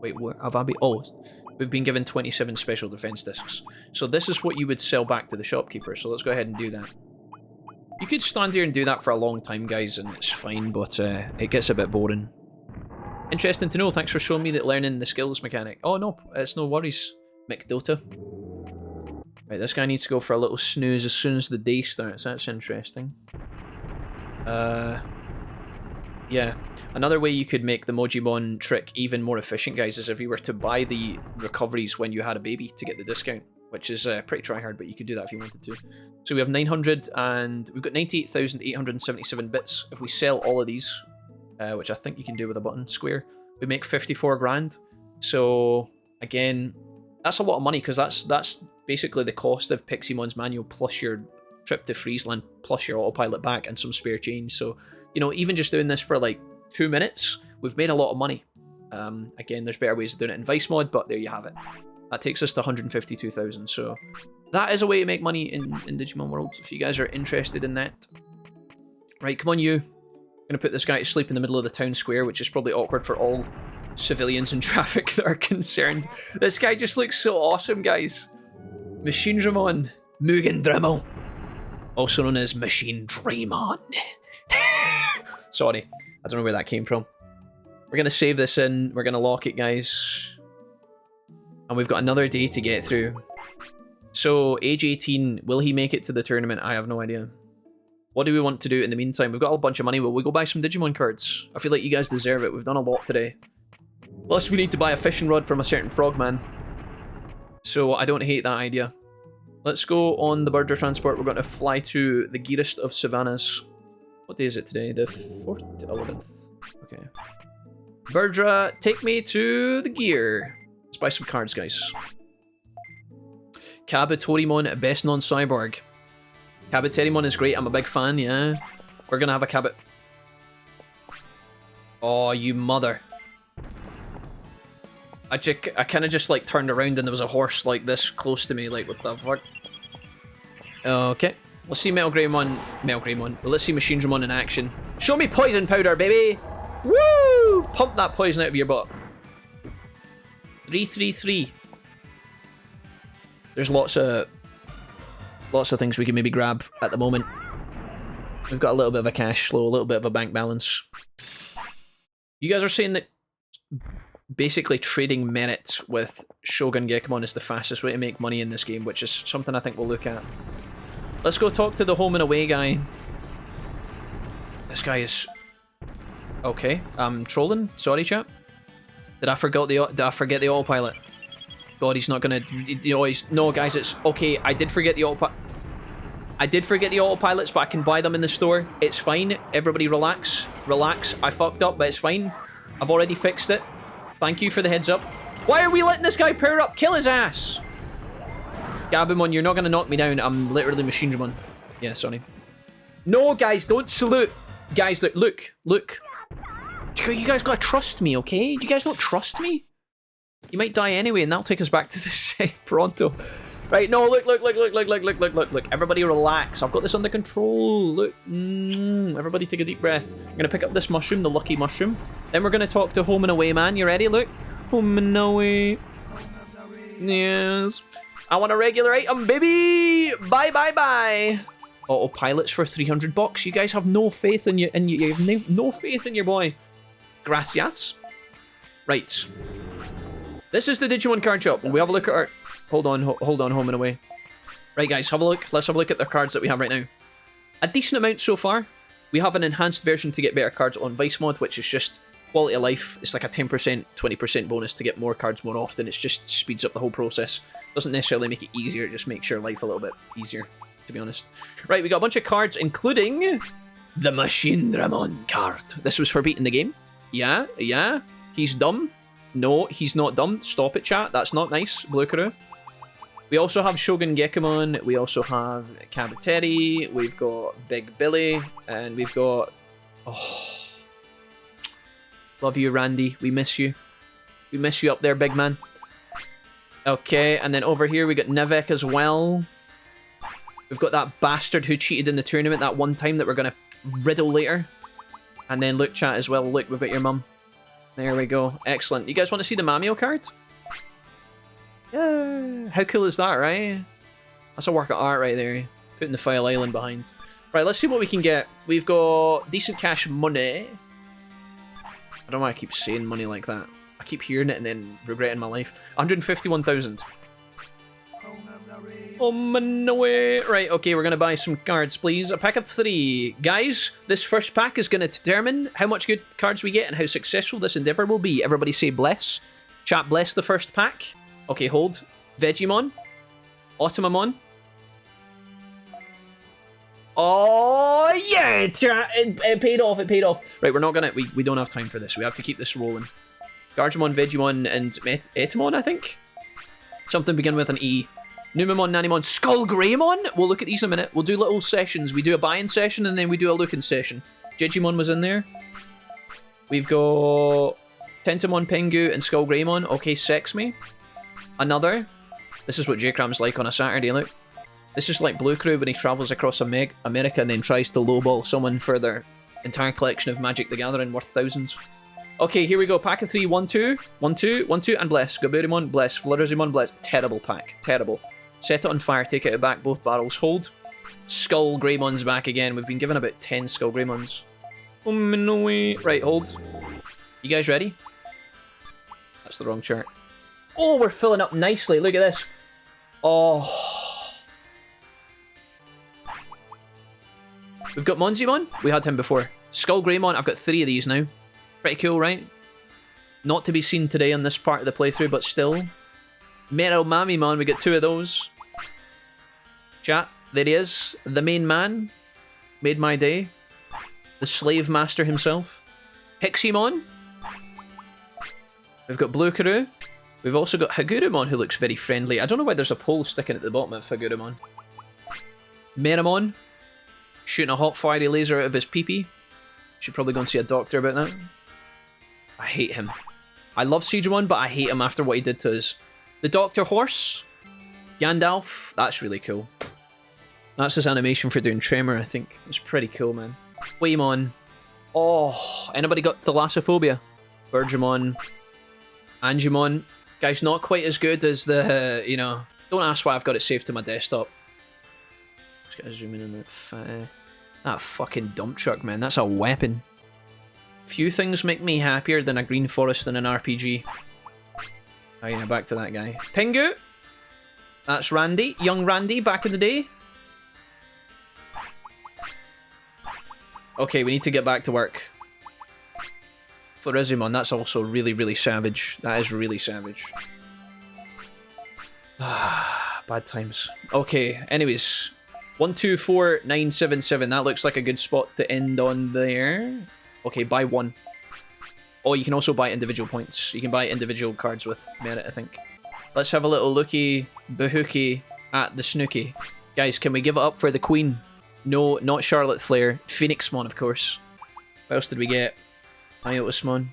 Wait, where have I been? Oh, we've been given 27 special defense discs. So this is what you would sell back to the shopkeeper, so let's go ahead and do that. You could stand here and do that for a long time, guys, and it's fine, but it gets a bit boring. Interesting to know. Thanks for showing me that learning the skills mechanic. Oh, no, it's no worries, McDota. Right, this guy needs to go for a little snooze as soon as the day starts. That's interesting. Yeah. Another way you could make the Mojimon trick even more efficient, guys, is if you were to buy the recoveries when you had a baby to get the discount, which is pretty try-hard, but you could do that if you wanted to. So we have 900, and we've got 98,877 bits. If we sell all of these, which I think you can do with a button, square, we make 54 grand. So, again, That's a lot of money, because that's basically the cost of Piximon's manual plus your trip to Friesland plus your autopilot back and some spare change. So, you know, even just doing this for like 2 minutes, we've made a lot of money. Again, there's better ways of doing it in Vice mod, but there you have it. That takes us to 152,000. So that is a way to make money in Digimon World, if you guys are interested in that. Right, come on you. I'm going to put this guy to sleep in the middle of the town square, which is probably awkward for all civilians in traffic that are concerned. This guy just looks so awesome, guys. Machinedramon Mugen Dremel, also known as Machine Draymon. Sorry, I don't know where that came from. We're going to save this in. We're going to lock it, guys. And we've got another day to get through. So, age 18, will he make it to the tournament? I have no idea. What do we want to do in the meantime? We've got a bunch of money. Will we go buy some Digimon cards? I feel like you guys deserve it. We've done a lot today. Plus, we need to buy a fishing rod from a certain frogman. So, I don't hate that idea. Let's go on the Birdra transport. We're going to fly to the gearest of savannas. What day is it today? The 4th? 11th. Okay. Birdra, take me to the gear. Let's buy some cards, guys. Kabutorimon, best non-cyborg. Kabuterimon is great. I'm a big fan, yeah. We're going to have a Kabut... Oh, you mother. I kind of just like turned around and there was a horse like this close to me. Like, what the fuck? Okay. Let's see Metal Greymon. Well, let's see Machinedramon in action. Show me poison powder, baby! Woo! Pump that poison out of your butt. 333. There's lots of things we can maybe grab at the moment. We've got a little bit of a cash flow, a little bit of a bank balance. You guys are saying that basically trading merit with Shogun Gekomon is the fastest way to make money in this game, which is something I think we'll look at. Let's go talk to the home and away guy. This guy is... Okay, I'm trolling. Sorry, chap. Did I forget the autopilot? God, he's not gonna... No, guys, it's... Okay, I did forget the autopilot. I did forget the autopilots, but I can buy them in the store. It's fine. Everybody relax. Relax. I fucked up, but it's fine. I've already fixed it. Thank you for the heads up. Why are we letting this guy power up? Kill his ass! Gabumon, you're not gonna knock me down. I'm literally Machinedramon. Yeah, sorry. No, guys, don't salute. Guys, look. You guys gotta trust me, okay? Do you guys not trust me? You might die anyway, and that'll take us back to the same pronto. Right, no, look. Everybody relax. I've got this under control. Look. Everybody take a deep breath. I'm gonna pick up this mushroom, the lucky mushroom. Then we're gonna talk to home and away man. You ready? Look. Home and away. Yes. I want a regular item, baby! Bye. Autopilots for 300 bucks. You guys have no faith in you, and you have no faith in your boy. Gracias. Right. This is the Digimon card shop. Will we have a look at our... Hold on, home and away. Right, guys, have a look. Let's have a look at the cards that we have right now. A decent amount so far. We have an enhanced version to get better cards on Vice mod, which is just quality of life. It's like a 10%, 20% bonus to get more cards more often. It just speeds up the whole process. Doesn't necessarily make it easier, it just makes your life a little bit easier, to be honest. Right, we got a bunch of cards, including the Machinedramon card. This was for beating the game. Yeah. He's dumb. No, he's not dumb. Stop it, chat. That's not nice. Bluekaroo. We also have Shogun Gekomon. We also have Kabuteri. We've got Big Billy. And we've got... Oh. Love you, Randy. We miss you. We miss you up there, big man. Okay, and then over here we got Nivek as well. We've got that bastard who cheated in the tournament that one time that we're going to riddle later. And then look, chat, as well. Look, we've got your mum. There we go. Excellent. You guys want to see the Mamio card? Yeah. How cool is that, right? That's a work of art right there. Putting the File Island behind. Right, let's see what we can get. We've got decent cash money. I don't know why I keep saying money like that. I keep hearing it and then regretting my life. 151,000. Oh, no way. Right, okay, we're going to buy some cards, please. A pack of 3. Guys, this first pack is going to determine how much good cards we get and how successful this endeavor will be. Everybody say bless. Chat, bless the first pack. Okay, hold. Vegimon. Automamon. Oh, yeah, chat. It paid off, it paid off. Right, we're not going to... We don't have time for this. We have to keep this rolling. Gargemon, Vegimon, and Etamon, I think. Something begin with an E. Numemon, Nanimon, Skullgreymon? We'll look at these in a minute. We'll do little sessions. We do a buy-in session and then we do a looking session. Jijimon was in there. We've got Tentamon, Pengu, and Skullgreymon. Okay, Sex Me. Another. This is what J-Cram's like on a Saturday, look. This is like Blue Crew when he travels across America and then tries to lowball someone for their entire collection of Magic the Gathering worth thousands. Okay, here we go. Pack of 3. 1, 2. 1, 2. 1, 2. And bless. Gaburimon, bless. Florizimon, bless. Terrible pack. Terrible. Set it on fire. Take it back. Both barrels. Hold. Skullgreymon's back again. We've been given about 10 Skullgreymons. Oh, no way. Right, hold. You guys ready? That's the wrong chart. Oh, we're filling up nicely. Look at this. Oh. We've got Monzimon. We had him before. Skullgreymon. I've got 3 of these now. Pretty cool, right? Not to be seen today on this part of the playthrough, but still. Meryl Mamimon. We get 2 of those. Chat. There he is. The main man. Made my day. The slave master himself. Pixiemon. We've got Blue Karoo. We've also got Hagurumon, who looks very friendly. I don't know why there's a pole sticking at the bottom of Hagurumon. Meramon. Shooting a hot fiery laser out of his pee-pee. Should probably go and see a doctor about that. I hate him. I love Jijimon, but I hate him after what he did to us. The Doctor Horse. Gandalf. That's really cool. That's his animation for doing Tremor, I think. It's pretty cool, man. Waymon. Oh, anybody got Thalassophobia? Burgemon. Angemon. Guys, not quite as good as the, you know... Don't ask why I've got it saved to my desktop. Just gotta zoom in on that fucking dump truck, man. That's a weapon. Few things make me happier than a green forest in an RPG. Oh yeah, back to that guy. Pingu. That's Randy. Young Randy back in the day. Okay, we need to get back to work. Florizimon, that's also really, really savage. That is really savage. Bad times. Okay, anyways. 1, 2, 4, 9, 7, 7. That looks like a good spot to end on there. Okay, buy 1. Oh, you can also buy individual points. You can buy individual cards with merit, I think. Let's have a little looky, bahooky at the snooky. Guys, can we give it up for the queen? No, not Charlotte Flair. Phoenixmon, of course. What else did we get? Iotismon.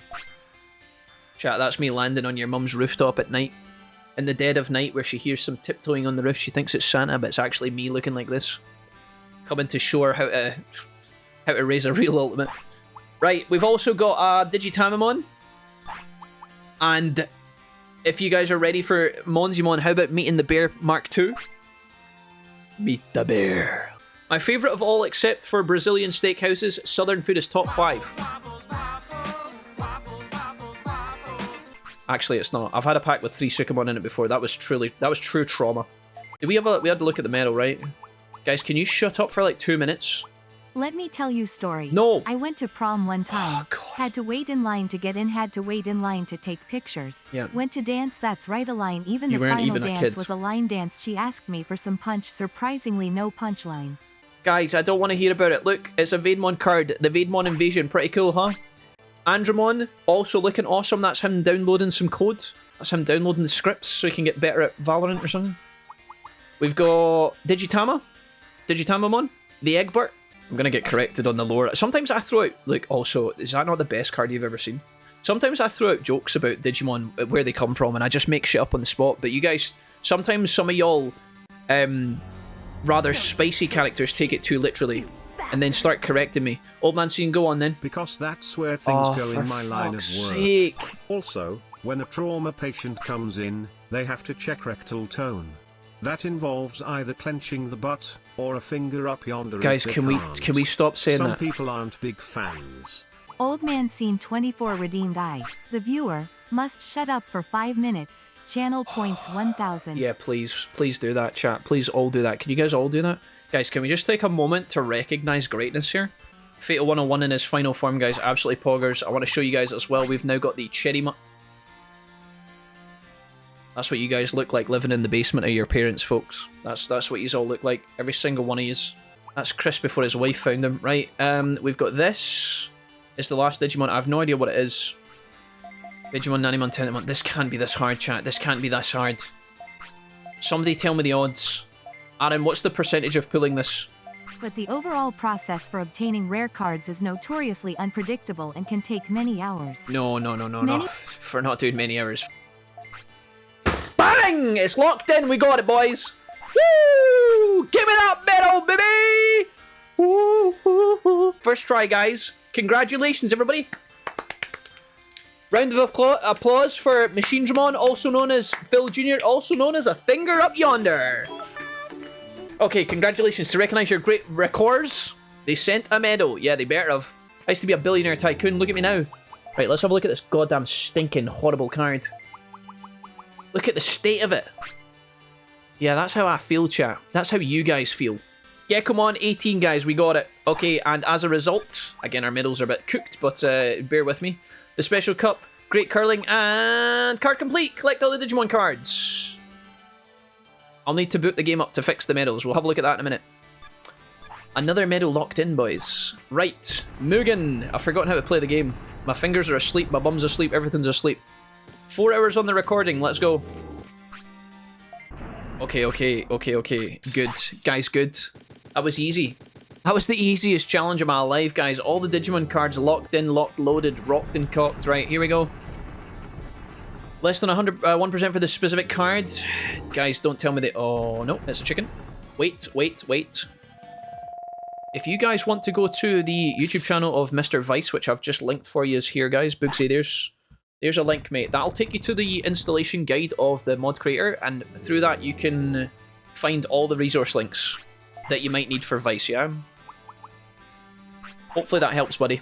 Chat, that's me landing on your mum's rooftop at night. In the dead of night where she hears some tiptoeing on the roof. She thinks it's Santa, but it's actually me looking like this. Coming to show her how to raise a real ultimate. Right, we've also got Digitamamon. And if you guys are ready for Monzimon, how about meeting the bear Mark II? Meet the bear. My favourite of all except for Brazilian steakhouses, Southern food is top 5. Actually, it's not. I've had a pack with 3 Sukamon in it before. That was true trauma. Did we had to look at the medal, right? Guys, can you shut up for like 2 minutes? Let me tell you a story. No. I went to prom one time. Oh, God. Had to wait in line to get in, had to wait in line to take pictures. Yeah. Went to dance, that's right, a line. Even You the weren't final even a dance kid. was a line dance. She asked me for some punch. Surprisingly, no punchline. Guys, I don't want to hear about it. Look, it's a Vademon card. The Vademon invasion. Pretty cool, huh? Andromon, also looking awesome. That's him downloading some code. That's him downloading the scripts so he can get better at Valorant or something. We've got Digitamamon, the Egbert. I'm going to get corrected on the lore. Sometimes I throw out, like, also, is that not the best card you've ever seen? Sometimes I throw out jokes about Digimon, where they come from, and I just make shit up on the spot. But you guys, sometimes some of y'all, rather spicy characters take it too literally. And then start correcting me. Old man scene, go on then. Because that's where things go in my line of work. Sake. Also, when a trauma patient comes in, they have to check rectal tone. That involves either clenching the butt or a finger up yonder. Guys, can we stop saying Some that? Some people aren't big fans. Old man scene 24 redeemed I. The viewer must shut up for 5 minutes. Channel points 1000. Yeah, please do that, chat. Please all do that. Can you guys all do that? Guys, can we just take a moment to recognize greatness here? Fatal 101 in his final form, guys. Absolutely poggers. I want to show you guys as well. We've now got the Cherry... That's what you guys look like living in the basement of your parents, folks. That's what yous all look like. Every single one of yous. That's Chris before his wife found him. Right, we've got this. It's the last Digimon. I have no idea what it is. Digimon, Nanimon, Tentamon. This can't be this hard, chat. This can't be this hard. Somebody tell me the odds. Aaron, what's the percentage of pulling this? But the overall process for obtaining rare cards is notoriously unpredictable and can take many hours. No. For not doing many hours. Bang! It's locked in. We got it, boys. Woo! Give me that medal, baby! Woo, woo, woo. First try, guys. Congratulations, everybody. Round of applause for Jijimon, also known as Phil Jr., also known as a finger up yonder. Okay, congratulations. To recognize your great records, they sent a medal. Yeah, they better have. I used to be a billionaire tycoon. Look at me now. Right, let's have a look at this goddamn stinking horrible card. Look at the state of it. Yeah, that's how I feel, chat. That's how you guys feel. Gekomon 18, guys. We got it. Okay, and as a result, again, our medals are a bit cooked, but bear with me. The special cup, great curling, and card complete. Collect all the Digimon cards. I'll need to boot the game up to fix the medals. We'll have a look at that in a minute. Another medal locked in, boys. Right, Mugen. I've forgotten how to play the game. My fingers are asleep, my bum's asleep, everything's asleep. 4 hours on the recording, let's go. Okay. Good. Guys, good. That was easy. That was the easiest challenge of my life, guys. All the Digimon cards locked in, locked, loaded, rocked and cocked. Right, here we go. Less than 1% for this specific card. Guys, don't tell me that... Oh, no, it's a chicken. Wait. If you guys want to go to the YouTube channel of Mr. Vice, which I've just linked for you here, guys. Boogsy, there's a link, mate. That'll take you to the installation guide of the mod creator, and through that you can find all the resource links that you might need for Vice, yeah? Hopefully that helps, buddy.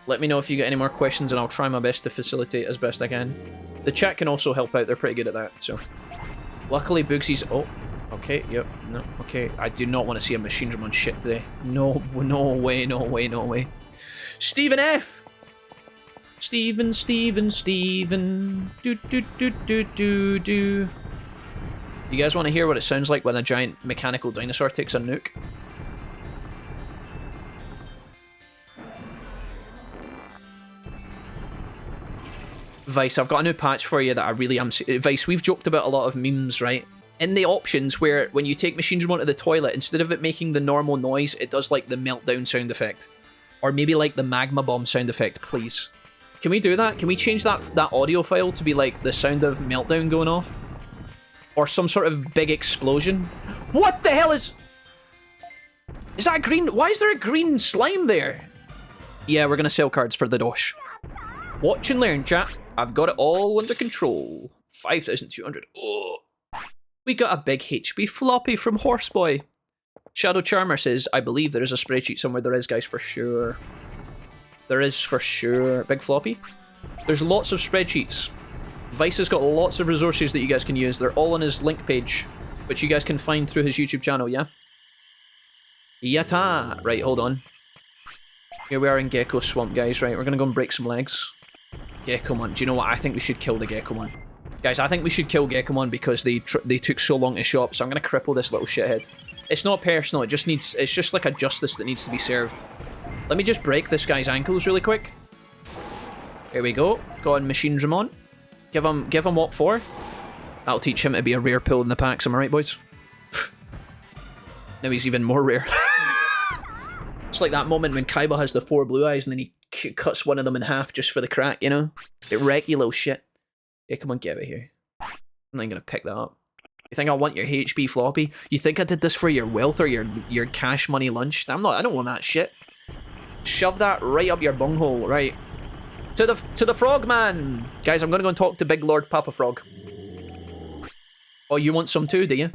Let me know if you get any more questions, and I'll try my best to facilitate as best I can. The chat can also help out. They're pretty good at that, so... Luckily, Boogsy's... Oh, okay, yep, no, okay. I do not want to see a Jijimon shit today. No way. Stephen F! Steven. Do. You guys want to hear what it sounds like when a giant mechanical dinosaur takes a nuke? Vice, I've got a new patch for you that I really am... Vice, we've joked about a lot of memes, right? In the options where when you take Jijimon to the toilet, instead of it making the normal noise, it does like the meltdown sound effect. Or maybe like the magma bomb sound effect, please. Can we do that? Can we change that audio file to be like the sound of meltdown going off? Or some sort of big explosion? What the hell is... Is that green? Why is there a green slime there? Yeah, we're gonna sell cards for the dosh. Watch and learn, chat. I've got it all under control. 5,200. Oh. We got a big HP floppy from Horseboy. Shadow Charmer says, I believe there is a spreadsheet somewhere. There is, guys, for sure. There is for sure. Big floppy. There's lots of spreadsheets. Vice has got lots of resources that you guys can use. They're all on his link page, which you guys can find through his YouTube channel, yeah? Yatta! Right, hold on. Here we are in Gecko Swamp, guys, right? We're gonna go and break some legs. Gekomon. Do you know what? I think we should kill the Gekomon. Guys, I think we should kill Gekomon because they took so long to show up, so I'm gonna cripple this little shithead. It's not personal, it's just like a justice that needs to be served. Let me just break this guy's ankles really quick. Here we go. Go on, Jijimon. Give him what for? That'll teach him to be a rare pull in the packs, am I right, boys? Now he's even more rare. It's like that moment when Kaiba has the 4 blue eyes and then he cuts one of them in half just for the crack, you know? It wreck you little shit. Yeah, come on, get out of here. I'm not even gonna pick that up. You think I want your HP floppy? You think I did this for your wealth or your cash money lunch? I don't want that shit. Shove that right up your bunghole, right? To the frog man! Guys, I'm gonna go and talk to Big Lord Papa Frog. Oh, you want some too, do you?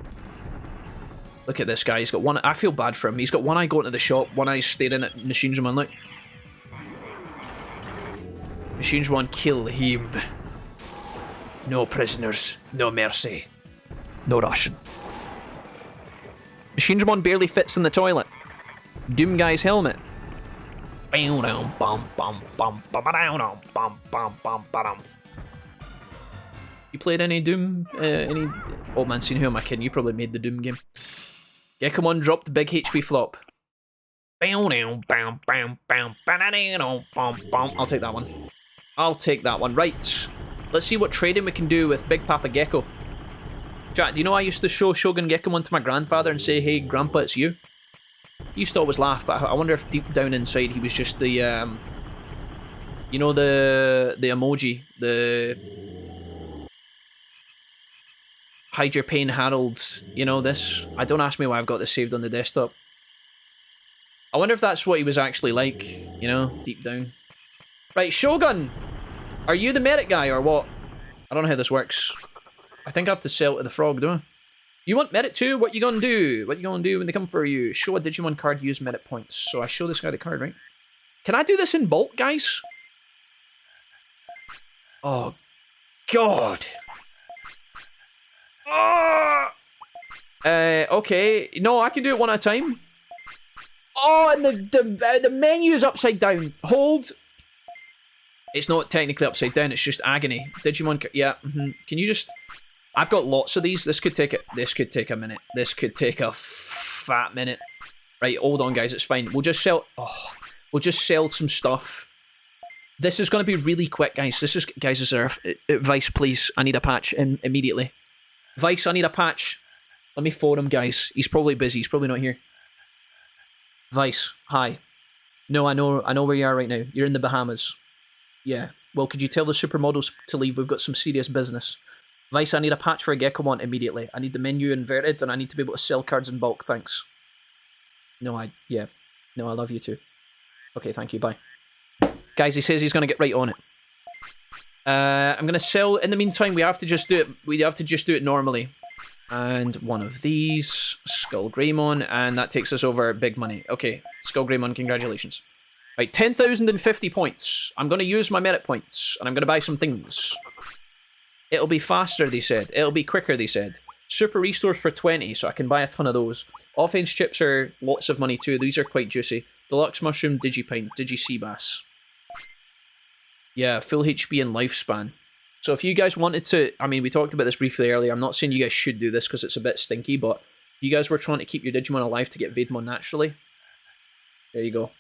Look at this guy, he's got one... I feel bad for him. He's got one eye going to the shop, one eye staring at Jijimon, look. Jijimon, kill him. No prisoners, no mercy. No Russian. Jijimon barely fits in the toilet. Doom guy's helmet. You played any Doom? Any... Oh man, seen who am I kidding? You probably made the Doom game. Gekomon dropped the big HP flop. I'll take that one. I'll take that one. Right. Let's see what trading we can do with Big Papa Gecko. Chat, do you know I used to show Shogun Gekomon to my grandfather and say, hey, grandpa, it's you? He used to always laugh, but I wonder if deep down inside he was just the, you know, the emoji, the hide your pain, Harold, you know, this. I don't ask me why I've got this saved on the desktop. I wonder if that's what he was actually like, you know, deep down. Right, Shogun, are you the merit guy or what? I don't know how this works. I think I have to sell to the frog, do I? You want merit too? What you gonna do? What you gonna do when they come for you? Show a Digimon card, use merit points. So I show this guy the card, right? Can I do this in bulk, guys? Oh, God. Oh! Okay. No, I can do it one at a time. Oh, and the menu is upside down. Hold. It's not technically upside down. It's just agony. Digimon. Yeah. Can you just? I've got lots of these. This could take a minute. This could take a fat minute. Right. Hold on, guys. It's fine. We'll just sell. Oh, we'll just sell some stuff. This is going to be really quick, guys. This is Vice, please. I need a patch immediately. Vice, I need a patch. Let me phone him, guys. He's probably busy. He's probably not here. Vice, hi. No, I know where you are right now. You're in the Bahamas. Yeah. Well, could you tell the supermodels to leave? We've got some serious business. Vice, I need a patch for a Gekomon immediately. I need the menu inverted, and I need to be able to sell cards in bulk. Thanks. No, I love you too. Okay, thank you. Bye. Guys, he says he's going to get right on it. I'm going to sell. In the meantime, we have to just do it. We have to just do it normally. And one of these, Skull Greymon, and that takes us over big money. Okay, Skull Greymon, congratulations. Right, 10,050 points. I'm going to use my merit points, and I'm going to buy some things. It'll be faster, they said. It'll be quicker, they said. Super restores for 20, so I can buy a ton of those. Offense chips are lots of money too. These are quite juicy. Deluxe Mushroom, Digipine, Digi-Seabass. Yeah, full HP and lifespan. So if you guys wanted to, I mean, we talked about this briefly earlier. I'm not saying you guys should do this because it's a bit stinky, but if you guys were trying to keep your Digimon alive to get Veidmon naturally, there you go.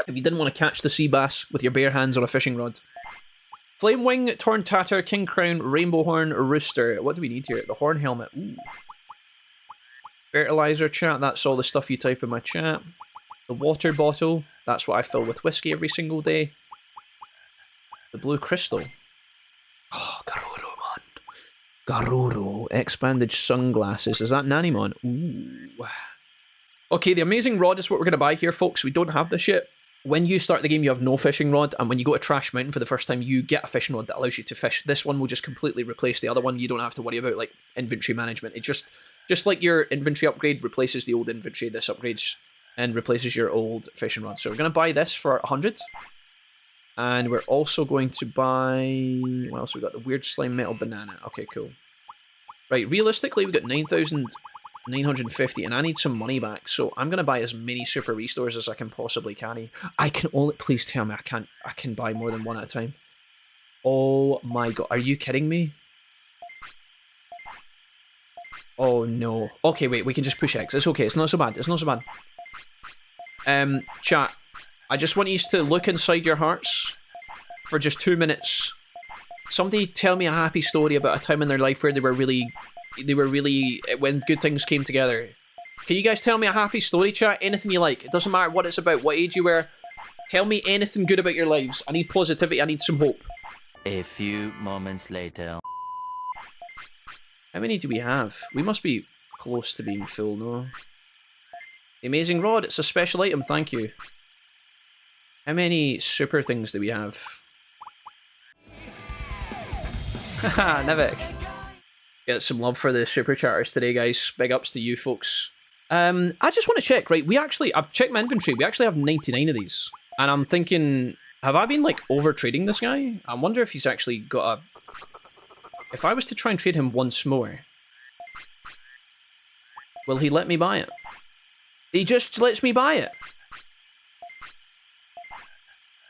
If you didn't want to catch the sea bass with your bare hands on a fishing rod. Flame Wing, Torn Tatter, King Crown, Rainbow Horn, Rooster. What do we need here? The Horn Helmet. Ooh. Fertilizer chat, that's all the stuff you type in my chat. The water bottle, that's what I fill with whiskey every single day. The blue crystal. Oh, Garurumon. Garuru. Expanded sunglasses. Is that Nanimon? Ooh. Okay, the amazing rod is what we're going to buy here, folks. We don't have this yet. When you start the game, you have no fishing rod, and when you go to Trash Mountain for the first time, you get a fishing rod that allows you to fish. This one will just completely replace the other one. You don't have to worry about, like, inventory management. It just like your inventory upgrade replaces the old inventory, this upgrades and replaces your old fishing rod. So we're going to buy this for 100. And we're also going to buy... What else? We got the weird slime metal banana. Okay, cool. Right, realistically, we've got 9,950, and I need some money back. So I'm going to buy as many super restores as I can possibly carry. I can only... Please tell me I can buy more than one at a time. Oh my god. Are you kidding me? Oh no. Okay, wait. We can just push X. It's okay. It's not so bad. It's not so bad. Chat. I just want you to look inside your hearts for just 2 minutes. Somebody tell me a happy story about a time in their life where they were really, when good things came together. Can you guys tell me a happy story, chat? Anything you like. It doesn't matter what it's about, what age you were. Tell me anything good about your lives. I need positivity. I need some hope. A few moments later. How many do we have? We must be close to being full, no? The amazing rod. It's a special item. Thank you. How many super things do we have? Haha, Nevik. Get some love for the super chatters today, guys. Big ups to you folks. I just want to check, right? I've checked my inventory. We actually have 99 of these. And I'm thinking, have I been like over trading this guy? I wonder if he's actually got a... If I was to try and trade him once more, will he let me buy it? He just lets me buy it.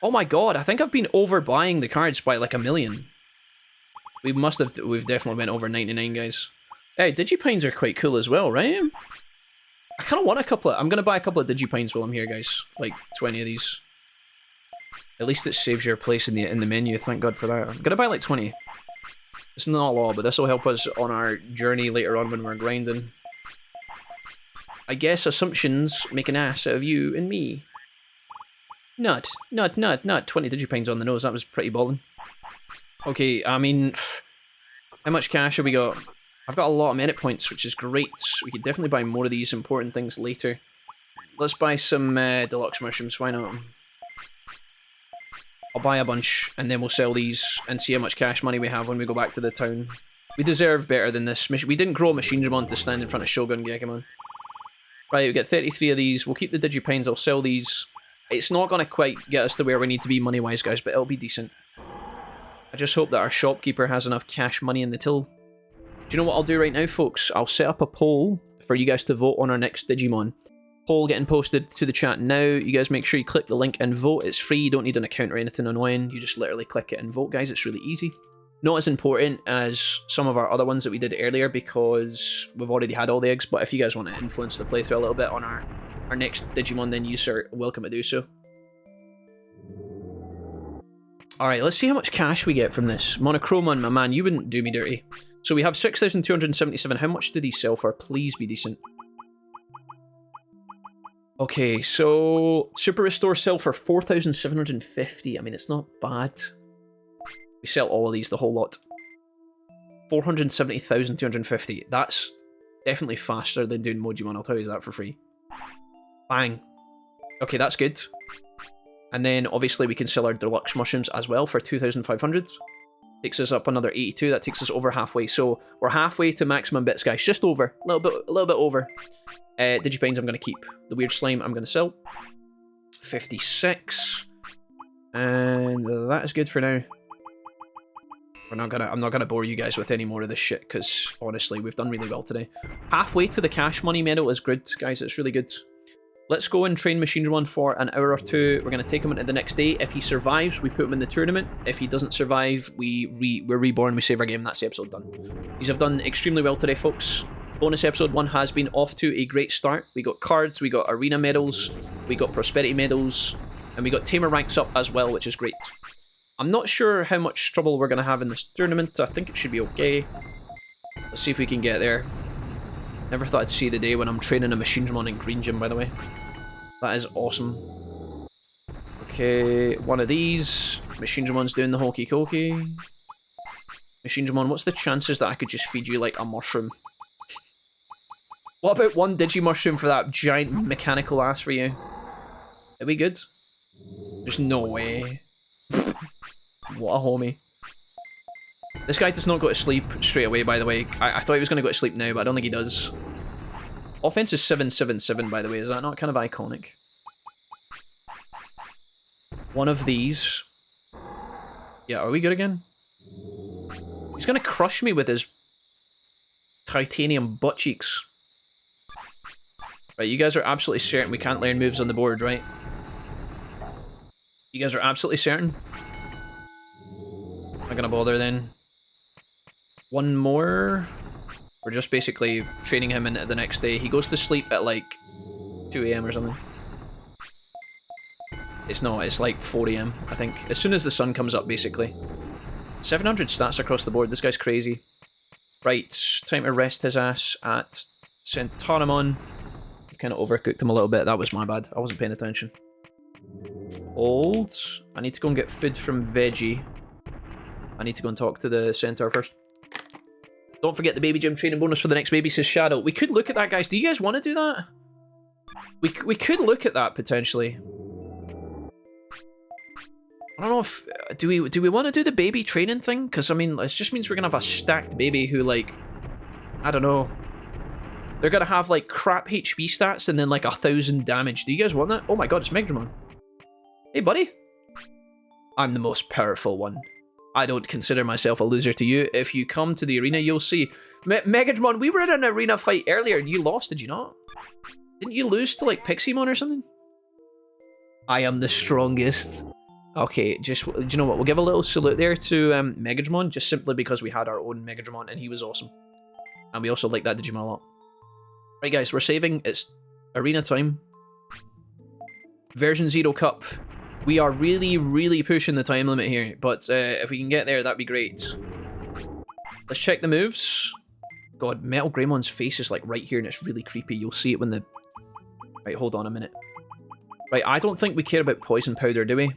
Oh my god, I think I've been overbuying the cards by like 1 million. We've definitely went over 99, guys. Hey, Digipines are quite cool as well, right? I kind of want a couple of... I'm going to buy a couple of Digipines while I'm here, guys. Like 20 of these. At least it saves your place in the menu, thank god for that. I'm going to buy like 20. It's not a lot, but this will help us on our journey later on when we're grinding. I guess assumptions make an ass out of you and me. Nut. 20 digipines on the nose, that was pretty ballin'. Okay, I mean, how much cash have we got? I've got a lot of minute points, which is great. We could definitely buy more of these important things later. Let's buy some deluxe mushrooms, why not? I'll buy a bunch, and then we'll sell these and see how much cash money we have when we go back to the town. We deserve better than this. We didn't grow Jijimon to stand in front of Shogun Gekimon. Right, we get 33 of these. We'll keep the digipines, I'll sell these. It's not going to quite get us to where we need to be money-wise, guys, but it'll be decent. I just hope that our shopkeeper has enough cash money in the till. Do you know what I'll do right now, folks? I'll set up a poll for you guys to vote on our next Digimon. Poll getting posted to the chat now. You guys make sure you click the link and vote. It's free. You don't need an account or anything annoying. You just literally click it and vote, guys. It's really easy. Not as important as some of our other ones that we did earlier because we've already had all the eggs, but if you guys want to influence the playthrough a little bit on our next Digimon, then you are welcome to do so. Alright, let's see how much cash we get from this. Monochromon, my man, you wouldn't do me dirty. So we have 6,277. How much do these sell for? Please be decent. Okay, so Super Restore sell for 4,750. I mean, it's not bad. We sell all of these, the whole lot. 470,250. That's definitely faster than doing Mojimon, I'll tell you that for free. Bang. Okay, that's good. And then, obviously, we can sell our deluxe mushrooms as well for 2,500. Takes us up another 82. That takes us over halfway. So, we're halfway to maximum bits, guys. Just over. A little bit over. Digipines I'm going to keep. The weird slime I'm going to sell. 56. And that is good for now. I'm not gonna bore you guys with any more of this shit, because honestly, we've done really well today. Halfway to the cash money medal is good, guys. It's really good. Let's go and train Jijimon for an hour or two. We're gonna take him into the next day. If he survives, we put him in the tournament. If he doesn't survive, we're reborn. We save our game. That's the episode done. These have done extremely well today, folks. Bonus episode 1 has been off to a great start. We got cards, we got arena medals, we got prosperity medals, and we got tamer ranks up as well, which is great. I'm not sure how much trouble we're going to have in this tournament. I think it should be okay. Let's see if we can get there. Never thought I'd see the day when I'm training a Jijimon in Green Gym, by the way. That is awesome. Okay, one of these. Jijimon's doing the hokey cokey. Jijimon, what's the chances that I could just feed you like a mushroom? What about one Digimushroom for that giant mechanical ass for you? Are we good? There's no way. What a homie. This guy does not go to sleep straight away, by the way. I thought he was going to go to sleep now, but I don't think he does. Offense is 777, by the way. Is that not kind of iconic? One of these. Yeah, are we good again? He's going to crush me with his titanium butt cheeks. Right, you guys are absolutely certain we can't learn moves on the board, right? You guys are absolutely certain? Not gonna bother then. One more. We're just basically training him into the next day. He goes to sleep at like 2 AM or something. It's not, it's like 4 AM, I think. As soon as the sun comes up, basically. 700 stats across the board. This guy's crazy. Right, time to rest his ass at Centaurimon. I've kind of overcooked him a little bit. That was my bad. I wasn't paying attention. Old. I need to go and get food from Veggie. I need to go and talk to the centaur first. Don't forget the baby gym training bonus for the next baby, says Shadow. We could look at that, guys. Do you guys want to do that? We could look at that, potentially. I don't know if... Do we want to do the baby training thing? Because, I mean, it just means we're going to have a stacked baby who, like... I don't know. They're going to have, like, crap HP stats and then, like, 1,000 damage. Do you guys want that? Oh my god, it's Megdramon. Hey, buddy. I'm the most powerful one. I don't consider myself a loser to you. If you come to the arena, you'll see. Megadramon, we were in an arena fight earlier and you lost, did you not? Didn't you lose to, like, Piximon or something? I am the strongest. Okay, just, do you know what? We'll give a little salute there to Megadramon, just simply because we had our own Megadramon and he was awesome. And we also like that Digimon a lot. Right, guys, we're saving. It's arena time. Version 0 Cup. We are really, really pushing the time limit here, but if we can get there, that'd be great. Let's check the moves. God, Metal Greymon's face is like right here and it's really creepy. You'll see it when the... Right, hold on a minute. Right, I don't think we care about Poison Powder, do we?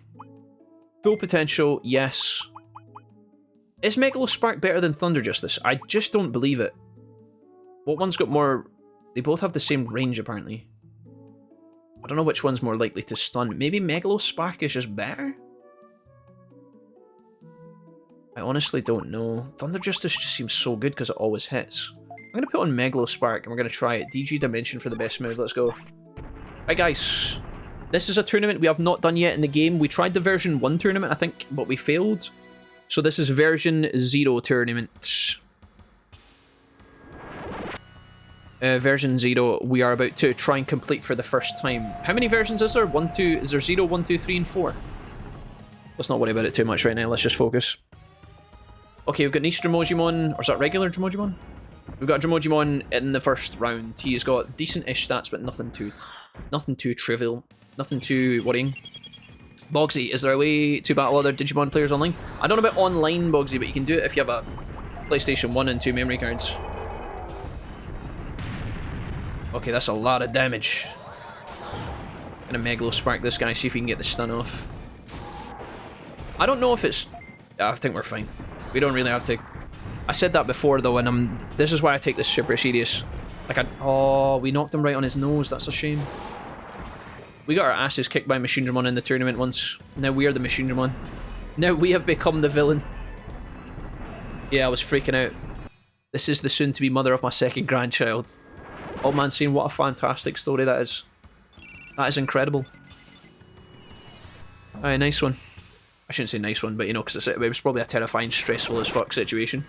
Full potential, yes. Is Megalospark better than Thunder Justice? I just don't believe it. What one's got more... They both have the same range, apparently. I don't know which one's more likely to stun. Maybe Megalospark is just better? I honestly don't know. Thunder Justice just seems so good because it always hits. I'm going to put on Megalospark and we're going to try it. DG Dimension for the best move. Let's go. Right, guys. This is a tournament we have not done yet in the game. We tried the version 1 tournament, I think, but we failed. So this is version 0 tournament. Version 0 we are about to try and complete for the first time. How many versions is there? 1, 2... Is there 0, 1, 2, 3, and 4? Let's not worry about it too much right now. Let's just focus. Okay, we've got Nice Jijimon, or is that regular Jijimon? We've got Jijimon in the first round. He's got decent-ish stats, but nothing too trivial. Nothing too worrying. Bogsy, is there a way to battle other Digimon players online? I don't know about online, Bogsy, but you can do it if you have a PlayStation 1 and 2 memory cards. Okay, that's a lot of damage. I'm gonna Megalospark this guy, see if we can get the stun off. I don't know if it's... I think we're fine. We don't really have to... I said that before, though, and this is why I take this super serious. Like, oh, we knocked him right on his nose. That's a shame. We got our asses kicked by Machinedramon in the tournament once. Now we are the Machinedramon. Now we have become the villain. Yeah, I was freaking out. This is the soon-to-be mother of my second grandchild. Oh man, seeing what a fantastic story that is. That is incredible. Alright, nice one. I shouldn't say nice one, but you know, because it was probably a terrifying, stressful as fuck situation.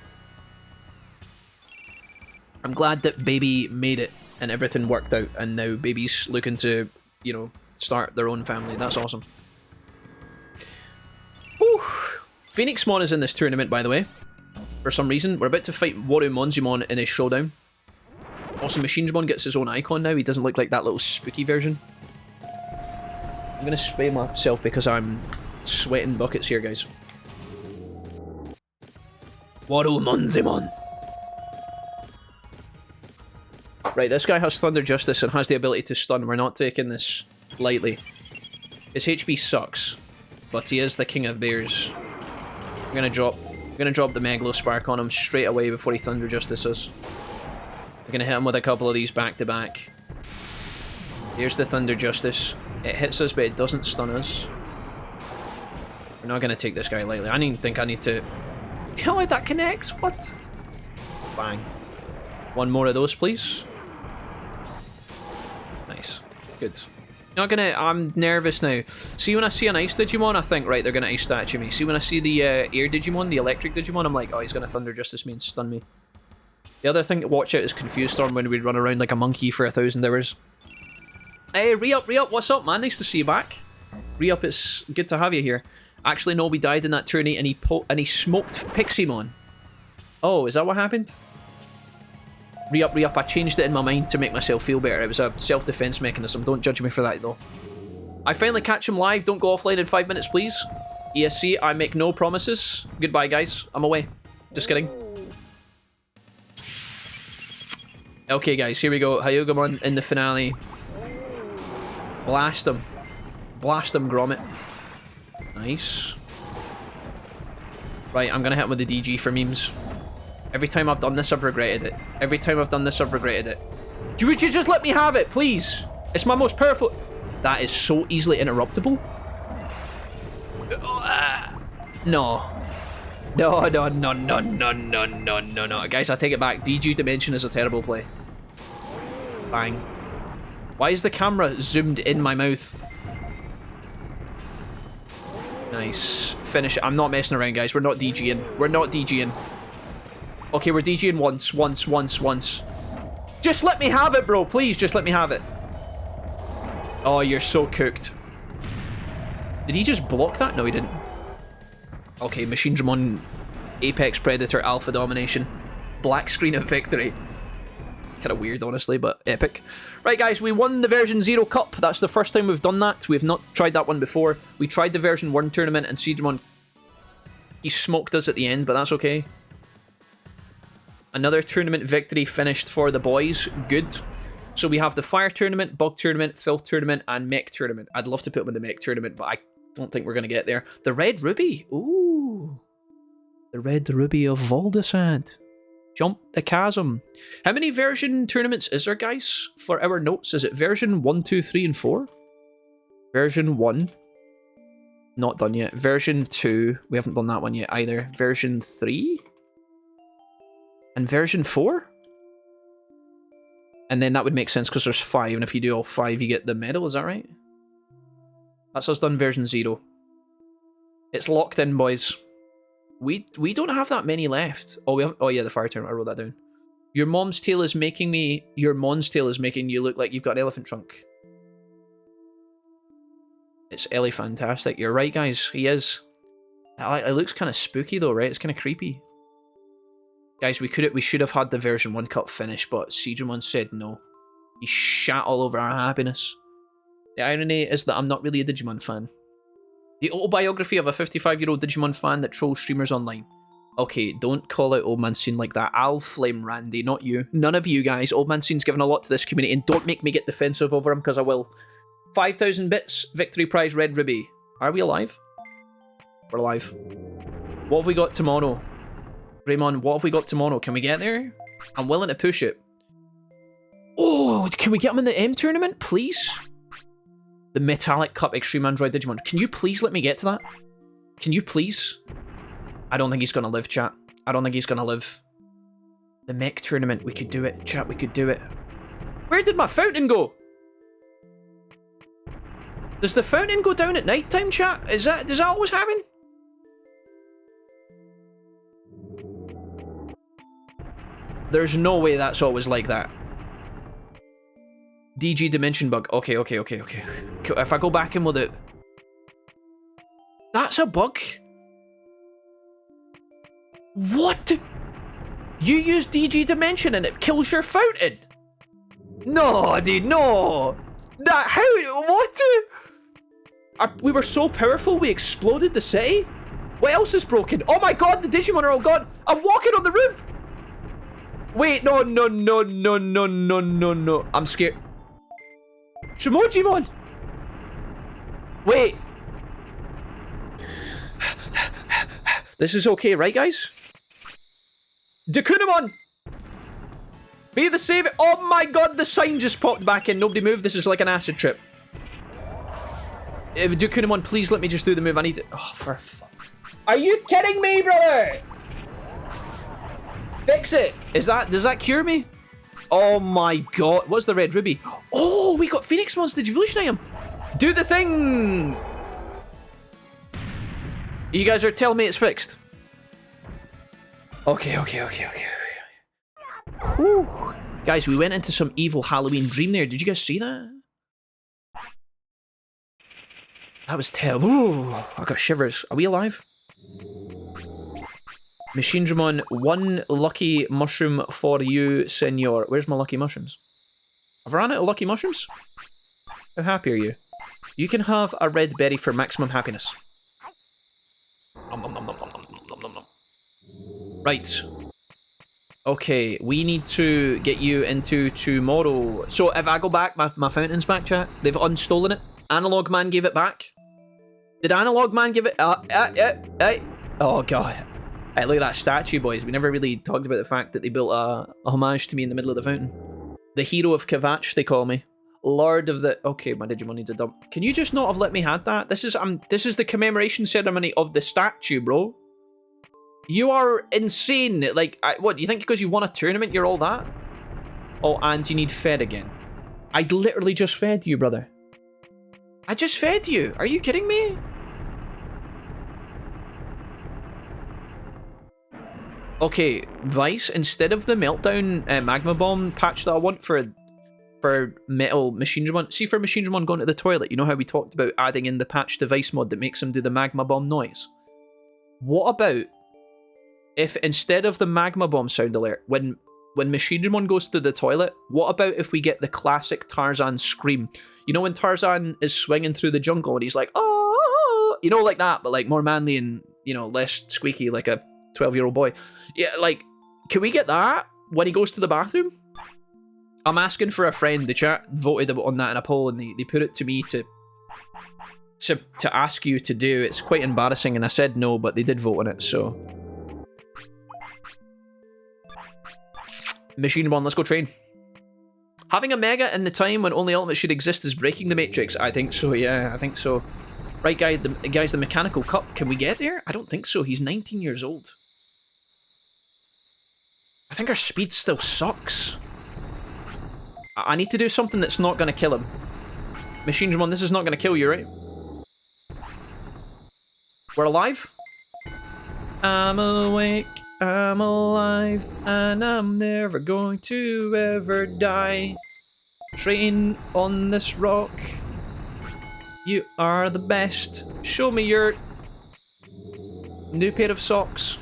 I'm glad that baby made it and everything worked out, and now baby's looking to, you know, start their own family. That's awesome. Whew. Phoenixmon is in this tournament, by the way. For some reason, we're about to fight Warumonzimon in his showdown. Also, Machinedramon gets his own icon now. He doesn't look like that little spooky version. I'm gonna spray myself because I'm sweating buckets here, guys. Warumonzimon. Right, this guy has Thunder Justice and has the ability to stun. We're not taking this lightly. His HP sucks, but he is the king of bears. I'm gonna drop the Megalospark on him straight away before he Thunder Justices. We're gonna hit him with a couple of these back to back. Here's the Thunder Justice. It hits us, but it doesn't stun us. We're not gonna take this guy lightly. I don't even think I need to... You know what? That connects? What? Bang. One more of those, please. Nice. Good. Not gonna... I'm nervous now. See, when I see an Ice Digimon, I think, right, they're gonna Ice Statue me. See, when I see the Air Digimon, the Electric Digimon, I'm like, oh, he's gonna Thunder Justice me and stun me. The other thing to watch out is Confused Storm when we run around like a monkey for 1,000 hours. Hey, Re-Up, what's up, man? Nice to see you back. Re-Up, it's good to have you here. Actually, no, we died in that tourney and he smoked Piximon. Oh, is that what happened? Re-Up, I changed it in my mind to make myself feel better. It was a self-defense mechanism. Don't judge me for that, though. I finally catch him live. Don't go offline in 5 minutes, please. ESC, I make no promises. Goodbye, guys. I'm away. Just kidding. Okay, guys, here we go. Hyugamon in the finale. Blast him. Blast him, Grommet. Nice. Right, I'm gonna hit him with the DG for memes. Every time I've done this, I've regretted it. Every time I've done this, I've regretted it. Would you just let me have it, please? It's my most powerful... That is so easily interruptible. No. No. Guys, I take it back. DG Dimension is a terrible play. Bang. Why is the camera zoomed in my mouth? Nice. Finish it. I'm not messing around, guys. We're not DGing. We're not DGing. Okay, we're DGing once. Just let me have it, bro. Please, just let me have it. Oh, you're so cooked. Did he just block that? No, he didn't. Okay, Machinedramon, Apex Predator, Alpha Domination. Black screen of victory. Kind of weird, honestly, but epic. Right, guys, we won the version 0 Cup. That's the first time we've done that. We've not tried that one before. We tried the version 1 tournament, and Jijimon, he smoked us at the end, but that's okay. Another tournament victory finished for the boys. Good. So we have the fire tournament, bug tournament, filth tournament, and mech tournament. I'd love to put them in the mech tournament, but I don't think we're going to get there. The red ruby. Ooh. The red ruby of Voldesad. Jump the chasm. How many version tournaments is there, guys, for our notes? Is it version 1, 2, 3, and 4? Version 1. Not done yet. Version 2. We haven't done that one yet either. Version 3? And version 4? And then that would make sense because there's 5, and if you do all 5, you get the medal, is that right? That's us done version 0. It's locked in, boys. We don't have that many left. Oh, we have. Oh yeah, the fire tournament. I wrote that down. Your mom's tail is making me. Your mom's tail is making you look like you've got an elephant trunk. It's Ellie fantastic. You're right, guys. He is. It looks kind of spooky though, right? It's kind of creepy. Guys, we should have had the version 1 cut finish, but Jijimon said no. He shat all over our happiness. The irony is that I'm not really a Digimon fan. The autobiography of a 55-year-old Digimon fan that trolls streamers online. Okay, don't call out Old Man Scene like that. I'll flame Randy, not you. None of you guys. Old Man Scene's given a lot to this community, and don't make me get defensive over him, because I will. 5,000 bits, victory prize, red ruby. Are we alive? We're alive. What have we got tomorrow? Raymond, what have we got tomorrow? Can we get there? I'm willing to push it. Oh, can we get him in the M tournament, please? The Metallic Cup Extreme Android Digimon. Can you please let me get to that? Can you please? I don't think he's going to live, chat. I don't think he's going to live. The mech tournament. We could do it, chat. We could do it. Where did my fountain go? Does the fountain go down at night time, chat? Does that always happen? There's no way that's always like that. DG dimension bug. Okay. If I go back in with it... That's a bug? What? You use DG dimension and it kills your fountain? No, dude, no. How? What? We were so powerful we exploded the city? What else is broken? Oh my god, the Digimon are all gone. I'm walking on the roof. Wait, no. I'm scared. Shimojimon! Wait. This is okay, right, guys? Dakunamon! Be the savior. Oh my god, the sign just popped back in. Nobody move. This is like an acid trip. If Dakunamon, please let me just do the move. I need to... Oh, for fuck. Are you kidding me, brother? Fix it. Does that cure me? Oh my god. What's the red ruby? Oh, we got Phoenixmon's Digivolution item. Do the thing. You guys are telling me it's fixed. Okay. Whew. Guys, we went into some evil Halloween dream there. Did you guys see that? That was terrible. Ooh, I got shivers. Are we alive? Machinedramon, 1 lucky mushroom for you, senor. Where's my lucky mushrooms? Have I run out of lucky mushrooms? How happy are you? You can have a red berry for maximum happiness. Nom, nom, nom, nom, nom, nom, nom, nom. Right. Okay, we need to get you into tomorrow. So if I go back, my fountain's back, chat. They've unstolen it. Analog Man gave it back. Did Analog Man give it? Oh god. Hey, look at that statue, boys. We never really talked about the fact that they built a homage to me in the middle of the fountain. The hero of Kavach, they call me. Lord of the... Okay, my Digimon needs a dump. Can you just not have let me had that? This is the commemoration ceremony of the statue, bro. You are insane. Like, what, do you think because you won a tournament you're all that? Oh, and you need fed again. I literally just fed you, brother. I just fed you. Are you kidding me? Okay, Vice, instead of the Meltdown Magma Bomb patch that I want for Metal Machinedramon, see for Machinedramon going to the toilet, you know how we talked about adding in the patch device mod that makes him do the Magma Bomb noise? What about if instead of the Magma Bomb sound alert, when Machinedramon goes to the toilet, what about if we get the classic Tarzan scream? You know when Tarzan is swinging through the jungle and he's like, oh, you know, like that, but like more manly and, you know, less squeaky, like a 12-year-old boy. Yeah, like, Can we get that when he goes to the bathroom? I'm asking for a friend. The chat voted on that in a poll, and they put it to me to ask you to do. It's quite embarrassing, and I said no, but they did vote on it, so. Jijimon, let's go train. Having a Mega in the time when only Ultimate should exist is breaking the Matrix. I think so, yeah, I think so. Right, guys, the Mechanical Cup, can we get there? I don't think so, he's 19 years old. I think our speed still sucks. I need to do something that's not going to kill him. Jijimon, this is not going to kill you, right? We're alive? I'm awake, I'm alive, and I'm never going to ever die. Train on this rock. You are the best. Show me your new pair of socks.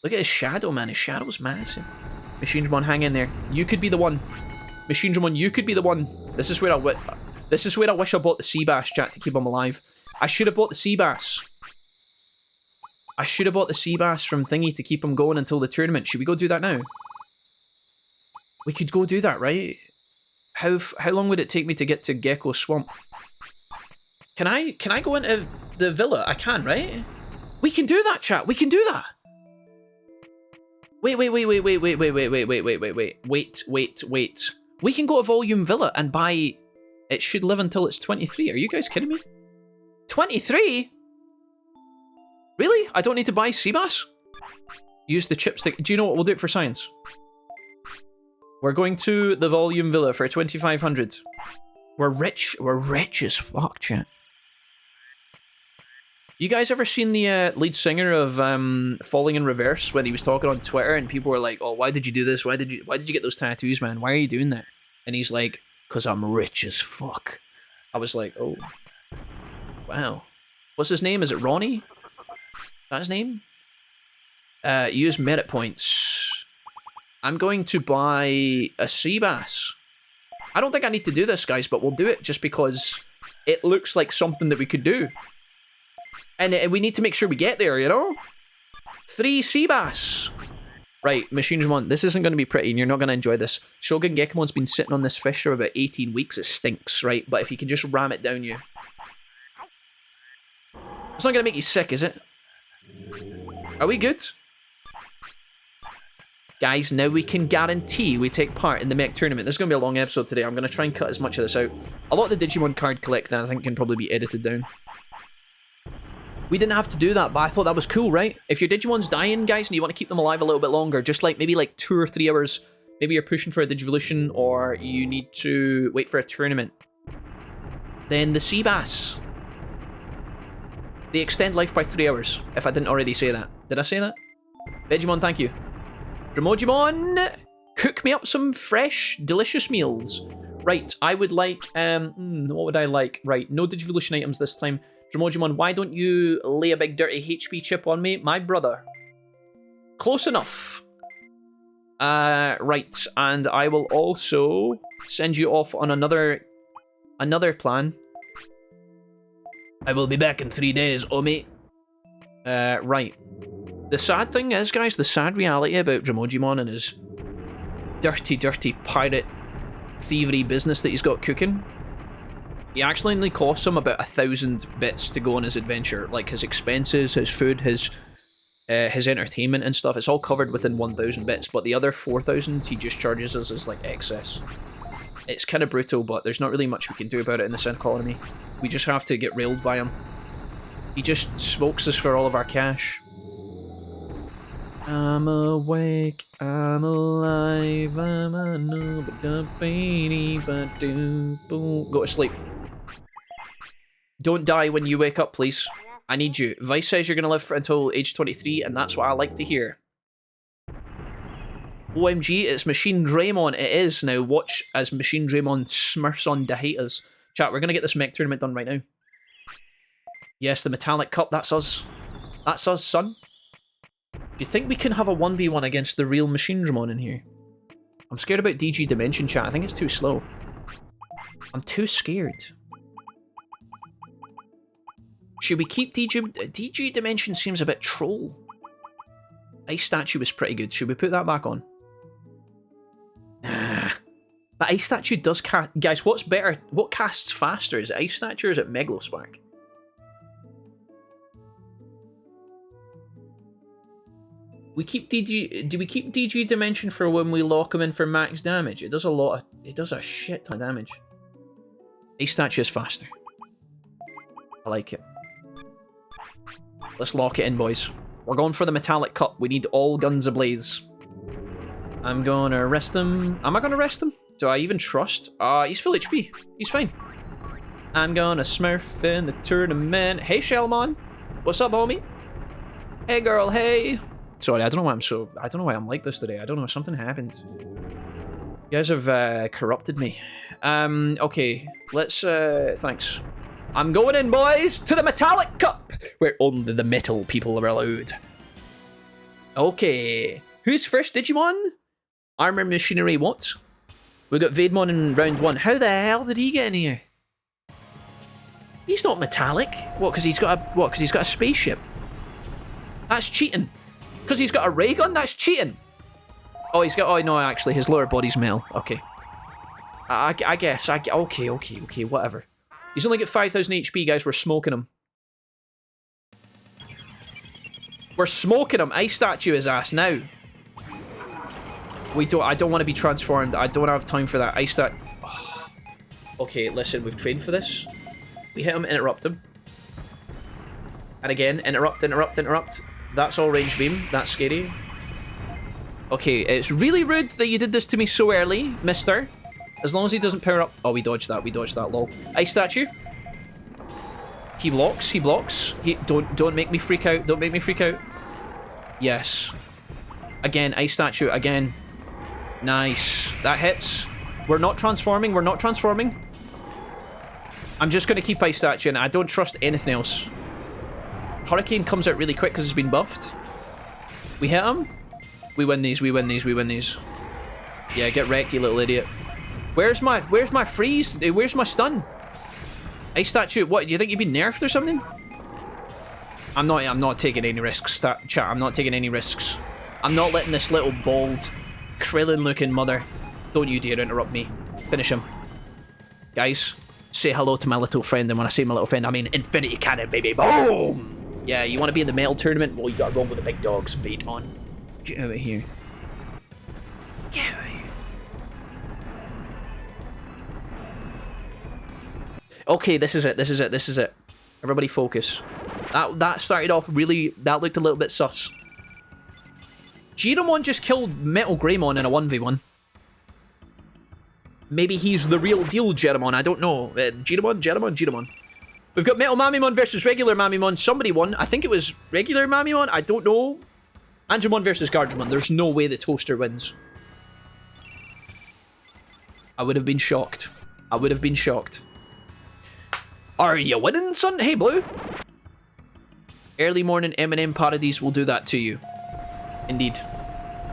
Look at his shadow, man. His shadow's massive. Jijimon, hang in there. You could be the one. Jijimon, you could be the one. This is where I wish I bought the sea bass, chat, to keep him alive. I should have bought the sea bass. I should have bought the sea bass from Thingy to keep him going until the tournament. Should we go do that now? We could go do that, right? How long would it take me to get to Gecko Swamp? Can I go into the villa? I can, right? We can do that, chat. We can do that. Wait. We can go to Volume Villa and buy... It should live until it's 23. Are you guys kidding me? 23? Really? I don't need to buy sea bass? Use the chipstick. Do you know what? We'll do it for science. We're going to the Volume Villa for 2,500. We're rich. We're rich as fuck, chat. You guys ever seen the lead singer of Falling in Reverse when he was talking on Twitter and people were like, "Oh, why did you do this? Why did you get those tattoos, man? Why are you doing that?" And he's like, "'Cause I'm rich as fuck." I was like, "Oh, wow. What's his name? Is it Ronnie? Is that his name?" Use merit points. I'm going to buy a sea bass. I don't think I need to do this, guys, but we'll do it just because it looks like something that we could do. And we need to make sure we get there, you know? 3 sea bass. Right, Jijimon, this isn't going to be pretty and you're not going to enjoy this. Shogun Gekimon's been sitting on this fish for about 18 weeks. It stinks, right? But if you can just ram it down you. It's not going to make you sick, is it? Are we good? Guys, now we can guarantee we take part in the mech tournament. This is going to be a long episode today. I'm going to try and cut as much of this out. A lot of the Digimon card collecting, I think, can probably be edited down. We didn't have to do that, but I thought that was cool, right? If your Digimon's dying, guys, and you want to keep them alive a little bit longer, just like maybe like 2 or 3 hours, maybe you're pushing for a Digivolution or you need to wait for a tournament, then the sea bass, they extend life by 3 hours, if I didn't already say that. Did I say that? Digimon, thank you. Remojimon, cook me up some fresh, delicious meals. Right, I would like, what would I like? Right, no Digivolution items this time. Dremojimon, why don't you lay a big dirty HP chip on me? My brother. Close enough. Right, and I will also send you off on another plan. I will be back in 3 days, oh mate. Right. The sad thing is, guys, the sad reality about Dremojimon and his dirty, dirty pirate thievery business that he's got cooking, he actually only costs him about 1,000 bits to go on his adventure. Like his expenses, his food, his entertainment and stuff. It's all covered within 1,000 bits, but the other 4,000 he just charges us as like excess. It's kind of brutal, but there's not really much we can do about it in this economy. We just have to get railed by him. He just smokes us for all of our cash. I'm awake, I'm alive, I'm a no-but-da-baby, but-do-boo. Go to sleep. Don't die when you wake up, please. I need you. Vice says you're going to live until age 23, and that's what I like to hear. OMG, it's Machine Draymon. It is now. Watch as Machine Draymon smurfs on the haters. Chat, we're going to get this mech tournament done right now. Yes, the Metallic Cup, that's us. That's us, son. Do you think we can have a 1v1 against the real Machine Draymon in here? I'm scared about DG Dimension, chat. I think it's too slow. I'm too scared. Should we keep DG Dimension? Seems a bit troll. Ice Statue was pretty good. Should we put that back on? Nah. But Ice Statue does cast... Guys, what's better? What casts faster? Is it Ice Statue or is it Megalospark? We keep DG... Do we keep DG Dimension for when we lock him in for max damage? It does a lot of... It does a shit ton of damage. Ice Statue is faster. I like it. Let's lock it in, boys. We're going for the Metallic Cup. We need all guns ablaze. I'm gonna arrest him. Am I gonna arrest him? Do I even trust? He's full HP. He's fine. I'm gonna smurf in the tournament. Hey, Shellmon. What's up, homie? Hey, girl. Hey. Sorry, I don't know why I'm like this today. I don't know. Something happened. You guys have corrupted me. Okay. Let's, thanks. I'm going in, boys, to the Metallic Cup, where only the metal people are allowed. Okay. Who's first, Digimon? Armor Machinery what? We got Vademon in round 1. How the hell did he get in here? He's not metallic. What, because he's got a spaceship? That's cheating. Because he's got a ray gun? That's cheating. Oh, oh no, actually, his lower body's metal. Okay. I guess. Okay, whatever. He's only got 5,000 HP, guys. We're smoking him. We're smoking him. Ice Statue his ass now. I don't want to be transformed. I don't have time for that. Ice Statue. Oh. Okay, listen. We've trained for this. We hit him, interrupt him. And again, interrupt. That's all range beam. That's scary. Okay, it's really rude that you did this to me so early, mister. As long as he doesn't power up... Oh, we dodged that, lol. Ice Statue. He blocks. Don't make me freak out. Don't make me freak out. Yes. Again, Ice Statue, again. Nice. That hits. We're not transforming. I'm just going to keep Ice Statue, and I don't trust anything else. Hurricane comes out really quick because it's been buffed. We hit him. We win these. Yeah, get wrecked, you little idiot. Where's my freeze? Where's my stun? Ice Statue, what, do you think you've been nerfed or something? I'm not taking any risks, chat. I'm not taking any risks. I'm not letting this little bald, Krillin-looking mother. Don't you dare interrupt me. Finish him. Guys, say hello to my little friend, and when I say my little friend, I mean Infinity Cannon, baby. Boom! Yeah, you want to be in the metal tournament? Well, you gotta go with the big dogs. Vademon. Get out of here. Get out of here. Okay, this is it. Everybody focus. That started off really... That looked a little bit sus. Jijimon just killed Metal Greymon in a 1v1. Maybe he's the real deal, Jijimon. I don't know. Jijimon. We've got Metal Mamimon versus regular Mamimon. Somebody won. I think it was regular Mamimon. I don't know. Angemon versus Gardrumon. There's no way the Toaster wins. I would have been shocked. Are you winning, son? Hey, Blue. Early morning M&M parodies will do that to you. Indeed.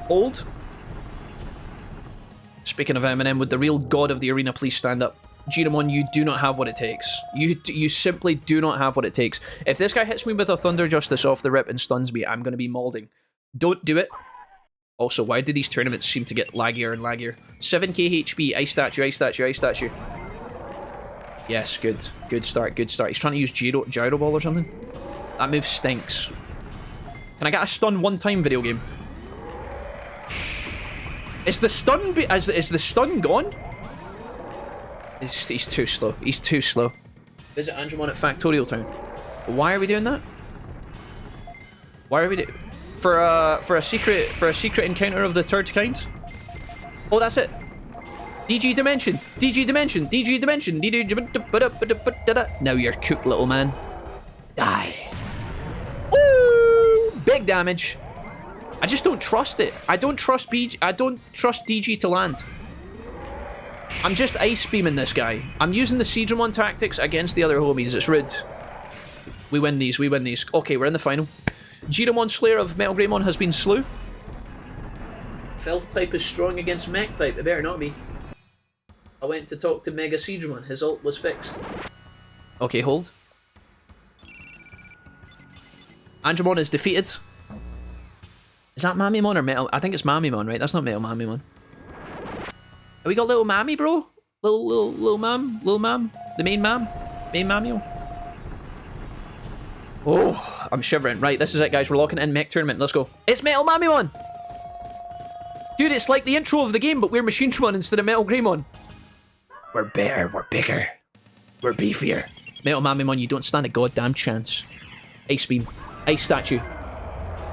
Old. Speaking of M&M, would the real god of the arena please stand up? Jijimon, you do not have what it takes. You simply do not have what it takes. If this guy hits me with a Thunder Justice off the rip and stuns me, I'm going to be molding. Don't do it. Also, why do these tournaments seem to get laggier and laggier? 7k HP, Ice Statue. Yes, good. Good start. He's trying to use Gyro Ball or something. That move stinks. Can I get a stun one time, video game? Is the stun gone? He's too slow. Visit Angemon at Factorial Town. Why are we doing that? For a secret encounter of the third kind? Oh, that's it. DG Dimension. Now you're cooked, little man. Die. Ooh, big damage. I just don't trust it. I don't trust DG to land. I'm just ice beaming this guy. I'm using the Jijimon tactics against the other homies. It's rude. We win these. Okay, we're in the final. Jijimon Slayer of Metal Greymon has been slew. Stealth type is strong against mech type. It better not be. I went to talk to Mega Jijimon. His ult was fixed. Okay, hold. Angemon is defeated. Is that Mamimon or Metal? I think it's Mamimon, right? That's not Metal Mamimon. Have we got little Mammy, bro? Little mam? Little mam? The main mam? Main Mamio? Oh, I'm shivering. Right, this is it, guys. We're locking in Mech Tournament. Let's go. It's Metal Mamimon! Dude, it's like the intro of the game, but we're Machinedramon instead of Metal Greymon. We're better, we're bigger, we're beefier. Metal Mamimon, you don't stand a goddamn chance. Ice Beam. Ice Statue.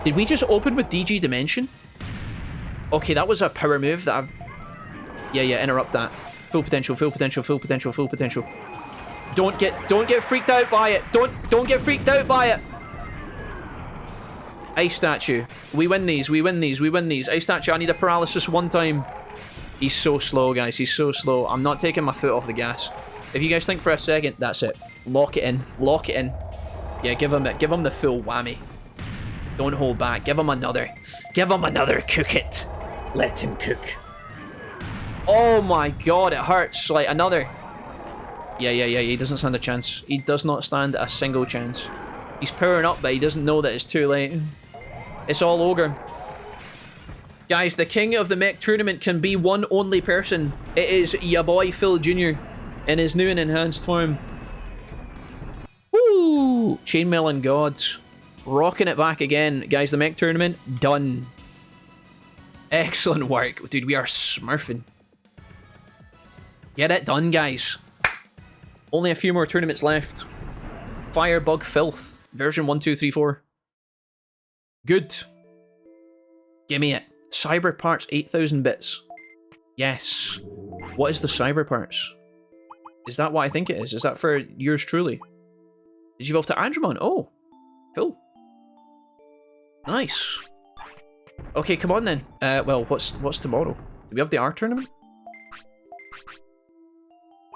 Did we just open with DG Dimension? Okay, that was a power move that I've... Yeah, interrupt that. Full potential, full potential, full potential, full potential. Don't get freaked out by it. Don't get freaked out by it. Ice Statue. We win these, we win these, we win these. Ice Statue, I need a paralysis one time. He's so slow, guys. He's so slow. I'm not taking my foot off the gas. If you guys think for a second, that's it. Lock it in. Lock it in. Yeah, give him the full whammy. Don't hold back. Give him another. Give him another. Cook it. Let him cook. Oh my god, it hurts. Like another. Yeah. He doesn't stand a chance. He does not stand a single chance. He's powering up, but he doesn't know that it's too late. It's all ogre. Guys, the king of the mech tournament can be one only person. It is ya boy Phil Jr. in his new and enhanced form. Woo! Chainmail and gods. Rocking it back again. Guys, the mech tournament, done. Excellent work. Dude, we are smurfing. Get it done, guys. Only a few more tournaments left. Firebug Filth. Version 1234. Good. Gimme it. Cyber parts, 8,000 bits. Yes. What is the cyber parts? Is that what I think it is? Is that for yours truly? Did you evolve to Andromon? Oh. Cool. Nice. Okay, come on then. Well, what's tomorrow? Do we have the R tournament?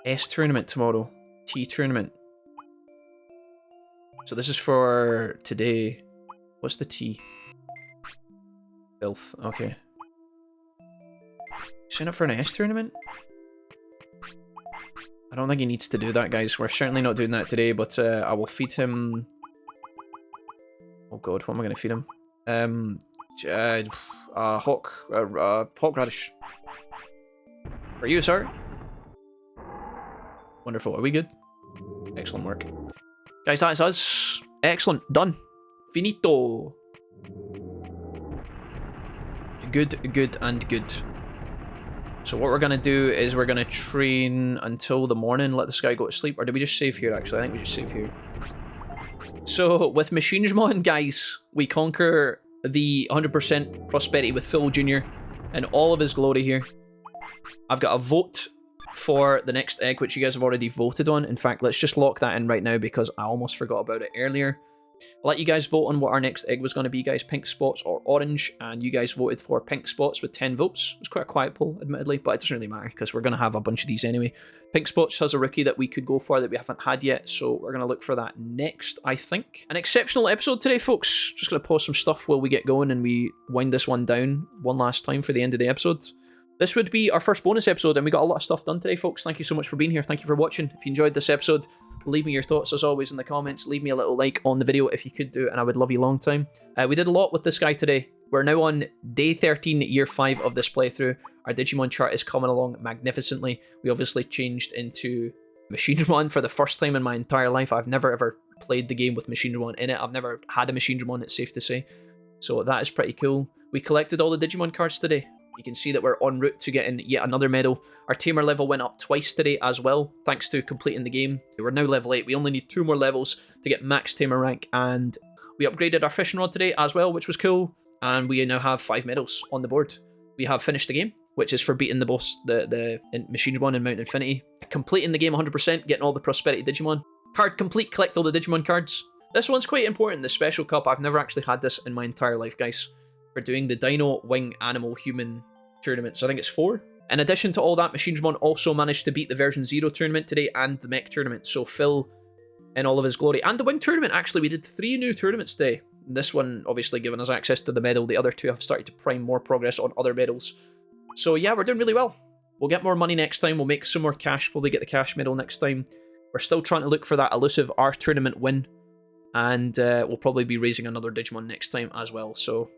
S tournament tomorrow. T tournament. So this is for today. What's the T? Filth. Okay. Sign up for an S tournament? I don't think he needs to do that, guys. We're certainly not doing that today, but I will feed him... Oh god, what am I going to feed him? Hawk radish. For you, sir. Wonderful. Are we good? Excellent work. Guys, that is us. Excellent. Done. Finito. Good, and good. So what we're going to do is we're going to train until the morning, let this guy go to sleep. Or did we just save here, actually? I think we just save here. So, with Machinedramon, guys, we conquer the 100% prosperity with Phil Jr. in all of his glory here. I've got a vote for the next egg, which you guys have already voted on. In fact, let's just lock that in right now because I almost forgot about it earlier. I'll let you guys vote on what our next egg was going to be, guys. Pink spots or orange. And you guys voted for pink spots with 10 votes. It was quite a quiet poll, admittedly, but it doesn't really matter because we're going to have a bunch of these anyway. Pink spots has a rookie that we could go for that we haven't had yet, so we're going to look for that next, I think. An exceptional episode today, folks. Just going to pause some stuff while we get going and we wind this one down one last time for the end of the episode. This would be our first bonus episode, and we got a lot of stuff done today, folks. Thank you so much for being here. Thank you for watching. If you enjoyed this episode, leave me your thoughts, as always, in the comments. Leave me a little like on the video if you could do, and I would love you long time. We did a lot with this guy today. We're now on day 13, year 5 of this playthrough. Our Digimon chart is coming along magnificently. We obviously changed into Machinedramon for the first time in my entire life. I've never ever played the game with Machinedramon in it. I've never had a Machinedramon, it's safe to say. So that is pretty cool. We collected all the Digimon cards today. You can see that we're en route to getting yet another medal. Our tamer level went up twice today as well, thanks to completing the game. We're now level 8. We only need 2 more levels to get max tamer rank, and we upgraded our fishing rod today as well, which was cool. And we now have 5 medals on the board. We have finished the game, which is for beating the boss, the Machinedramon in Mount Infinity. Completing the game 100%, getting all the Prosperity Digimon. Card complete, collect all the Digimon cards. This one's quite important, the Special Cup. I've never actually had this in my entire life, guys. We're doing the Dino, Wing, Animal, Human tournament, so I think it's 4. In addition to all that, Machinedramon also managed to beat the version 0 tournament today and the mech tournament, so Phil in all of his glory. And the wing tournament, actually, we did 3 new tournaments today. This one obviously giving us access to the medal. The other 2 have started to prime more progress on other medals. So yeah, we're doing really well. We'll get more money next time. We'll make some more cash. Probably get the cash medal next time. We're still trying to look for that elusive R tournament win. And we'll probably be raising another Digimon next time as well. So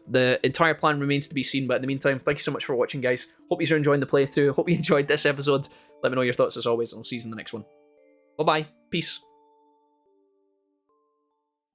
The entire plan remains to be seen, but in the meantime, thank you so much for watching, guys. Hope you're enjoying the playthrough. Hope you enjoyed this episode. Let me know your thoughts as always, and I'll see you in the next one. Bye-bye. Peace.